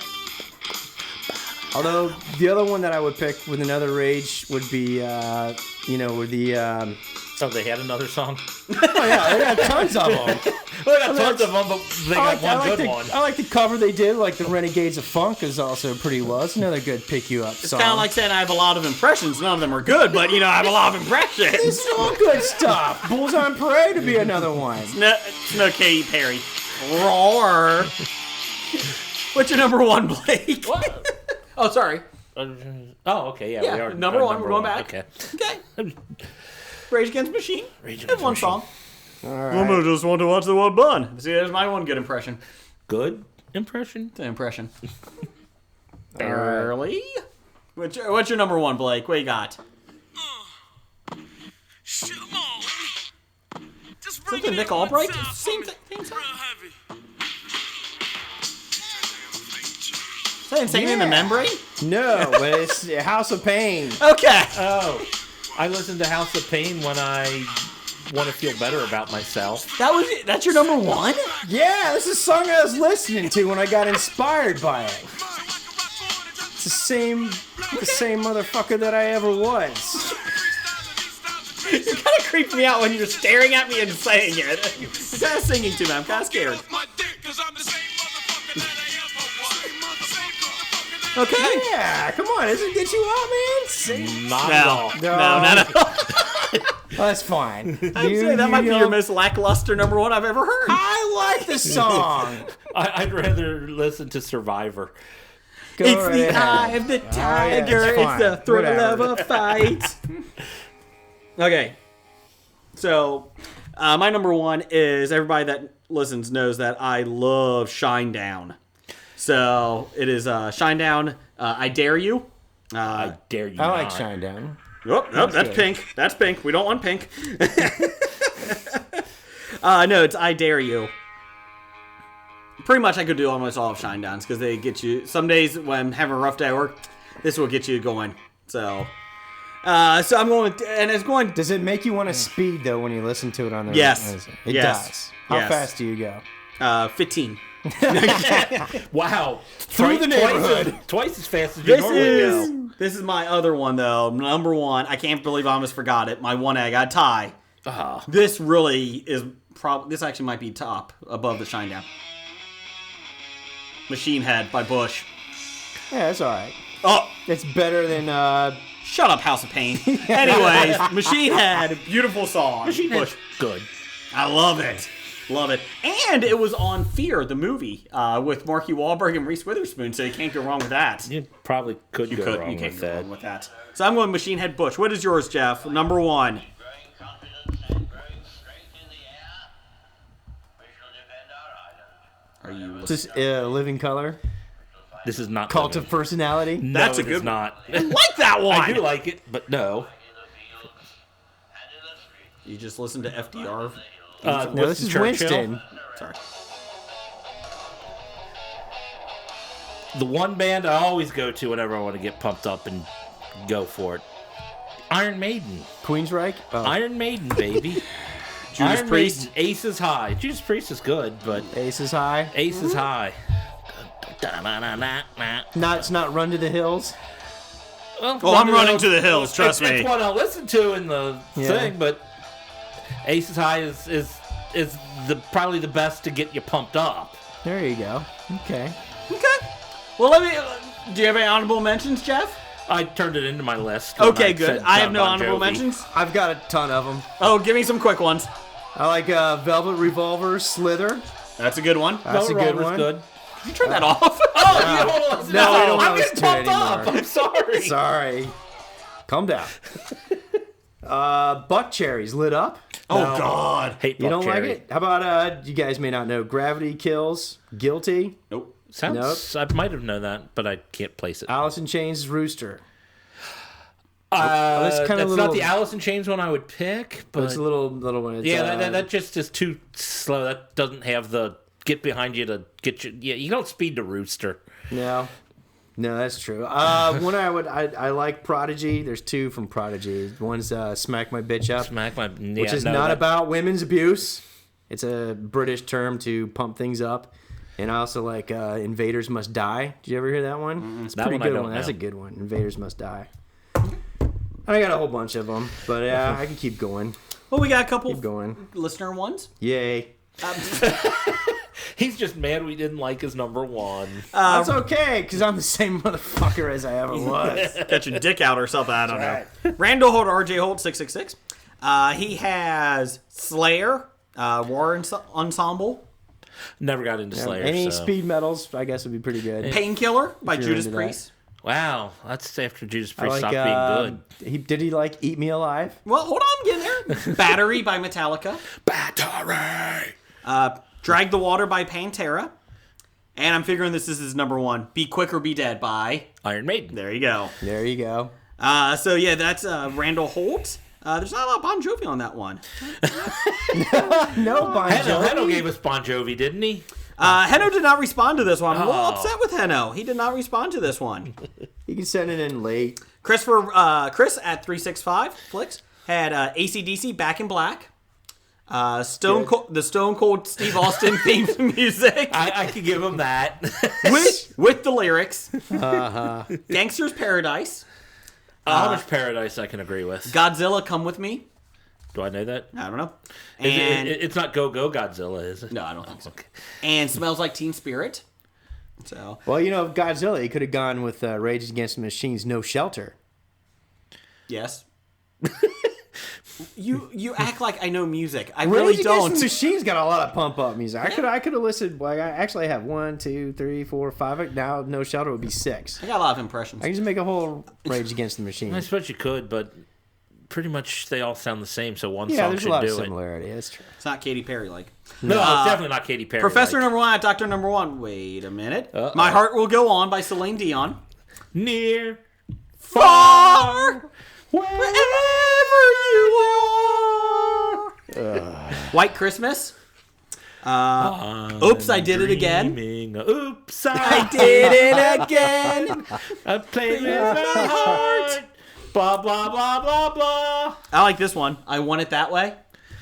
F: Although the other one that I would pick with another Rage would be, with the.
E: Oh, they had another song?
F: Oh yeah, they got tons of them.
E: Well, they got tons of them, but they got one good one.
F: I like the cover they did. Like the Renegades of Funk is also pretty well. It's another good pick you up
B: It's
F: song.
B: kind of like saying I have a lot of impressions. None of them are good, but, I have a lot of impressions.
F: It's all good stuff. Bulls on Parade would be another one.
B: It's no Katy Perry. Roar. What's your number 1, Blake?
E: What?
B: Oh, sorry.
E: Oh, okay, yeah, we are.
B: number 1. We're going back.
E: Okay.
B: Okay. Rage Against the Machine. That's one song.
F: All right.
B: I just want to watch the one bun. See, there's my one good impression.
E: Good impression?
B: It's an impression. Barely. What's your number 1, Blake? What you got? Something Nick Albright? Same thing. Is that Insane in the Membrane?
F: No, but it's House of Pain.
B: Okay.
E: Oh, I listen to House of Pain when I want to feel better about myself.
B: That's your number 1?
F: Yeah, this is a song I was listening to when I got inspired by it. It's the same motherfucker that I ever was.
B: You're kind of creeping me out when you're staring at me and saying it. You're kind of singing to me. I'm kind of scared. Okay.
F: Yeah, come on, doesn't it get you out, man? Sing.
E: Not at all.
B: No.
F: Oh, that's fine.
B: I'd say that might be your most lackluster number 1 I've ever heard.
F: I like the song.
E: I'd rather listen to Survivor.
F: Go
B: It's
F: right
B: the
F: ahead.
B: eye of the tiger.
F: it's fine.
B: It's the thrill
F: Whatever.
B: of a fight. Okay. So, my number 1 is everybody that listens knows that I love Shinedown. So, it is Shinedown, I Dare You.
E: I dare you
F: I like
E: not.
F: Shinedown.
B: Oh, that's
F: good.
B: pink. That's pink. We don't want pink. No, it's I Dare You. Pretty much I could do almost all of Shinedowns because they get you... Some days when I'm having a rough day at work, this will get you going. So I'm going with... And it's going...
F: Does it make you want to speed, though, when you listen to it on the
B: Yes.
F: It
B: Yes.
F: does. How
B: Yes.
F: fast do you go?
B: 15.
E: Wow.
F: Through the neighborhood.
E: Twice as fast as you normally go.
B: This is my other one, though. Number 1. I can't believe I almost forgot it. My 1A. I got a tie. This really is... This actually might be top above the Shinedown. Machine Head by Bush.
F: Yeah, that's all right.
B: Oh!
F: It's better than
B: Shut up, House of Pain. Anyways, Machine Head, beautiful song.
E: Machine Head's
B: Bush.
E: good.
B: I love it. Love it. And it was on Fear, the movie, with Marky Wahlberg and Reese Witherspoon, so you can't go wrong with that.
E: You probably could
B: You
E: go
B: could.
E: wrong
B: You can't
E: with
B: go
E: that.
B: wrong with that. So I'm going Machine Head Bush. What is yours, Jeff? Number 1. Are you
F: Just Living Color.
E: This is not
F: Cult
E: living.
F: of Personality.
E: No,
B: That's a
E: it
B: good
E: is not.
B: like that one?
E: I do like it, but no.
B: You just listen to FDR.
F: No, this is Winston.
B: Sorry.
E: The one band I always go to whenever I want to get pumped up and go for it. Iron Maiden.
F: Queensryche. Oh.
E: Iron Maiden, baby.
B: Judas
E: Iron
B: Priest.
E: Maiden, Ace is High. Judas Priest is good, but
F: Ace is High.
E: Ace is High.
F: It's not Run to the Hills.
E: Well,
B: Oh, I'm running to the hills, trust me.
E: It's what I'll listen to in the thing, but Ace is High is the probably the best to get you pumped up.
F: There you go. Okay.
B: Okay. Well, let me. Do you have any honorable mentions, Jeff?
E: I turned it into my list. when
B: Okay,
E: I
B: good.
E: said
B: I have
E: John
B: no
E: Bon
B: honorable
E: Jovi.
B: mentions.
F: I've got a ton of them.
B: Oh, give me some quick ones.
F: I like Velvet Revolver, Slither.
B: That's a good one.
F: That's a good
E: Revolver's
F: one.
E: good.
B: Did you turn that off?
E: Oh, you don't want to listen
F: No,
E: to
F: we
E: that.
F: don't wanna
E: I'm
F: listen
E: getting
F: to it
E: pumped up.
F: anymore.
E: I'm sorry.
F: Sorry. Calm down. Buck Cherries, Lit Up.
B: Oh, God.
E: Hate
F: You
E: Buck
F: don't
E: Cherry.
F: like it? How about, you guys may not know, Gravity Kills, Guilty,
B: Nope.
E: Sounds. I might have known that, but I can't place it.
F: Alice in Chains' Rooster.
E: That's
F: that's kinda
E: not
F: little-
E: the Alice in Chains one I would pick,
F: But
E: but
F: it's a little one. It's,
E: yeah, that just is too slow. That doesn't have the get behind you to get you. Yeah, you don't speed the Rooster.
F: No, that's true. One I like Prodigy. There's two from Prodigy. One's Smack My Bitch Up,
E: Smack my. Yeah,
F: which is
E: no,
F: not
E: that-
F: about women's abuse. It's a British term to pump things up. And I also like Invaders Must Die. Did you ever hear that one? It's a
E: That
F: pretty
E: one I
F: good
E: don't
F: one. That's
E: know.
F: a good one. Invaders Must Die. I got a whole bunch of them, but yeah, I can keep going.
B: Well, we got a couple
F: Keep going.
B: listener ones.
F: Yay.
E: He's just mad we didn't like his number one.
F: That's okay, because I'm the same motherfucker as I ever was.
B: Got your dick out or something. I don't know. Randall Holt, RJ Holt, 666. He has Slayer, War Ensemble,
E: Never got into Slayer.
F: Any
E: so.
F: speed metals, I guess, would be pretty good.
B: Painkiller by
F: you're
B: Judas
F: into that.
B: Priest.
E: Wow, that's after Judas
F: I
E: Priest
F: like,
E: stopped being good.
F: Did he like Eat Me Alive?
B: Well, hold on, I'm getting there. Battery by Metallica.
J: Battery!
B: Drag the Water by Pantera. And I'm figuring this is his number one. Be Quick or Be Dead by...
E: Iron Maiden.
B: There you go.
F: There you go.
B: So yeah, that's Randall Holt. There's not a lot of Bon Jovi on that one.
F: No, Bon Jovi.
E: Heno gave us Bon Jovi, didn't he?
B: Heno did not respond to this one. I'm a little
E: Oh.
B: upset with Heno. He did not respond to this one.
F: You can send it in late.
B: Chris at 365 Flicks had AC/DC Back in Black. The Stone Cold Steve Austin theme music
E: I could give him that.
B: with the lyrics. Gangster's Paradise.
E: Amish Paradise I can agree with.
B: Godzilla Come With Me.
E: Do I know that?
B: I don't know.
E: Is
B: And
E: it's not Go Go Godzilla, is it?
B: no, I don't think so.
E: Okay.
B: And Smells Like Teen Spirit. So
F: Well, Godzilla, he could have gone with Rage Against the Machine's No Shelter.
B: yes. You act like I know music. I
F: Rage
B: really
F: Against
B: don't.
F: the Machine's got a lot of pump up music. I could have listed. Like, I actually have 1, 2, 3, 4, 5. Now No Shelter would be 6.
B: I got a lot of impressions.
F: I can just make a whole Rage Against the Machine.
E: I suppose you could, but pretty much they all sound the same, so one
F: Yeah,
E: song
F: there's a
E: should
F: lot of
E: do it.
F: similarity. That's true.
B: It's not Katy Perry like.
E: No, it's definitely not Katy Perry.
B: Professor
E: like.
B: number one, Doctor number one. Wait a minute.
E: Uh-oh.
B: My Heart Will Go On by Celine Dion.
E: Near,
B: Far, wherever you are. White Christmas. Oops, I did it again.
E: dreaming. Oops,
B: I did it again.
E: I played with my heart. Blah, blah, blah, blah, blah.
B: I like this one. I Want It That Way.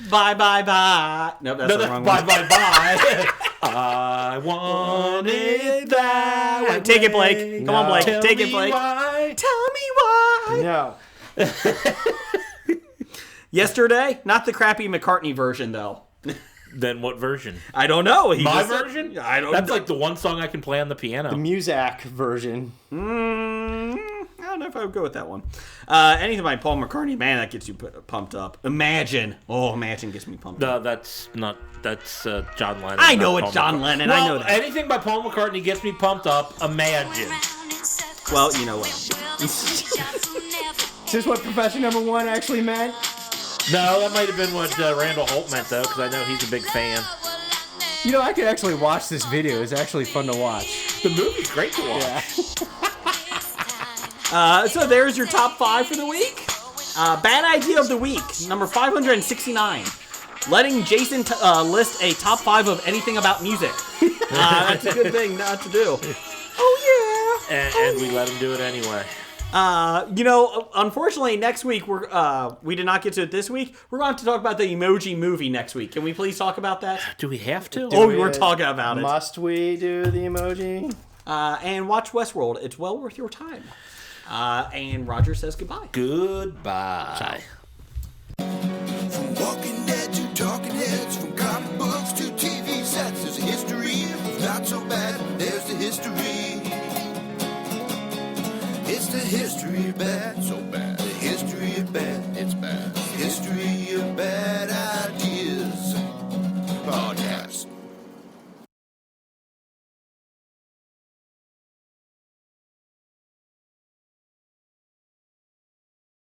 B: Bye, bye, bye. Nope, that's
E: No,
B: the
E: that's
B: wrong
E: bye,
B: one.
E: bye, bye. I want it that way.
B: Take it, Blake. Come on, Blake.
E: Tell
B: Take it,
E: me
B: Blake.
E: why.
B: Tell me why.
F: No.
B: Yesterday, not the crappy McCartney version, though.
E: Then what version?
B: I don't know. He
E: My
B: just said-
E: version?
B: I don't
E: That's
B: know.
E: like the one song I can play on the piano.
F: The Muzak version.
B: I don't know if I would go with that one. Anything by Paul McCartney, man, that gets you pumped up. Imagine. Oh, Imagine gets me pumped up.
E: No, that's John Lennon.
B: I know
E: not
B: it's
E: Paul
B: John
E: McCartney.
B: Lennon.
E: Well,
B: I know that.
E: Anything by Paul McCartney gets me pumped up. Imagine.
B: Well, you know what?
F: Is this what Professor Number One actually meant?
E: No, that might have been what Randall Holt meant, though, because I know he's a big fan.
F: You know, I could actually watch this video. It's actually fun to watch.
E: The movie's great to watch.
F: Yeah.
B: So there's your top 5 for the week. Bad idea of the week, number 569. Letting Jason list a top 5 of anything about music. That's a good thing not to do. Oh, yeah.
E: And we let him do it anyway.
B: Unfortunately, next week we did not get to it this week. We're going to have to talk about the Emoji Movie next week. Can we please talk about that?
E: Do we have to?
B: We were talking about it.
F: Must we do the emoji?
B: And watch Westworld. It's well worth your time. And Roger says goodbye.
E: Goodbye.
C: From Walking Dead to Talking Heads, from comic books to TV sets, there's a history of not so bad. There's the history. It's the history of bad,
D: So bad.
C: the history of bad,
D: It's bad.
C: history of bad.